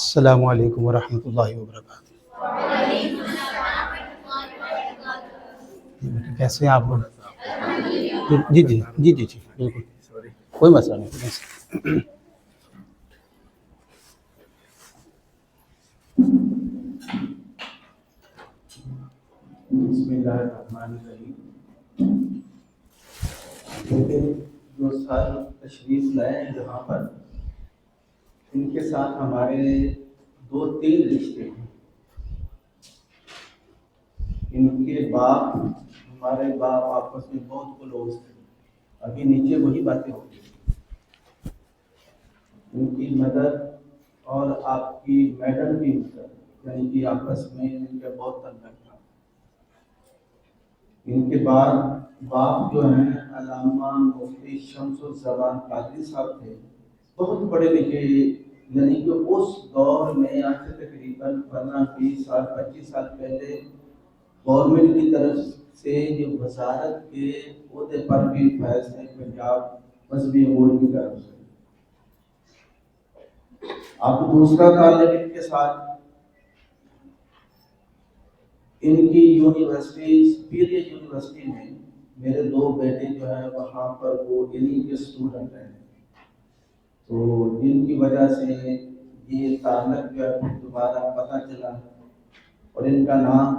السلام علیکم ورحمۃ اللہ وبرکاتہ۔ کیسے ہیں آپ لوگ؟ جی جی جی جی جی بالکل، کوئی مسئلہ نہیں۔ بسم اللہ الرحمن الرحیم۔ جو سر تشریف لائے ہیں یہاں پر، ان کے ساتھ ہمارے 2-3 رشتے ہیں۔ ان کے باپ، ہمارے باپ آپس میں بہت کلوز تھے۔ ابھی نیچے وہی باتیں ہوتی ہیں۔ ان کی مدر اور آپ کی میڈم کی مدر، یعنی کہ آپس میں ان کا بہت تعلق تھا۔ ان کے بعد باپ جو ہیں علامہ مفتی شمس الزمان قادری صاحب تھے، بہت پڑھے لکھے، یعنی کہ اس دور میں آج سے تقریباً 15-20 سال 25 سال پہلے گورنمنٹ کی طرف سے جو وزارت کے عہدے پر بھی فیض تھے پنجاب مذہبی امور کی طرف سے۔ اب دوسرا تعلق ان کے ساتھ ان کی یونیورسٹی سپیریئر یونیورسٹی میں میرے 2 بیٹے جو ہیں وہاں پر وہ انہی کے اسٹوڈنٹ ہیں، تو جن کی وجہ سے یہ تعلق جو ہے دوبارہ پتہ چلا، اور ان کا نام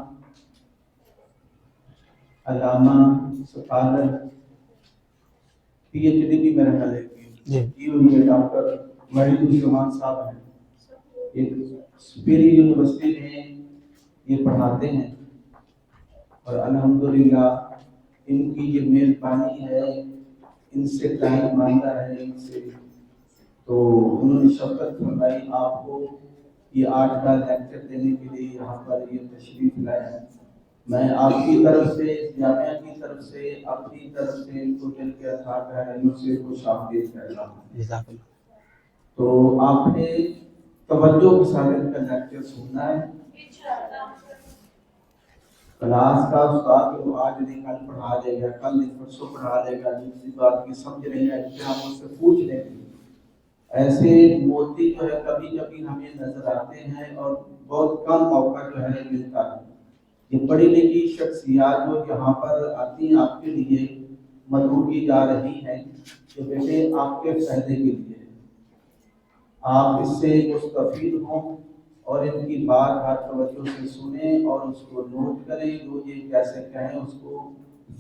علامہ سکالر پی ایچ ڈی بھی میرا خیال ہے کی ہوئی ہے، ڈاکٹر وحید الزمان صاحب ہیں، ایک سپیریئر یونیورسٹی میں یہ پڑھاتے ہیں، اور الحمدللہ ان کی یہ مہربانی ہے، ان سے ٹائم مانگا ہے ان سے، تو انہوں نے شفقت فرمائی آپ کو یہ آج کا لیکچر دینے کے لیے یہاں پر یہ تشریف لائے ہیں۔ میں آپ کی طرف سے، جامعہ کی طرف سے، اپنی طرف سے ان کو دل کے اطراف سے خوش آمدید کہتا ہوں۔ تو آپ نے توجہ کے ساتھ ان کا لیکچر سننا ہے۔ کلاس کا استاد وہ آج نہیں کل پڑھا دے گا، کل نہیں پرسوں پڑھا دے گا، دوسری بات کی سمجھ نہیں آئی کہ ہم اس سے پوچھ لیں گے۔ ایسے موتی جو ہے کبھی کبھی ہمیں نظر آتے ہیں، اور بہت کم موقع جو ہے ملتا ہے۔ یہ پڑھی لکھی شخصیات جو یہاں پر آتی ہیں آپ کے لیے مدعو کی جا رہی ہیں کہ بیٹے آپ کے فائدے کے لیے آپ اس سے مستفید ہوں، اور ان کی بات ہر توجہ سے سنیں اور اس کو نوٹ کریں، جو یہ کیسے کہیں اس کو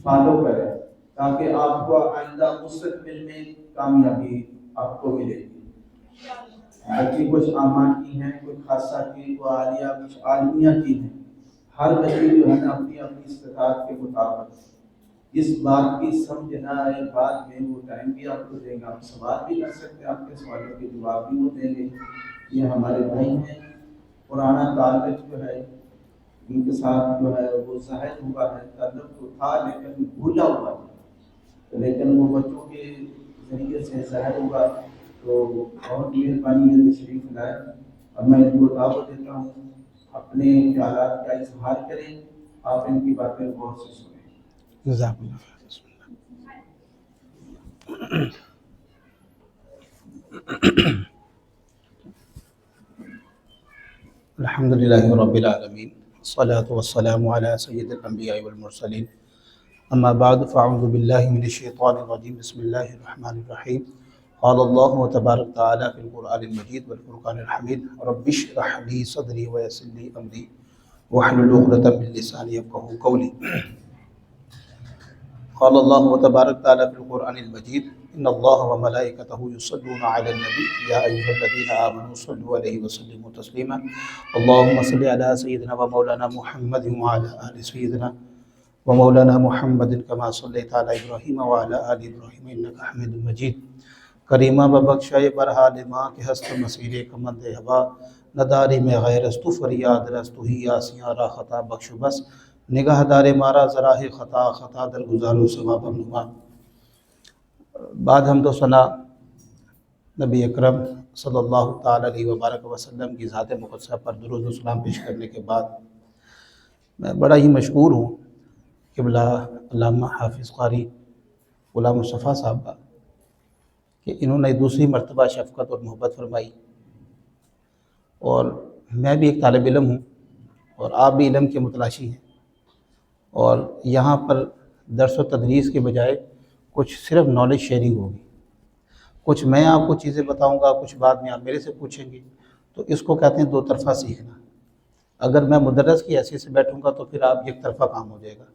فالو کریں، تاکہ آپ کو آئندہ مستقبل میں کامیابی آپ کو ملے گی۔ بچی کچھ عامہ کی ہیں، کچھ خاصہ کی، وہ عالیہ کچھ عالمیہ کی ہیں۔ ہر بچی جو ہے نا اپنی اپنی استطاعت کے مطابق اس بات کی سمجھنا ہے، بعد میں وہ ٹائم بھی آپ کو دیں گا، آپ سوال بھی کر سکتے ہیں، آپ کے سوالوں کے جواب بھی وہ دیں گے۔ یہ ہمارے بھائی ہیں، پرانا تعلق جو ہے ان کے ساتھ جو ہے وہ ظاہر ہوا ہے، تعلق تو تھا لیکن بھولا ہوا تھا، لیکن وہ بچوں کے ذریعے سے ظاہر ہوا، تو بہت مہربانی ہے تشریف لائے، اور میں ان کو دعوت دیتا ہوں اپنے خیالات کا اظہار کریں، آپ ان کی باتیں غور سے سنیں۔ جزاک اللہ خیر۔ بسم اللہ۔ الحمد للہ رب العالمین، والصلاة والسلام علی سید الانبیاء والمرسلین، اما بعد فاعوذ باللہ من الشیطان الرجیم، بسم اللہ الرحمن الرحیم۔ قال اللہ تبارک تعالی فی القرآن المجید والفرقان الحمید، رب اشرح لی صدری ویسر لی امری واحلل عقدۃ من لسانی یفقہوا قولی۔ قال اللہ تبارک تعالی فی القرآن المجید، ان اللہ وملائکتہ یصلون علی النبی یا ایھا الذین آمنوا صلوا علیہ وسلموا تسلیما، اللہم صل علی سیدنا و مولانا محمد وعلی آل سیدنا و مولانا محمد کما صلیت علی ابراہیم وعلی آل ابراہیم انک حمید مجید۔ کریمہ ببخشائے برحال ماں کے ہست مسیرے کمند ہوا، نداری میں غیر است فریاد رست ہی آسیاں را خطا بخش بس، نگاہ دار مارا ذراہ خطا خطا در گزارو ثواب نما۔ بعد حمد و ثنا نبی اکرم صلی اللہ تعالیٰ علیہ وبارک وسلم کی ذات مقدسہ پر درود و سلام پیش کرنے کے بعد میں بڑا ہی مشکور ہوں قبلہ علامہ حافظ قاری غلام مصطفیٰ صاحب کا کہ انہوں نے دوسری مرتبہ شفقت اور محبت فرمائی، اور میں بھی ایک طالب علم ہوں اور آپ بھی علم کے متلاشی ہیں، اور یہاں پر درس و تدریس کے بجائے کچھ صرف نالج شیئرنگ ہوگی، کچھ میں آپ کو چیزیں بتاؤں گا، کچھ بعد میں آپ میرے سے پوچھیں گے، تو اس کو کہتے ہیں دو طرفہ سیکھنا۔ اگر میں مدرس کی حیثیت سے بیٹھوں گا تو پھر آپ ایک طرفہ کام ہو جائے گا۔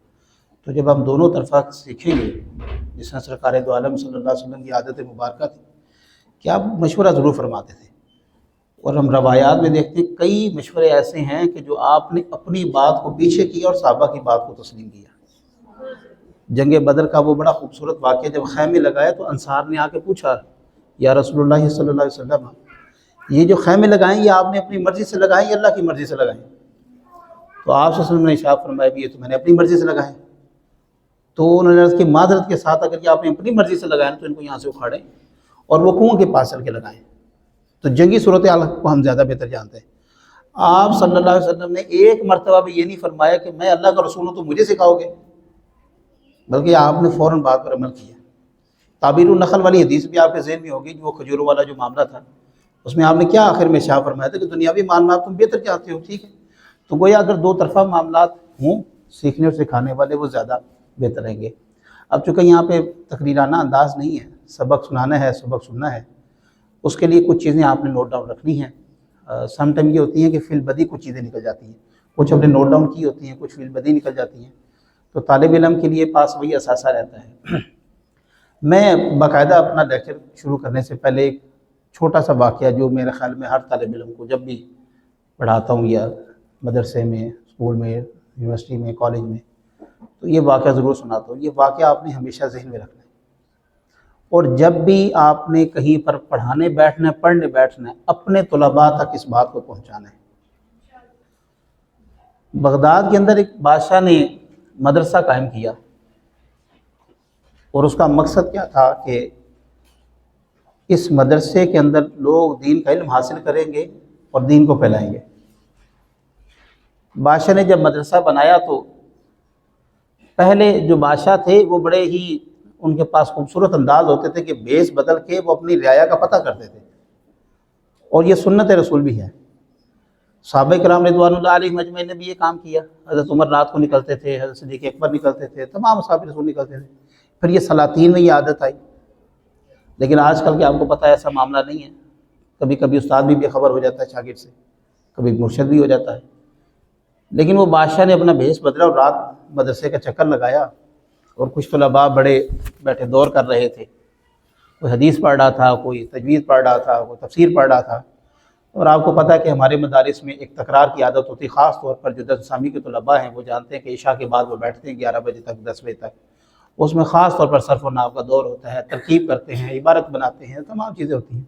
تو جب ہم دونوں طرفہ سیکھیں گے، جس میں سرکار دو عالم صلی اللہ علیہ وسلم کی عادت مبارکہ تھی کہ آپ مشورہ ضرور فرماتے تھے، اور ہم روایات میں دیکھتے ہیں کئی مشورے ایسے ہیں کہ جو آپ نے اپنی بات کو پیچھے کیا اور صحابہ کی بات کو تسلیم کیا۔ جنگ بدر کا وہ بڑا خوبصورت واقعہ، جب خیمے لگائے تو انصار نے آ کے پوچھا، یا رسول اللہ صلی اللہ علیہ وسلم، یہ جو خیمے لگائیں یہ آپ نے اپنی مرضی سے لگائیں یا اللہ کی مرضی سے لگائیں؟ تو آپ صلی اللہ علیہ وسلم نے ارشاد فرمایا بھی یہ تو میں نے اپنی مرضی سے لگائیں۔ تو انہوں نے عرض کی معذرت کے ساتھ اگر یہ آپ نے اپنی مرضی سے لگائیں تو ان کو یہاں سے اکھاڑیں اور وہ کنویں کے پاس چل کے لگائیں۔ تو جنگی صورتحال کو ہم زیادہ بہتر جانتے ہیں۔ آپ صلی اللہ علیہ وسلم نے ایک مرتبہ بھی یہ نہیں فرمایا کہ میں اللہ کا رسول ہوں تو مجھے سکھاؤ گے، بلکہ آپ نے فوراً بات پر عمل کیا۔ تعبیر النخل والی حدیث بھی آپ کے ذہن میں ہوگی، جو کھجوروں والا جو معاملہ تھا، اس میں آپ نے کیا آخر میں شاہ فرمایا تھا کہ دنیاوی معاملات تم بہتر چاہتے ہو، ٹھیک ہے۔ تو گویا اگر دو طرفہ معاملات ہوں، سیکھنے اور سکھانے والے وہ زیادہ بہتر رہیں گے۔ اب چونکہ یہاں پہ تقریرانہ انداز نہیں ہے، سبق سنانا ہے، سبق سننا ہے، اس کے لیے کچھ چیزیں آپ نے نوٹ ڈاؤن رکھنی ہیں۔ سم ٹائم یہ ہوتی ہیں کہ فی البدی کچھ چیزیں نکل جاتی ہیں، کچھ ہم نے نوٹ ڈاؤن کی ہوتی ہیں، کچھ فی البدی نکل جاتی ہیں، تو طالب علم کے لیے پاس وہی اثاثہ رہتا ہے۔ میں باقاعدہ اپنا لیکچر شروع کرنے سے پہلے ایک چھوٹا سا واقعہ جو میرے خیال میں ہر طالب علم کو جب بھی پڑھاتا ہوں، یا مدرسے میں، اسکول میں، یونیورسٹی میں، کالج میں، تو یہ واقعہ ضرور سناتا ہوں۔ یہ واقعہ آپ نے ہمیشہ ذہن میں رکھنا ہے، اور جب بھی آپ نے کہیں پر پڑھانے بیٹھنا ہے، پڑھنے بیٹھنا ہے، اپنے طلباء تک اس بات کو پہنچانا ہے۔ بغداد کے اندر ایک بادشاہ نے مدرسہ قائم کیا، اور اس کا مقصد کیا تھا کہ اس مدرسے کے اندر لوگ دین کا علم حاصل کریں گے اور دین کو پھیلائیں گے۔ بادشاہ نے جب مدرسہ بنایا تو پہلے جو بادشاہ تھے وہ بڑے ہی ان کے پاس خوبصورت انداز ہوتے تھے کہ بیس بدل کے وہ اپنی رعایا کا پتہ کرتے تھے، اور یہ سنت رسول بھی ہے۔ صحابہ کرام رضوان اللہ علیہم اجمعین نے بھی یہ کام کیا۔ حضرت عمر رات کو نکلتے تھے، حضرت صدیق اکبر نکلتے تھے، تمام صحابہ رسول نکلتے تھے۔ پھر یہ سلاطین میں یہ عادت آئی، لیکن آج کل کے آپ کو پتہ ہے ایسا معاملہ نہیں ہے۔ کبھی کبھی استاد بھی بے خبر ہو جاتا ہے شاگرد سے، کبھی مرشد بھی ہو جاتا ہے۔ لیکن وہ بادشاہ نے اپنا بھیس بدلا اور رات مدرسے کا چکر لگایا، اور کچھ طلباء بڑے بیٹھے دور کر رہے تھے، کوئی حدیث پڑھ رہا تھا، کوئی تجوید پڑھ رہا تھا، کوئی تفسیر پڑھ رہا تھا۔ اور آپ کو پتہ ہے کہ ہمارے مدارس میں ایک تکرار کی عادت ہوتی ہے، خاص طور پر جو درس ثانی کے طلباء ہیں وہ جانتے ہیں کہ عشاء کے بعد وہ بیٹھتے ہیں 11 بجے تک، 10 بجے تک، اس میں خاص طور پر صرف و نحو کا دور ہوتا ہے، ترکیب کرتے ہیں، عبارت بناتے ہیں، تمام چیزیں ہوتی ہیں۔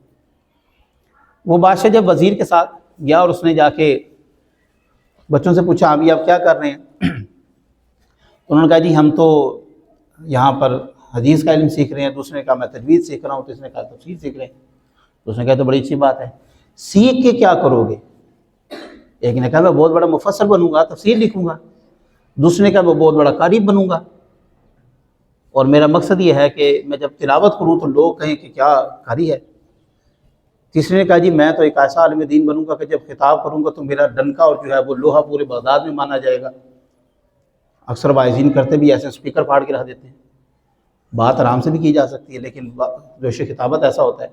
وہ بادشاہ جب وزیر کے ساتھ گیا اور اس نے جا کے بچوں سے پوچھا ابھی آپ کیا کر رہے ہیں؟ انہوں نے کہا جی ہم تو یہاں پر حدیث کا علم سیکھ رہے ہیں، دوسرے نے کہا میں تجوید سیکھ رہا ہوں، تیسرے نے کہا تفسیر سیکھ رہے ہیں۔ تو اس نے کہا تو بڑی اچھی بات ہے، سیکھ کے کیا کرو گے؟ ایک نے کہا میں بہت بڑا مفسر بنوں گا، تفسیر لکھوں گا، دوسرے نے کہا میں بہت بڑا قاری بنوں گا، اور میرا مقصد یہ ہے کہ میں جب تلاوت کروں تو لوگ کہیں کہ کیا قاری ہے۔ تیسرے نے کہا جی میں تو ایک ایسا عالم دین بنوں گا کہ جب خطاب کروں گا تو میرا ڈنکا اور جو ہے وہ لوہا پورے بغداد میں مانا جائے گا۔ اکثر واعظین کرتے بھی ایسے اسپیکر پھاڑ کے رکھ دیتے ہیں، بات آرام سے بھی کی جا سکتی ہے، لیکن جوش خطابت ایسا ہوتا ہے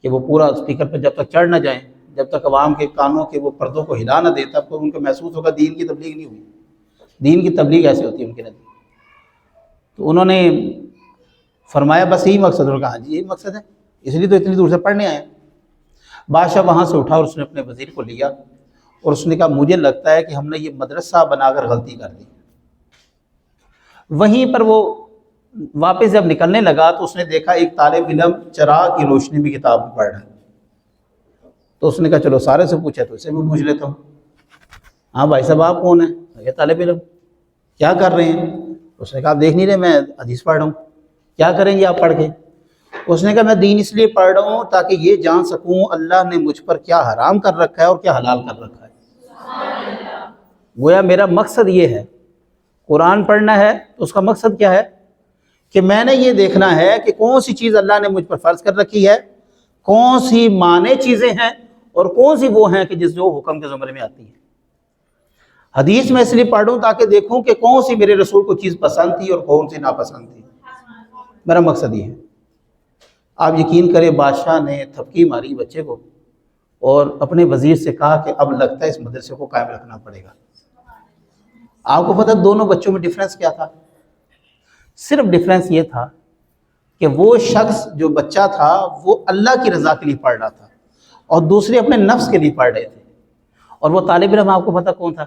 کہ وہ پورا اسپیکر پہ جب تک چڑھ نہ جائیں، جب تک عوام کے کانوں کے وہ پردوں کو ہلا نہ دے، تب تو ان کو محسوس ہوگا دین کی تبلیغ نہیں ہوئی۔ دین کی تبلیغ ایسے ہوتی ہے ان کے نزدیک۔ تو انہوں نے فرمایا بس یہی مقصد ہوگا، ہاں جی یہی مقصد ہے، اس لیے تو اتنی دور سے پڑھنے آئے۔ بادشاہ وہاں سے اٹھا اور اس نے اپنے وزیر کو لیا اور اس نے کہا مجھے لگتا ہے کہ ہم نے یہ مدرسہ بنا کر غلطی کر دی۔ وہیں پر وہ واپس جب نکلنے لگا تو اس نے دیکھا ایک طالب علم چراغ کی روشنی میں کتاب پڑھ رہا ہے۔ تو اس نے کہا چلو سارے سے پوچھا تو اسے بھی پوچھ لیتا ہوں، ہاں بھائی صاحب آپ کون ہیں؟ یہ طالب علم کیا کر رہے ہیں؟ اس نے کہا آپ دیکھ نہیں رہے میں حدیث پڑھ رہا ہوں۔ کیا کریں گے آپ پڑھ کے؟ اس نے کہا میں دین اس لیے پڑھ رہا ہوں تاکہ یہ جان سکوں اللہ نے مجھ پر کیا حرام کر رکھا ہے اور کیا حلال کر رکھا ہے۔ گویا میرا مقصد یہ ہے، قرآن پڑھنا ہے تو اس کا مقصد کیا ہے کہ میں نے یہ دیکھنا ہے کہ کون سی چیز اللہ نے مجھ پر فرض کر رکھی ہے، کون سی مانع چیزیں ہیں اور کون سی وہ ہیں کہ جس جو حکم کے زمرے میں آتی ہیں۔ حدیث میں اس لیے پڑھ لوں تاکہ دیکھوں کہ کون سی میرے رسول کو چیز پسند تھی اور کون سی ناپسند تھی، میرا مقصد یہ ہے۔ آپ یقین کریں بادشاہ نے تھپکی ماری بچے کو اور اپنے وزیر سے کہا کہ اب لگتا ہے اس مدرسے کو قائم رکھنا پڑے گا۔ آپ کو پتہ دونوں بچوں میں ڈیفرنس کیا تھا؟ صرف ڈیفرنس یہ تھا کہ وہ شخص جو بچہ تھا وہ اللہ کی رضا کے لیے پڑھ رہا تھا اور دوسرے اپنے نفس کے لیے پڑھ رہے تھے، اور وہ طالب علم آپ کو پتہ کون تھا؟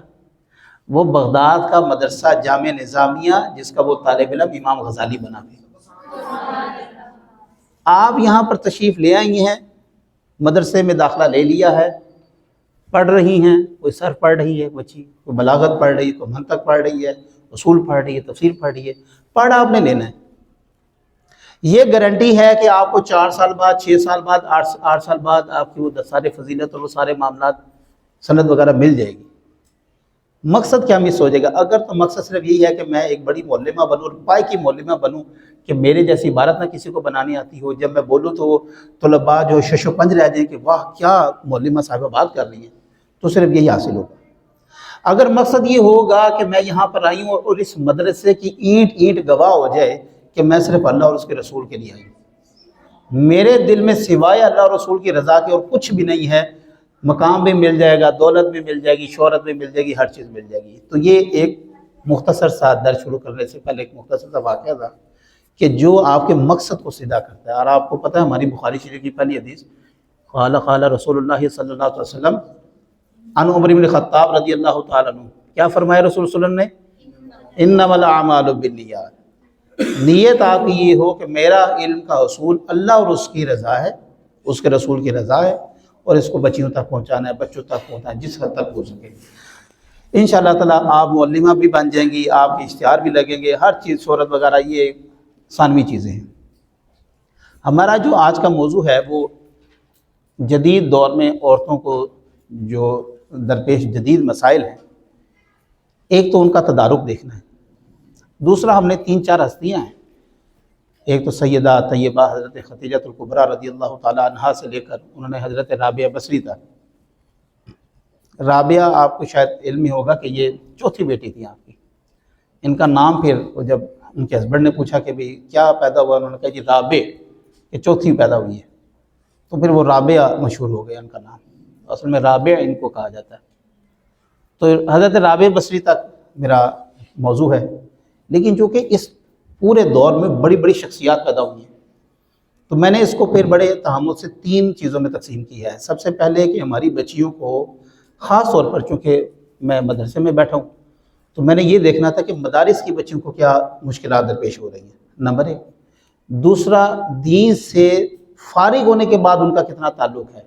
وہ بغداد کا مدرسہ جامعہ نظامیہ جس کا وہ طالب علم امام غزالی بنا تھے۔ آپ یہاں پر تشریف لے آئی ہیں، مدرسے میں داخلہ لے لیا ہے، پڑھ رہی ہیں، کوئی صرف پڑھ رہی ہے بچی، کوئی بلاغت پڑھ رہی ہے، کوئی منطق پڑھ رہی ہے، اصول پڑھ رہی ہے، تفسیر پڑھ رہی ہے، پڑھ آپ نے لینا ہے۔ یہ گارنٹی ہے کہ آپ کو 4 سال بعد، 6 سال بعد، 8 سال بعد آپ کی وہ سارے فضیلت اور وہ سارے معاملات سند وغیرہ مل جائے گی۔ مقصد کیا مس ہو جائے گا؟ اگر تو مقصد صرف یہی ہے کہ میں ایک بڑی معلمہ بنوں اور پائے کی معلمہ بنوں کہ میرے جیسی عبارت نہ کسی کو بنانی آتی ہو، جب میں بولوں تو وہ طلباء جو شش و پنج رہ جائیں کہ واہ کیا معلمہ صاحبہ بات کر رہی ہیں، تو صرف یہی حاصل ہوگا۔ اگر مقصد یہ ہوگا کہ میں یہاں پر آئی ہوں اور اس مدرسے کی اینٹ اینٹ گواہ ہو جائے کہ میں صرف اللہ اور اس کے رسول کے لیے آئی ہوں، میرے دل میں سوائے اللہ اور رسول کی رضا کے اور کچھ بھی نہیں ہے، مقام بھی مل جائے گا، دولت بھی مل جائے گی، شہرت بھی مل جائے گی، ہر چیز مل جائے گی۔ تو یہ ایک مختصر سا درس شروع کرنے سے پہلے ایک مختصر سا واقعہ تھا کہ جو آپ کے مقصد کو سیدھا کرتا ہے۔ اور آپ کو پتہ ہے ہماری بخاری شریف کی پہلی حدیث، قال رسول اللہ صلی اللہ علیہ وسلم عن عمر بن خطاب رضی اللہ تعالیٰ عنہ، کیا فرمایا رسول صلی اللہ علیہ وسلم نے؟ انما الاعمال بالنیات، نیت آپ کی یہ ہو کہ میرا علم کا حصول اللہ اور اس کی رضا ہے، اس کے رسول کی رضا ہے، اور اس کو بچیوں تک پہنچانا ہے، بچوں تک پہنچانا ہے جس حد تک ہو سکے۔ انشاءاللہ تعالیٰ آپ معلمہ بھی بن جائیں گی، آپ کے اشتہار بھی لگیں گے، ہر چیز شہرت وغیرہ یہ ثانوی چیزیں ہیں۔ ہمارا جو آج کا موضوع ہے وہ جدید دور میں عورتوں کو جو درپیش جدید مسائل ہیں، ایک تو ان کا تدارک دیکھنا ہے، دوسرا ہم نے 3-4 ہستیاں ہیں، ایک تو سیدہ طیبہ حضرت خدیجہ الکبریٰ رضی اللہ تعالیٰ عنہا سے لے کر انہوں نے حضرت رابعہ بصری تک۔ رابعہ آپ کو شاید علم ہی ہوگا کہ یہ چوتھی بیٹی تھی آپ کی۔ ان کا نام پھر جب ان کے ہسبینڈ نے پوچھا کہ بھئی کیا پیدا ہوا، انہوں نے کہا جی رابع، یہ چوتھی پیدا ہوئی ہے، تو پھر وہ رابعہ مشہور ہو گیا ان کا نام، اصل میں رابع ان کو کہا جاتا ہے۔ تو حضرت رابعہ بصری تک میرا موضوع ہے، لیکن چونکہ اس پورے دور میں بڑی بڑی شخصیات پیدا ہوئی ہیں تو میں نے اس کو پھر بڑے تحمل سے 3 چیزوں میں تقسیم کیا ہے۔ سب سے پہلے کہ ہماری بچیوں کو خاص طور پر، چونکہ میں مدرسے میں بیٹھا ہوں تو میں نے یہ دیکھنا تھا کہ مدارس کی بچیوں کو کیا مشکلات درپیش ہو رہی ہیں، نمبر 1۔ دوسرا، دین سے فارغ ہونے کے بعد ان کا کتنا تعلق ہے۔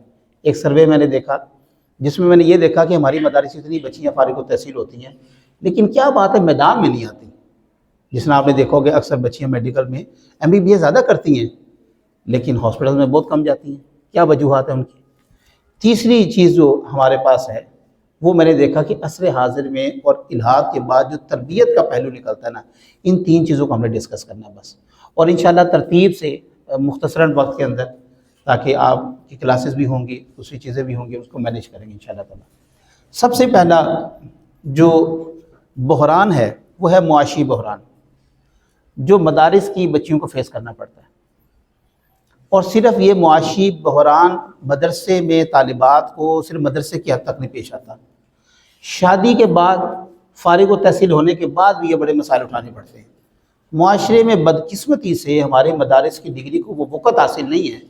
ایک سروے میں نے دیکھا جس میں نے یہ دیکھا کہ ہماری مدارس اتنی بچیاں فارغ التحصیل ہوتی ہیں، لیکن کیا بات ہے میدان میں نہیں آتی۔ جس میں آپ نے دیکھو گے اکثر بچیاں میڈیکل میں MBBS زیادہ کرتی ہیں لیکن ہاسپٹل میں بہت کم جاتی ہیں، کیا وجوہات ہیں ان کی۔ تیسری چیز جو ہمارے پاس ہے وہ میں نے دیکھا کہ عصر حاضر میں اور الحاد کے بعد جو تربیت کا پہلو نکلتا ہے نا، ان 3 چیزوں کو ہم نے ڈسکس کرنا ہے بس، اور انشاءاللہ ترتیب سے مختصراً وقت کے اندر، تاکہ آپ کی کلاسز بھی ہوں گی، دوسری چیزیں بھی ہوں گی، اس کو مینیج کریں گے انشاءاللہ تعالیٰ۔ سب سے پہلا جو بحران ہے وہ ہے معاشی بحران، جو مدارس کی بچیوں کو فیس کرنا پڑتا ہے۔ اور صرف یہ معاشی بحران مدرسے میں طالبات کو صرف مدرسے کی حد تک نہیں پیش آتا، شادی کے بعد، فارغ التحصیل ہونے کے بعد بھی یہ بڑے مسائل اٹھانے پڑتے ہیں۔ معاشرے میں بدقسمتی سے ہمارے مدارس کی ڈگری کو وہ وقت حاصل نہیں ہے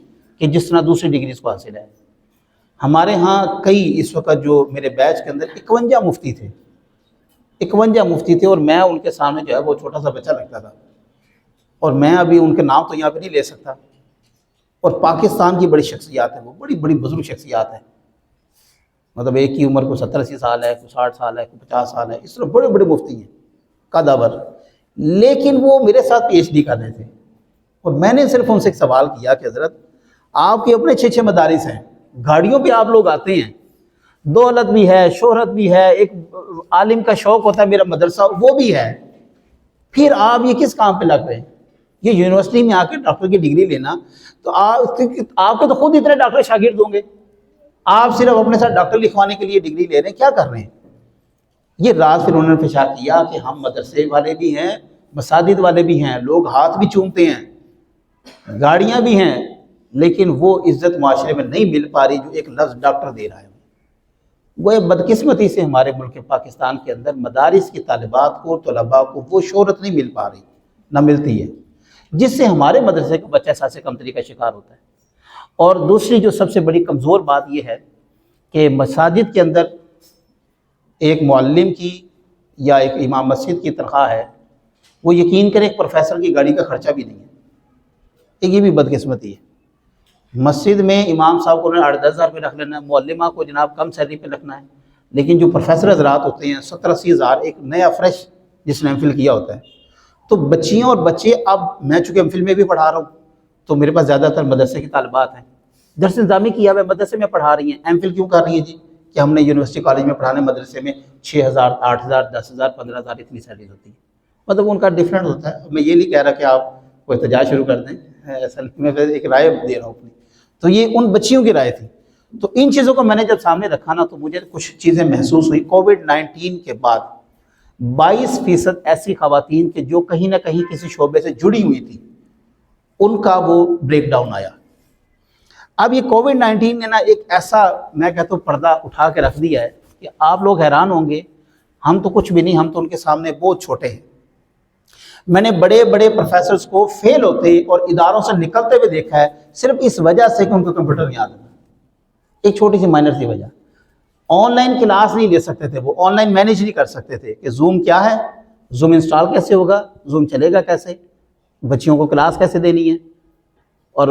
کہ جس طرح دوسری ڈگریز کو حاصل ہے۔ ہمارے ہاں کئی اس وقت جو میرے بیچ کے اندر 51 مفتی تھے، 51 مفتی تھے، اور میں ان کے سامنے جو ہے وہ چھوٹا سا بچہ لگتا تھا، اور میں ابھی ان کے نام تو یہاں پہ نہیں لے سکتا۔ اور پاکستان کی بڑی شخصیات ہیں، وہ بڑی بڑی بزرگ شخصیات ہیں، مطلب ایک کی عمر کو 70-80 سال ہے، کوئی 60 سال ہے، کوئی 50 سال ہے، اس طرح بڑے بڑے مفتی ہیں قدابر، لیکن وہ میرے ساتھ PhD کر رہے تھے۔ اور میں نے صرف ان سے ایک سوال کیا کہ حضرت آپ کے اپنے 6 مدارس ہیں، گاڑیوں پہ آپ لوگ آتے ہیں، دولت بھی ہے، شہرت بھی ہے، ایک عالم کا شوق ہوتا ہے میرا مدرسہ وہ بھی ہے، پھر آپ یہ کس کام پہ لگ رہے ہیں؟ یہ یونیورسٹی میں آ کے ڈاکٹر کی ڈگری لینا، تو آپ کے تو خود اتنے ڈاکٹر شاگرد ہوں گے، آپ صرف اپنے ساتھ ڈاکٹر لکھوانے کے لیے ڈگری لے رہے ہیں، کیا کر رہے ہیں؟ یہ راز پھر انہوں نے فشا کیا کہ ہم مدرسے والے بھی ہیں، مساجد والے بھی ہیں، لوگ ہاتھ بھی چومتے ہیں، گاڑیاں بھی ہیں، لیکن وہ عزت معاشرے میں نہیں مل پا رہی جو ایک لفظ ڈاکٹر دے رہا ہے۔ وہ بدقسمتی سے ہمارے ملک پاکستان کے اندر مدارس کی طالبات کو، طلباء کو وہ شہرت نہیں مل پا رہی، نہ ملتی ہے، جس سے ہمارے مدرسے کا بچہ احساس کمتری کا شکار ہوتا ہے۔ اور دوسری جو سب سے بڑی کمزور بات یہ ہے کہ مساجد کے اندر ایک معلم کی یا ایک امام مسجد کی تنخواہ ہے، وہ یقین کریں ایک پروفیسر کی گاڑی کا خرچہ بھی نہیں ہے۔ ایک یہ بھی بدقسمتی ہے، مسجد میں امام صاحب کو 8-10 ہزار روپے رکھ لینا ہے، معلمہ کو جناب کم سیلری پہ رکھنا ہے، لیکن جو پروفیسر حضرات ہوتے ہیں 70-80 ہزار، ایک نیا فریش جس نے ایم فل کیا ہوتا ہے۔ تو بچیاں اور بچے، اب میں چونکہ ایم فل میں بھی پڑھا رہا ہوں تو میرے پاس زیادہ تر مدرسے کی طالبات ہیں، درس نظامی کیا ہوا مدرسے میں پڑھا رہی ہیں، ایم فل کیوں کر رہی ہیں جی؟ کہ ہم نے یونیورسٹی کالج میں پڑھانے، مدرسے میں 6,000 8,000 10,000 15,000 اتنی سیلریز ہوتی ہیں، مطلب ان کا ڈفرینٹ ہوتا ہے۔ میں یہ نہیں کہہ رہا کہ آپ کوئی احتجاج شروع کر دیں، اصل میں ایک رائے دے رہا ہوں اپنی۔ تو یہ ان بچیوں کی رائے تھی۔ تو ان چیزوں کو میں نے جب سامنے رکھا نا تو مجھے کچھ چیزیں محسوس ہوئی۔ کووڈ-19 کے بعد 22% ایسی خواتین کے جو کہیں نہ کہیں کسی شعبے سے جڑی ہوئی تھی، ان کا وہ بریک ڈاؤن آیا۔ اب یہ کووڈ-19 نے نا ایک ایسا، میں کہتا ہوں، پردہ اٹھا کے رکھ دیا ہے کہ آپ لوگ حیران ہوں گے، ہم تو کچھ بھی نہیں، ہم تو ان کے سامنے بہت چھوٹے ہیں۔ میں نے بڑے بڑے پروفیسرز کو فیل ہوتے اور اداروں سے نکلتے ہوئے دیکھا ہے، صرف اس وجہ سے کہ ان کو کمپیوٹر نہیں آتا تھا۔ ایک چھوٹی سی مائنر سی وجہ، آن لائن کلاس نہیں لے سکتے تھے، وہ آن لائن مینیج نہیں کر سکتے تھے کہ زوم کیا ہے، زوم انسٹال کیسے ہوگا، زوم چلے گا کیسے، بچیوں کو کلاس کیسے دینی ہے، اور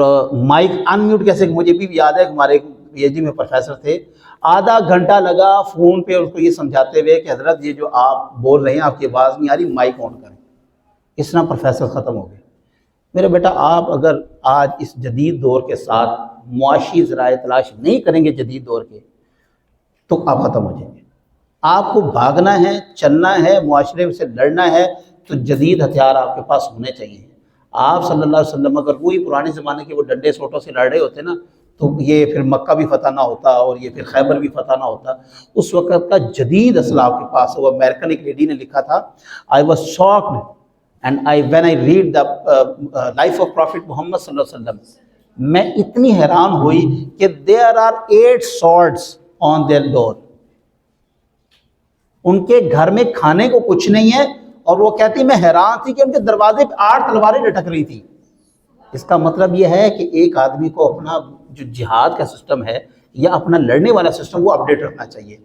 مائک ان میوٹ کیسے۔ مجھے بھی یاد ہے کہ ہمارے پی ایچ ڈی میں پروفیسر تھے، آدھا گھنٹہ لگا فون پہ اس کو یہ سمجھاتے ہوئے کہ حضرت یہ جو آپ بول رہے ہیں آپ کی آواز نہیں آ رہی، مائک آن کریں۔ اس طرح پروفیسر ختم ہو گئے۔ میرے بیٹا، آپ اگر آج اس جدید دور کے ساتھ معاشی ذرائع تلاش نہیں کریں گے جدید دور کے، تو آپ ختم ہو جائیں گے۔ آپ کو بھاگنا ہے، چلنا ہے، معاشرے سے لڑنا ہے، تو جدید ہتھیار آپ کے پاس ہونے چاہیے۔ آپ صلی اللہ علیہ وسلم اگر وہی پرانے زمانے کے وہ ڈنڈے سوٹوں سے لڑ رہے ہوتے نا، تو یہ پھر مکہ بھی فتح نہ ہوتا اور یہ پھر خیبر بھی فتح نہ ہوتا۔ اس وقت کا جدید اسلحہ آپ کے پاس۔ وہ امریکن ایک لیڈی نے لکھا تھا، I was shocked and when I read the life of Prophet Muhammad صلی اللہ علیہ وسلم، میں اتنی حیران ہوئی کہ there are 8 swords on their door۔ ان کے گھر میں کھانے کو کچھ نہیں ہے، اور وہ کہتی میں حیران تھی کہ ان کے دروازے پہ 8 تلواریں لٹک رہی تھی۔ اس کا مطلب یہ ہے کہ ایک آدمی کو اپنا جو جہاد کا سسٹم ہے یا اپنا لڑنے والا سسٹم وہ اپڈیٹ رکھنا چاہیے۔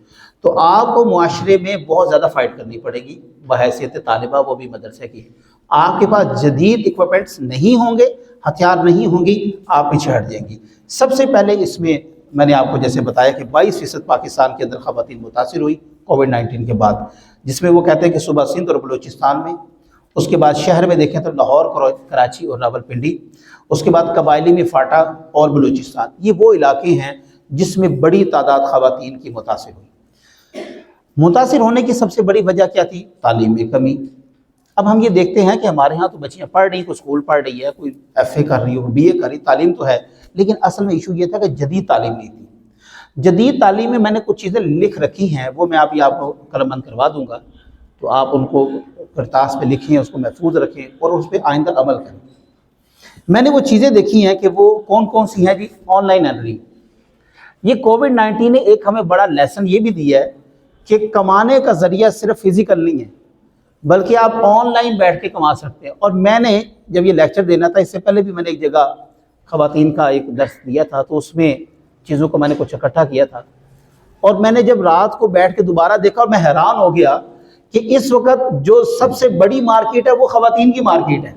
تو آپ کو معاشرے میں بہت زیادہ فائٹ کرنی پڑے گی بحیثیت طالبہ، وہ بھی مدرسے کی۔ آپ کے پاس جدید اکوپمنٹس نہیں ہوں گے، ہتھیار نہیں ہوں گی، آپ پیچھے ہٹ جائیں گی۔ سب سے پہلے اس میں نے آپ کو جیسے بتایا کہ 22% پاکستان کے اندر خواتین متاثر ہوئی کووڈ-19 کے بعد، جس میں وہ کہتے ہیں کہ صوبہ سندھ اور بلوچستان میں، اس کے بعد شہر میں دیکھیں تو لاہور، کراچی اور راولپنڈی، اس کے بعد قبائلی میں فاٹا اور بلوچستان۔ یہ وہ علاقے ہیں جس میں بڑی تعداد خواتین کی متاثر ہوئی۔ متاثر ہونے کی سب سے بڑی وجہ کیا تھی؟ تعلیم میں کمی۔ اب ہم یہ دیکھتے ہیں کہ ہمارے ہاں تو بچیاں پڑھ رہی ہیں، کوئی اسکول پڑھ رہی ہے، کوئی ایف اے کر رہی ہے، کوئی بی اے کر رہی، تعلیم تو ہے، لیکن اصل میں ایشو یہ تھا کہ جدید تعلیم نہیں تھی۔ جدید تعلیم میں نے کچھ چیزیں لکھ رکھی ہیں، وہ میں ابھی آپ کو قلم بند کروا دوں گا، تو آپ ان کو کرتاس پہ لکھیں، اس کو محفوظ رکھیں اور اس پہ آئندہ عمل کریں۔ میں نے وہ چیزیں دیکھی ہیں کہ وہ کون کون سی ہیں جی۔ آن لائن ارننگ، یہ کووڈ-19 نے ایک ہمیں بڑا لیسن یہ بھی دیا ہے کہ کمانے کا ذریعہ صرف فزیکل نہیں ہے، بلکہ آپ آن لائن بیٹھ کے کما سکتے ہیں۔ اور میں نے جب یہ لیکچر دینا تھا، اس سے پہلے بھی میں نے ایک جگہ خواتین کا ایک درس دیا تھا، تو اس میں چیزوں کو میں نے کچھ اکٹھا کیا تھا، اور میں نے جب رات کو بیٹھ کے دوبارہ دیکھا اور میں حیران ہو گیا کہ اس وقت جو سب سے بڑی مارکیٹ ہے وہ خواتین کی مارکیٹ ہے۔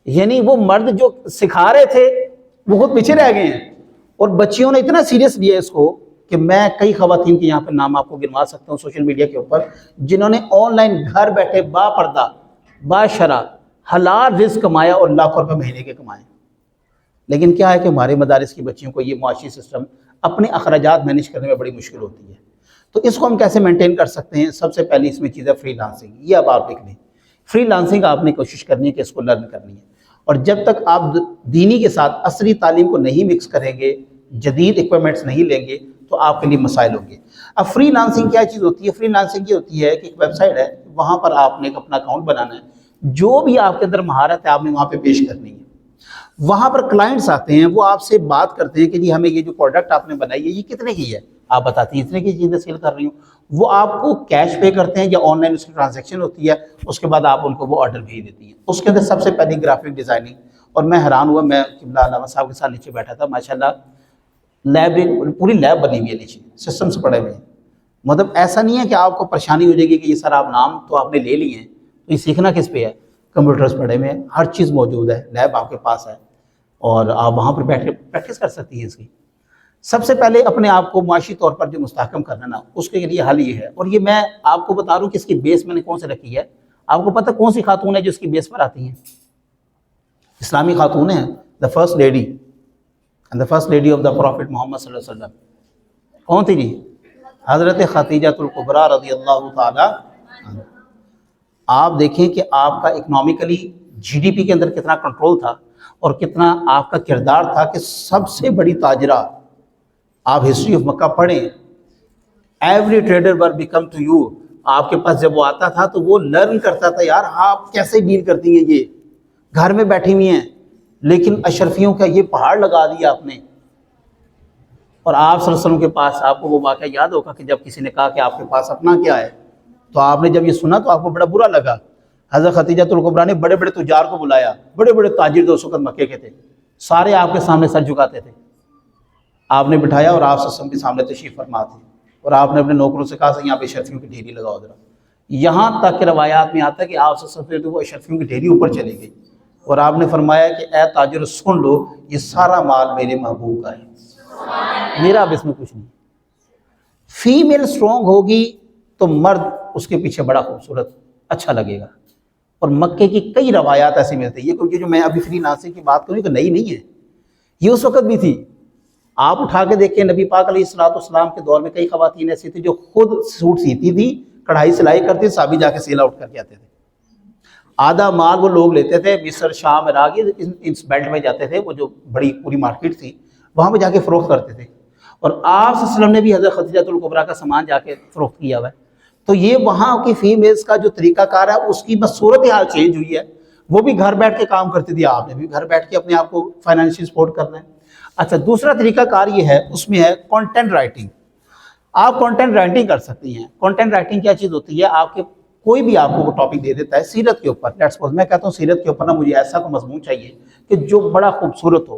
یعنی وہ مرد جو سکھا رہے تھے وہ خود پیچھے رہ گئے ہیں، اور بچیوں نے اتنا سیریس لیا اس کو کہ میں کئی خواتین کے یہاں پہ نام آپ کو گنوا سکتا ہوں سوشل میڈیا کے اوپر، جنہوں نے آن لائن گھر بیٹھے با پردہ با شرع حلال رزق کمایا اور لاکھوں روپے مہینے کے کمائے۔ لیکن کیا ہے کہ ہمارے مدارس کی بچیوں کو یہ معاشی سسٹم اپنے اخراجات مینیج کرنے میں بڑی مشکل ہوتی ہے۔ تو اس کو ہم کیسے مینٹین کر سکتے ہیں؟ سب سے پہلی اس میں چیز ہے فری لانسنگ۔ یہ اب آپ دیکھ لیں، فری لانسنگ آپ نے کوشش کرنی ہے کہ اس کو لرن کرنی ہے، اور جب تک آپ دینی کے ساتھ عصری تعلیم کو نہیں مکس کریں گے، جدید ایکوپمنٹس نہیں لیں گے تو آپ کے لیے مسائل ہوں گے۔ اب فری لانسنگ کیا چیز ہوتی ہے؟ فری لانسنگ یہ ہوتی ہے کہ ایک ویب سائٹ ہے، وہاں پر آپ نے ایک اپنا اکاؤنٹ بنانا ہے، جو بھی آپ کے اندر مہارت ہے آپ نے وہاں پہ پیش کرنی ہے۔ وہاں پر کلائنٹس آتے ہیں، وہ آپ سے بات کرتے ہیں کہ جی ہمیں یہ جو پروڈکٹ آپ نے بنائی ہے یہ کتنے کی ہے، آپ بتاتی ہیں اتنے کی چیزیں سیل کر رہی ہوں، وہ آپ کو کیش پے کرتے ہیں یا آن لائن اس کی ٹرانزیکشن ہوتی ہے، اس کے بعد آپ ان کو وہ آرڈر بھیج دیتی ہیں۔ اس کے اندر سب سے پہلی گرافک ڈیزائننگ، اور میں حیران ہوا، میں قبلہ علامہ صاحب کے ساتھ نیچے بیٹھا تھا، ماشاءاللہ لائبریری پوری لیب بنی ہوئی ہے، نیچے سسٹمس پڑے ہوئے ہیں۔ مطلب ایسا نہیں ہے کہ آپ کو پریشانی ہو جائے گی کہ یہ سر آپ نام تو آپ نے لے لیے ہیں تو یہ سیکھنا کس پہ ہے، کمپیوٹرز پڑے ہوئے ہیں، ہر چیز موجود ہے، لیب آپ کے پاس ہے اور آپ وہاں پر بیٹھ کے پریکٹس کر سکتی ہیں اس کی۔ سب سے پہلے اپنے آپ کو معاشی طور پر جو مستحکم کرنا نا، اس کے لیے حل یہ ہے، اور یہ میں آپ کو بتا رہا ہوں کہ اس کی بیس میں نے کون سے رکھی ہے۔ آپ کو پتہ کون سی خاتون ہے جو اس کی بیس پر آتی ہیں؟ اسلامی خاتون ہیں، the first lady and the first lady of the prophet Muhammad صلی اللہ علیہ وسلم۔ کون تھی جی؟ حضرت خدیجہ الکبریٰ رضی اللہ تعالی عنہ۔ آپ دیکھیں کہ آپ کا اکنامکلی جی ڈی پی کے اندر کتنا کنٹرول تھا اور کتنا آپ کا کردار تھا کہ سب سے بڑی تاجرہ، آپ ہسٹری آف مکہ پڑھیں، every trader were become to you, آپ کے پاس جب وہ آتا تھا تو وہ لرن کرتا تھا، یار آپ کیسے ڈیل کرتی ہیں، یہ گھر میں بیٹھی ہوئی ہیں لیکن اشرفیوں کا یہ پہاڑ لگا دیا آپ نے۔ اور آپ صلی اللہ علیہ وسلم کے پاس، آپ کو وہ واقعہ یاد ہوگا کہ جب کسی نے کہا کہ آپ کے پاس اپنا کیا ہے، تو آپ نے جب یہ سنا تو آپ کو بڑا برا لگا۔ حضرت خدیجہ الکبریٰ نے بڑے بڑے تجار کو بلایا، بڑے بڑے تاجر جو اس وقت مکے کے تھے، سارے آپ کے سامنے سر جھکاتے تھے، آپ نے بٹھایا اور آپ صلی اللہ علیہ وسلم کے سامنے تشریف فرما تھے، اور آپ نے اپنے نوکروں سے کہا کہ یہاں پہ اشرفیوں کی ڈھیری لگاؤ ذرا۔ یہاں تک کہ روایات میں آتا ہے کہ آپ صلی اللہ علیہ وسلم وہ اشرفیوں کی ڈھیری اوپر چلی گئی، اور آپ نے فرمایا کہ اے تاجر سن لو، یہ سارا مال میرے محبوب کا ہے، میرا اب اس میں کچھ نہیں۔ فیمیل سٹرونگ ہوگی تو مرد اس کے پیچھے بڑا خوبصورت اچھا لگے گا۔ اور مکے کی کئی روایات ایسی ملتی ہیں، یہ کیونکہ جو میں ابھی فری لانسنگ کی بات کروں تو نئی نہیں ہے، یہ اس وقت بھی تھی۔ آپ اٹھا کے دیکھیں نبی پاک علیہ السلام کے دور میں کئی خواتین ایسی تھی جو خود سوٹ سیتی تھی، کڑھائی سلائی کرتی، صحابی جا کے سیلا اٹھ کر کے آتے تھے۔ آدھا مال وہ لوگ لیتے تھے، مصر، شام، عراق، اس بیلٹ میں جاتے تھے، وہ جو بڑی پوری مارکیٹ تھی وہاں پہ جا کے فروخت کرتے تھے، اور آپ صلی اللہ علیہ وسلم نے بھی حضرت خدیجہ الکبریٰ کا سامان جا کے فروخت کیا ہوا ہے۔ تو یہ وہاں کی فیمیلز کا جو طریقہ کار ہے اس کی بس صورت حال چینج ہوئی ہے، وہ بھی گھر بیٹھ کے کام کرتی تھی، آپ نے بھی گھر بیٹھ کے اپنے آپ کو فائنینشیل سپورٹ کرنا ہے۔ اچھا، دوسرا طریقہ کار یہ ہے، اس میں ہے کانٹینٹ رائٹنگ۔ آپ کانٹینٹ رائٹنگ کر سکتی ہیں۔ کانٹینٹ رائٹنگ کیا چیز ہوتی ہے؟ آپ کے کوئی بھی آپ کو ٹاپک دے دیتا ہے سیرت کے اوپر، لیٹس سپوز میں کہتا ہوں سیرت کے اوپر نا مجھے ایسا کوئی مضمون چاہیے کہ جو بڑا خوبصورت ہو۔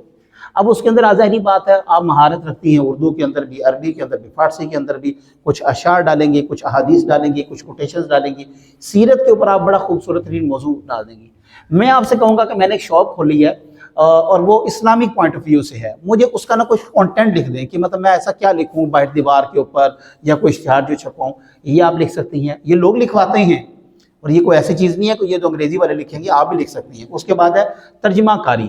اب اس کے اندر ظاہری بات ہے آپ مہارت رکھتی ہیں، اردو کے اندر بھی، عربی کے اندر بھی، فارسی کے اندر بھی، کچھ اشعار ڈالیں گے، کچھ احادیث ڈالیں گے، کچھ کوٹیشنز ڈالیں گے، سیرت کے اوپر آپ بڑا خوبصورت ترین موضوع ڈال دیں گی۔ میں آپ سے کہوں گا کہ میں نے ایک شاپ کھولی ہے اور وہ اسلامک پوائنٹ آف ویو سے ہے، مجھے اس کا نا کچھ کانٹینٹ لکھ دیں کہ مطلب میں ایسا کیا لکھوں باہر دیوار کے اوپر یا کوئی اشتہار جو چھپاؤں، یہ آپ لکھ سکتی ہیں۔ یہ لوگ لکھواتے ہیں، اور یہ کوئی ایسی چیز نہیں ہے کہ یہ جو انگریزی والے لکھیں گے، آپ بھی لکھ سکتی ہیں۔ اس کے بعد ہے ترجمہ کاری۔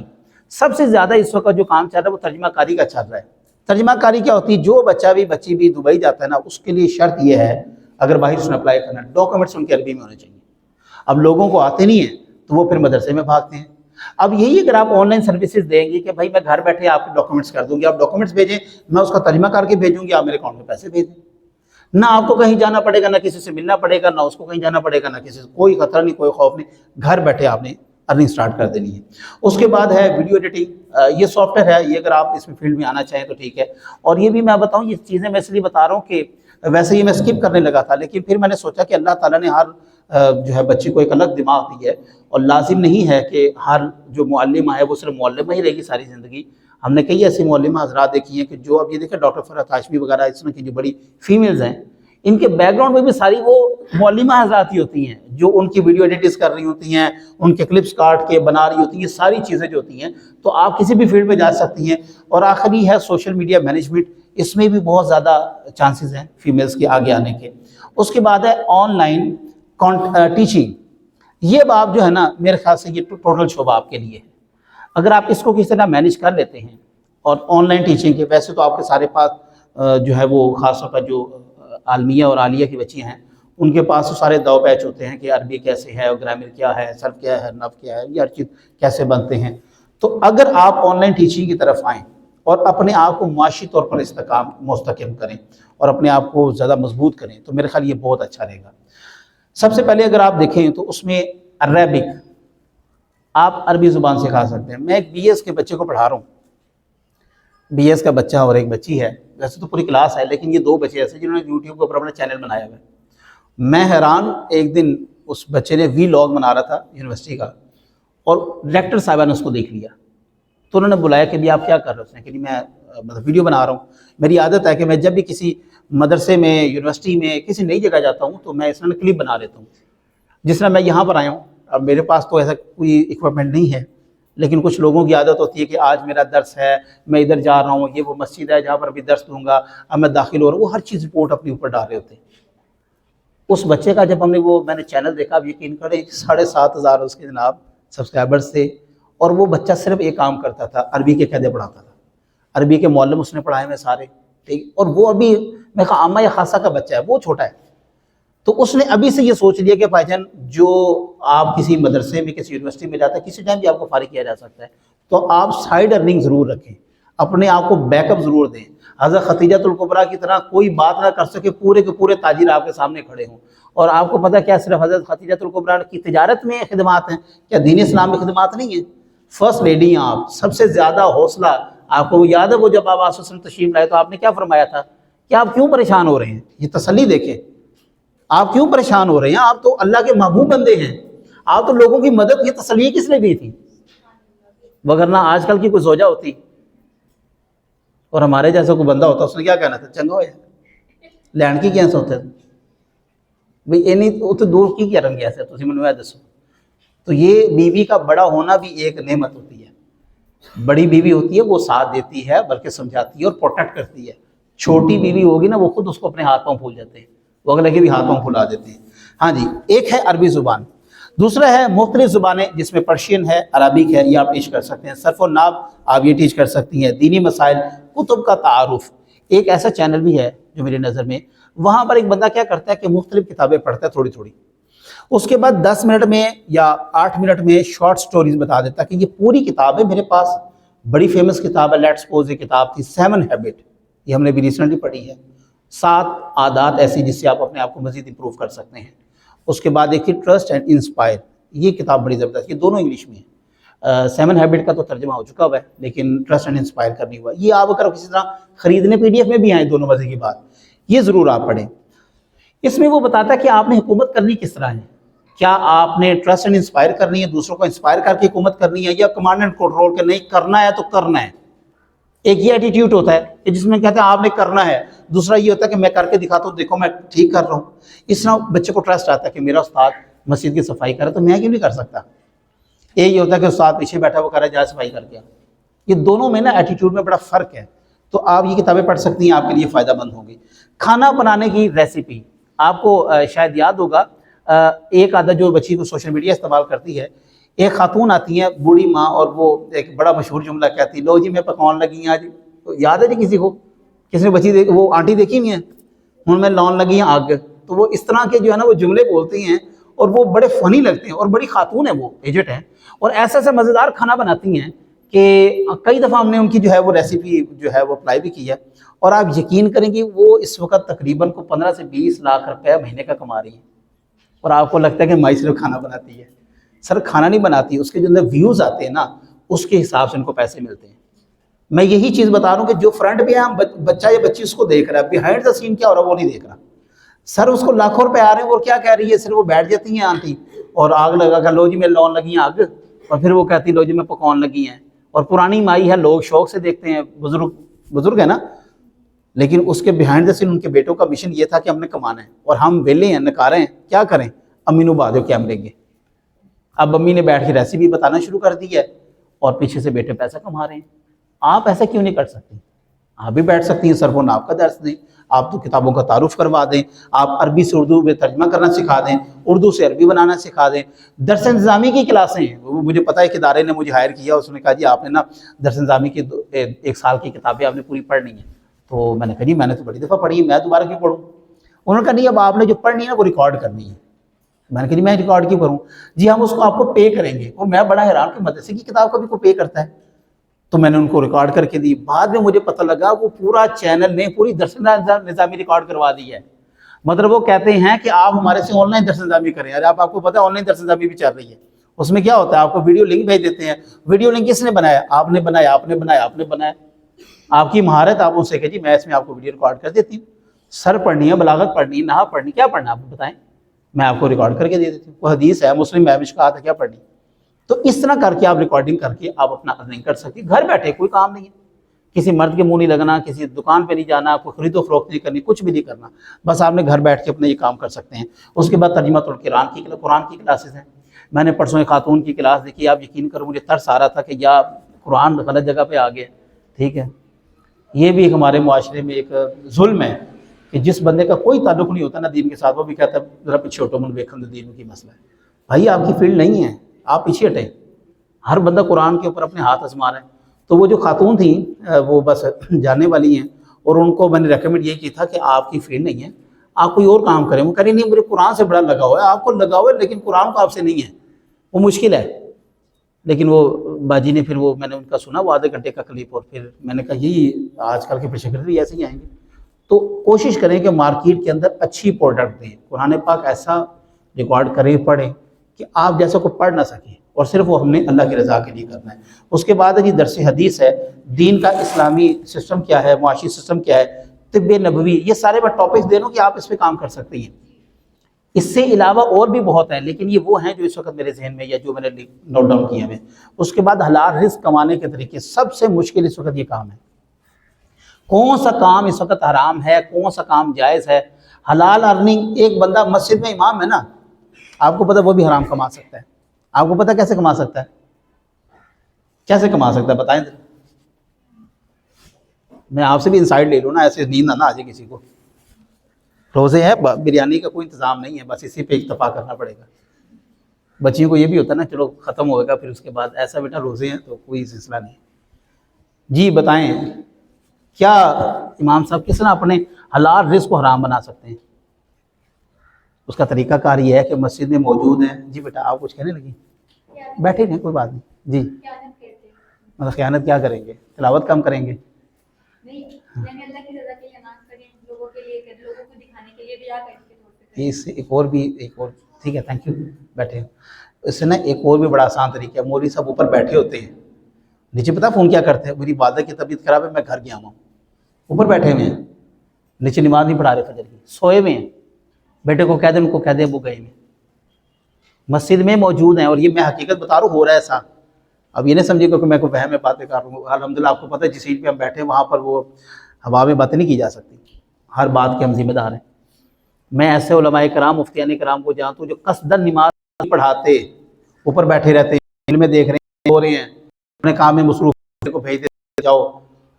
سب سے زیادہ اس وقت جو کام چل رہا ہے وہ ترجمہ کاری کا چل رہا ہے۔ ترجمہ کاری کیا ہوتی ہے؟ جو بچہ بھی بچی بھی دبئی جاتا ہے نا، اس کے لیے شرط یہ ہے اگر باہر اس نے اپلائی کرنا ہے، ڈاکومنٹس ان کے عربی میں ہونے چاہیے۔ اب لوگوں کو آتے نہیں ہیں تو وہ پھر مدرسے میں بھاگتے ہیں۔ اب یہی اگر آپ آن لائن سروسز دیں گے کہ بھائی میں گھر بیٹھے آپ کے ڈاکومنٹس کر دوں گی، آپ ڈاکومنٹس بھیجیں، میں اس کا ترجمہ کر کے بھیجوں گی، آپ میرے اکاؤنٹ میں پیسے بھیج دیں۔ نہ آپ کو کہیں جانا پڑے گا، نہ کسی سے ملنا پڑے گا، نہ اس کو کہیں جانا پڑے گا، نہ کسی سے، کوئی خطرہ نہیں، کوئی خوف نہیں، گھر بیٹھے آپ نے ارننگ سٹارٹ کر دینی ہے۔ اس کے بعد ہے ویڈیو ایڈیٹنگ۔ یہ سافٹ ویئر ہے، یہ اگر آپ اس میں فیلڈ میں آنا چاہیں تو ٹھیک ہے۔ اور یہ بھی میں بتاؤں، یہ چیزیں میں اس لیے بتا رہا ہوں کہ ویسے یہ میں اسکپ کرنے لگا تھا، لیکن پھر میں نے سوچا کہ اللہ تعالیٰ نے ہر جو ہے بچی کو ایک الگ دماغ دی ہے، اور لازم نہیں ہے کہ ہر جو معلمہ ہے وہ صرف معلمہ ہی رہے گی ساری زندگی۔ ہم نے کئی ایسی معلمہ حضرات دیکھی ہیں کہ جو اب یہ دیکھیں ڈاکٹر فرحت ہاشمی وغیرہ اس طرح کی جو بڑی فیمیلز ہیں، ان کے بیک گراؤنڈ میں بھی ساری وہ معلمہ حضرات ہی ہوتی ہیں جو ان کی ویڈیو ایڈیٹس کر رہی ہوتی ہیں، ان کے کلپس کاٹ کے بنا رہی ہوتی ہیں، یہ ساری چیزیں جو ہوتی ہیں۔ تو آپ کسی بھی فیلڈ میں جا سکتی ہیں۔ اور آخری ہے سوشل میڈیا مینجمنٹ، اس میں بھی بہت زیادہ چانسز ہیں فیمیلز کے آگے آنے کے۔ اس کے بعد ہے آن لائن ٹیچنگ۔ یہ باب جو ہے نا میرے خیال سے یہ ٹوٹل شعبہ آپ کے لیے ہے۔ اگر آپ اس کو کس طرح مینیج کر لیتے ہیں، اور آن لائن ٹیچنگ کے ویسے تو آپ کے سارے پاس جو ہے وہ خاص طور پر جو عالمیہ اور عالیہ کی بچی ہیں ان کے پاس تو سارے دو پیچ ہوتے ہیں کہ عربی کیسے ہے، اور گرامر کیا ہے، صرف کیا ہے، نحو کیا ہے، یہ ہر چیز کیسے بنتے ہیں۔ تو اگر آپ آن لائن ٹیچنگ کی طرف آئیں اور اپنے آپ کو معاشی طور پر مستحکم کریں اور اپنے آپ کو زیادہ مضبوط کریں، تو میرے خیال یہ بہت اچھا رہے گا۔ سب سے پہلے اگر آپ دیکھیں تو اس میں عربک آپ عربی زبان سکھا سکتے ہیں۔ میں ایک بی ایس کے بچے کو پڑھا رہا ہوں، بی ایس کا بچہ اور ایک بچی ہے، ویسے تو پوری کلاس ہے لیکن یہ 2 بچے ایسے جنہوں نے یوٹیوب کے اوپر اپنا چینل بنایا ہوا ہے۔ میں حیران، ایک دن اس بچے نے ولاگ بنا رہا تھا یونیورسٹی کا، اور ڈائریکٹر صاحبہ نے اس کو دیکھ لیا، تو انہوں نے بلایا کہ بھی آپ کیا کر رہے ہو؟ اس نے کہ میں مطلب ویڈیو بنا رہا ہوں۔ میری عادت ہے کہ میں جب بھی کسی مدرسے میں، یونیورسٹی میں، کسی نئی جگہ جاتا ہوں تو میں اس طرح کلپ بنا لیتا ہوں۔ جس طرح میں یہاں پر آیا ہوں، اب میرے پاس تو ایسا کوئی اکوپمنٹ نہیں ہے، لیکن کچھ لوگوں کی عادت ہوتی ہے کہ آج میرا درس ہے، میں ادھر جا رہا ہوں، یہ وہ مسجد ہے جہاں پر بھی درس دوں گا، اب میں داخل ہو رہا ہوں، وہ ہر چیز رپورٹ اپنے اوپر ڈال رہے ہوتے ہیں۔ اس بچے کا جب میں نے چینل دیکھا، اب یقین کریں 7,500 اس کے جناب سبسکرائبرز تھے، اور وہ بچہ صرف ایک کام کرتا تھا، عربی کے قاعدے پڑھاتا تھا، عربی کے معلم اس نے پڑھائے ہوئے سارے، ٹھیک، اور وہ ابھی میں کہا عامہ یا خاصہ کا بچہ ہے، وہ چھوٹا ہے، تو اس نے ابھی سے یہ سوچ لیا کہ بھائی جان جو آپ کسی مدرسے میں، کسی یونیورسٹی میں جاتا ہے، کسی ٹائم بھی آپ کو فارغ کیا جا سکتا ہے، تو آپ سائیڈ ارننگ ضرور رکھیں، اپنے آپ کو بیک اپ ضرور دیں۔ حضرت خدیجہ الکبریٰ کی طرح کوئی بات نہ کر سکے، پورے کے پورے تاجر آپ کے سامنے کھڑے ہوں، اور آپ کو پتہ کیا صرف حضرت خدیجہ الکبریٰ کی تجارت میں خدمات ہیں؟ کیا دین اسلام میں خدمات نہیں ہیں؟ فرسٹ لیڈی ہیں آپ، سب سے زیادہ حوصلہ آپ کو یاد ہے، وہ جب آپ صلی اللہ علیہ وسلم تشریف لائے تو آپ نے کیا فرمایا تھا کہ آپ کیوں پریشان ہو رہے ہیں؟ یہ تسلی دیکھیں، آپ کیوں پریشان ہو رہے ہیں؟ آپ تو اللہ کے محبوب بندے ہیں، آپ تو لوگوں کی مدد، یہ تسلی کس نے دی تھی؟ وگرنہ آج کل کی کوئی زوجہ ہوتی اور ہمارے جیسا کوئی بندہ ہوتا، اس نے کیا کہنا تھا؟ چنگا ہویا لینڈ کی کیا سوتے بھئی اینی تو دور کی کیا رنگ ایسے تسی منویا دسو۔ تو یہ بیوی کا بڑا ہونا بھی ایک نعمت ہوتی ہے۔ بڑی بیوی ہوتی ہے وہ ساتھ دیتی ہے، بلکہ سمجھاتی ہے اور پروٹیکٹ کرتی ہے۔ چھوٹی بیوی ہوگی نا، وہ خود اس کو اپنے ہاتھ پاؤں پھول جاتے ہیں، وہ اگلے کے بھی ہاتھ پاؤں پھلا دیتے ہیں۔ ہاں جی، ایک ہے عربی زبان، دوسرا ہے مختلف زبانیں، جس میں پرشین ہے، عربک ہے، یہ آپ ٹیچ کر سکتے ہیں۔ صرف و نحو آپ یہ ٹیچ کر سکتی ہیں۔ دینی مسائل، کتب کا تعارف، ایک ایسا چینل بھی ہے جو میری نظر میں، وہاں پر ایک بندہ کیا کرتا ہے کہ مختلف کتابیں پڑھتا ہے تھوڑی تھوڑی، اس کے بعد 10 منٹ میں یا 8 منٹ میں شارٹ سٹوریز بتا دیتا ہے کہ یہ پوری کتاب ہے میرے پاس، بڑی فیمس کتاب ہے، لیٹس سپوز یہ کتاب تھی 7 ہیبٹ، یہ ہم نے بھی ریسنٹلی پڑھی ہے، 7 عادات ایسی جس سے آپ اپنے آپ کو مزید امپروو کر سکتے ہیں۔ اس کے بعد ایک تھی ٹرسٹ اینڈ انسپائر، یہ کتاب بڑی زبردست، یہ دونوں انگلش میں ہیں۔ 7 ہیبٹ کا تو ترجمہ ہو چکا ہوا ہے، لیکن ٹرسٹ اینڈ انسپائر کا نہیں ہوا۔ یہ آپ اگر کسی طرح خریدنے PDF میں بھی آئیں، دونوں مزے کی بات، یہ ضرور آپ پڑھیں۔ اس میں وہ بتاتا ہے کہ آپ نے حکومت کرنی کس طرح ہے، کیا آپ نے ٹرسٹ اینڈ انسپائر کرنی ہے، دوسروں کو انسپائر کر کے حکومت کرنی ہے، یا کمانڈ اینڈ کنٹرول کے نہیں کرنا ہے تو کرنا ہے۔ ایک یہ ایٹیٹیوڈ ہوتا ہے کہ جس میں کہتے ہیں آپ نے کرنا ہے، دوسرا یہ ہوتا ہے کہ میں کر کے دکھاتا ہوں، دیکھو میں ٹھیک کر رہا ہوں۔ اس طرح بچے کو ٹرسٹ آتا ہے کہ میرا استاد مسجد کی صفائی کرے تو میں کیوں نہیں کر سکتا۔ ایک یہ ہوتا ہے کہ استاد پیچھے بیٹھا وہ کر رہا ہے، جا صفائی کر کے۔ یہ دونوں میں نا ایٹیٹیوڈ میں بڑا فرق ہے، تو آپ یہ کتابیں پڑھ سکتی ہیں، آپ کے لیے فائدہ مند ہوں گی۔ کھانا بنانے کی ریسیپی، آپ کو شاید یاد ہوگا، ایک عادت جو بچی کو سوشل میڈیا استعمال کرتی ہے، ایک خاتون آتی ہے بوڑھی ماں، اور وہ ایک بڑا مشہور جملہ کہتی، لو جی میں پکوان لگی ہیں آج، یاد ہے جی کسی کو؟ کسی نے بچی وہ آنٹی دیکھی نہیں ہے، ہوں میں لون لگی ہیں آگ، تو وہ اس طرح کے جو ہے نا وہ جملے بولتی ہیں، اور وہ بڑے فنی لگتے ہیں، اور بڑی خاتون ہیں، وہ ایجٹ ہیں، اور ایسا ایسا مزیدار کھانا بناتی ہیں کہ کئی دفعہ ہم نے ان کی جو ہے وہ ریسیپی جو ہے وہ اپلائی بھی کی ہے، اور آپ یقین کریں گے وہ اس وقت تقریباً 15 سے 20 لاکھ روپے مہینے کا کما رہی ہیں، اور آپ کو لگتا ہے کہ مائی صرف کھانا بناتی ہے۔ سر کھانا نہیں بناتی، اس کے جو اندر ویوز آتے ہیں نا، اس کے حساب سے ان کو پیسے ملتے ہیں۔ میں یہی چیز بتا رہا ہوں کہ جو فرنٹ پہ ہم بچہ یا بچی اس کو دیکھ رہا ہے، بیہائنڈ دا سین کیا ہو رہا ہے وہ نہیں دیکھ رہا۔ سر اس کو لاکھوں روپے آ رہے ہیں، اور کیا کہہ رہی ہے، صرف وہ بیٹھ جاتی ہیں آنٹی اور آگ لگا کر، لو جی میں لون لگی ہیں آگ، اور پھر وہ کہتی لو جی میں پکوان لگی ہیں، اور پرانی مائی ہے، لوگ شوق سے دیکھتے ہیں، بزرگ ہے نا، لیکن اس کے بیہائنڈ دا سین ان کے بیٹوں کا مشن یہ تھا کہ ہم نے کمانا ہے، اور ہم ویلے ہیں، نکارے ہیں، کیا کریں، امی نو بادو کیمرے گے۔ اب امی نے بیٹھ کے ریسیپی بتانا شروع کر دی ہے، اور پیچھے سے بیٹے پیسہ کما رہے ہیں۔ آپ ایسا کیوں نہیں کر سکتے؟ آپ بھی بیٹھ سکتی ہیں، صرف و نحو کا درس دیں، آپ تو کتابوں کا تعارف کروا دیں، آپ عربی سے اردو میں ترجمہ کرنا سکھا دیں، اردو سے عربی بنانا سکھا دیں۔ درس انتظامی کی کلاسیں ہیں، مجھے پتہ ہے کہ ادارے نے مجھے ہائر کیا، اس نے کہا جی آپ نے نا درس انتظامی کی 1 سال کی کتابیں آپ نے پوری پڑھنی ہیں۔ تو میں نے کہا جی میں نے تو بڑی دفعہ پڑھی ہے، میں دوبارہ کیوں پڑھوں؟ انہوں نے کہا نہیں، اب آپ نے جو پڑھنی ہے نا وہ ریکارڈ کرنی ہے۔ میں نے کہا جی میں ریکارڈ کیوں کروں؟ جی ہم اس کو آپ کو پے کریں گے۔ اور میں بڑا حیران کہ مدرسے کی کتاب کا بھی کوئی پے کرتا ہے؟ تو میں نے ان کو ریکارڈ کر کے دی. بعد میں مجھے پتہ لگا وہ پورا چینل نے پوری درس نظامی ریکارڈ کروا دی ہے. مطلب وہ کہتے ہیں کہ آپ ہمارے سے آن لائن درس نظامی کریں. ارے آپ کو پتہ ہے آن لائن درس نظامی بھی چل رہی ہے. اس میں کیا ہوتا ہے, آپ کو ویڈیو لنک بھیج دیتے ہیں. ویڈیو لنک کس نے بنایا؟ آپ نے بنایا, آپ نے بنایا, آپ نے بنایا. آپ کی مہارت, آپ ان سے کہ جی میں اس میں آپ کو ویڈیو ریکارڈ کر دیتی ہوں. سر پڑھنی ہے, بلاغت پڑھنی ہے, نحو پڑھنی, کیا پڑھنا آپ بتائیں, میں آپ کو ریکارڈ کر کے دے دیتی ہوں. وہ حدیث ہے, مسلم میں مشکات ہے, کیا پڑھنی. تو اس طرح کر کے آپ ریکارڈنگ کر کے آپ اپنا ارننگ کر سکتے ہیں. گھر بیٹھے کوئی کام نہیں ہے, کسی مرد کے منہ نہیں لگنا, کسی دکان پہ نہیں جانا, کوئی خرید و فروخت نہیں کرنی, کچھ بھی نہیں کرنا. بس آپ نے گھر بیٹھ کے اپنا یہ کام کر سکتے ہیں. اس کے بعد ترجمۃ القرآن کی قرآن کی کلاسز ہیں. میں نے پرسوں ایک خاتون کی کلاس دیکھی, آپ یقین کرو مجھے ترس آ رہا تھا کہ یا قرآن غلط جگہ پہ آ گیا. ٹھیک ہے, یہ بھی ایک ہمارے معاشرے میں ایک ظلم ہے کہ جس بندے کا کوئی تعلق نہیں ہوتا نا دین کے ساتھ, وہ بھی کہتا ہے ذرا پیچھے ہٹو, من ویکھن دے دین کی مسئلہ ہے. بھائی آپ کی فیلڈ نہیں ہے, آپ پیچھے ہٹیں. ہر بندہ قرآن کے اوپر اپنے ہاتھ آزما رہا ہے. تو وہ جو خاتون تھیں وہ بس جاننے والی ہیں, اور ان کو میں نے ریکمنڈ یہ کی تھا کہ آپ کی فیلڈ نہیں ہے, آپ کوئی اور کام کریں. وہ کہہ رہی نہیں, مجھے قرآن سے بڑا لگا ہوا ہے. آپ کو لگا ہوا ہے لیکن قرآن کو آپ سے نہیں ہے, وہ مشکل ہے. لیکن وہ باجی نے پھر وہ میں نے ان کا سنا وہ آدھے گھنٹے کا کلپ, اور پھر میں نے کہا یہی آج کل کے پیشہ گر بھی ایسے ہی آئیں گے. تو کوشش کریں کہ مارکیٹ کے اندر اچھی پروڈکٹ دیں. قرآن پاک ایسا ریکارڈ کریں, پڑھیں کہ آپ جیسا کو پڑھ نہ سکیں, اور صرف وہ ہم نے اللہ کی رضا کے لیے کرنا ہے. اس کے بعد جی درس حدیث ہے, دین کا اسلامی سسٹم کیا ہے, معاشی سسٹم کیا ہے, طب نبوی, یہ سارے میں ٹاپکس دے دوں کہ آپ اس پہ کام کر سکتے ہیں. اس سے علاوہ اور بھی بہت ہیں, لیکن یہ وہ ہیں جو اس وقت میرے ذہن میں یا جو میں نے نوٹ ڈاؤن کیے ہیں. اس کے بعد حلال رزق کمانے کے طریقے, سب سے مشکل اس وقت یہ کام ہے. کون سا کام اس وقت حرام ہے, کون سا کام جائز ہے. حلال ارننگ, ایک بندہ مسجد میں امام ہے نا, آپ کو پتہ وہ بھی حرام کما سکتا ہے. آپ کو پتہ کیسے کما سکتا ہے, کیسے کما سکتا ہے بتائیں. میں آپ سے بھی انسائٹ لے لوں نا, ایسے نیند نہ آ جائے کسی کو. روزے ہیں, بریانی کا کوئی انتظام نہیں ہے, بس اسی پہ اکتفا کرنا پڑے گا. بچیوں کو یہ بھی ہوتا ہے نا, چلو ختم ہوئے گا پھر اس کے بعد, ایسا بیٹا روزے ہیں تو کوئی سلسلہ نہیں. جی بتائیں, کیا امام صاحب کس طرح اپنے حلال رزق کو حرام بنا سکتے ہیں؟ اس کا طریقہ کار یہ ہے کہ مسجد میں موجود ہیں. جی بیٹا آپ کچھ کہنے لگی, بیٹھے نہیں, کوئی بات نہیں. جی مطلب خیانت کیا کریں گے, تلاوت کم کریں گے. اس سے ایک اور ٹھیک ہے, تھینک یو, بیٹھے. اس سے نا ایک اور بھی بڑا آسان طریقہ ہے. مولوی صاحب اوپر بیٹھے ہوتے ہیں, نیچے پتہ فون کیا کرتے ہیں, میری والدہ کی طبیعت خراب ہے, میں گھر گیا ہوں. اوپر بیٹھے ہوئے ہیں, نیچے نماز نہیں پڑھا رہے فجر کی, سوئے ہوئے ہیں. بیٹے کو کہہ دیں, ان کو کہہ دیں وہ گئے ہیں, مسجد میں موجود ہیں. اور یہ میں حقیقت بتا رہا ہوں, ہو رہا ہے ایسا. اب یہ نہیں سمجھے کہ میں کوئی وہم میں باتیں کر رہا ہوں. الحمدللہ آپ کو پتہ ہے جس سیٹ پہ ہم بیٹھے ہیں وہاں پر وہ ہوا میں باتیں نہیں کی جا سکتی. ہر بات کے ہم ذمہ دار ہیں. میں ایسے علماء کرام, مفتیان کرام کو جانتا ہوں جو قصداً نماز نہیں پڑھاتے, اوپر بیٹھے رہتے ہیں, فلم میں دیکھ رہے ہیں, ہو رہے ہیں, اپنے کام میں مصروف کو بھیج دے, جاؤ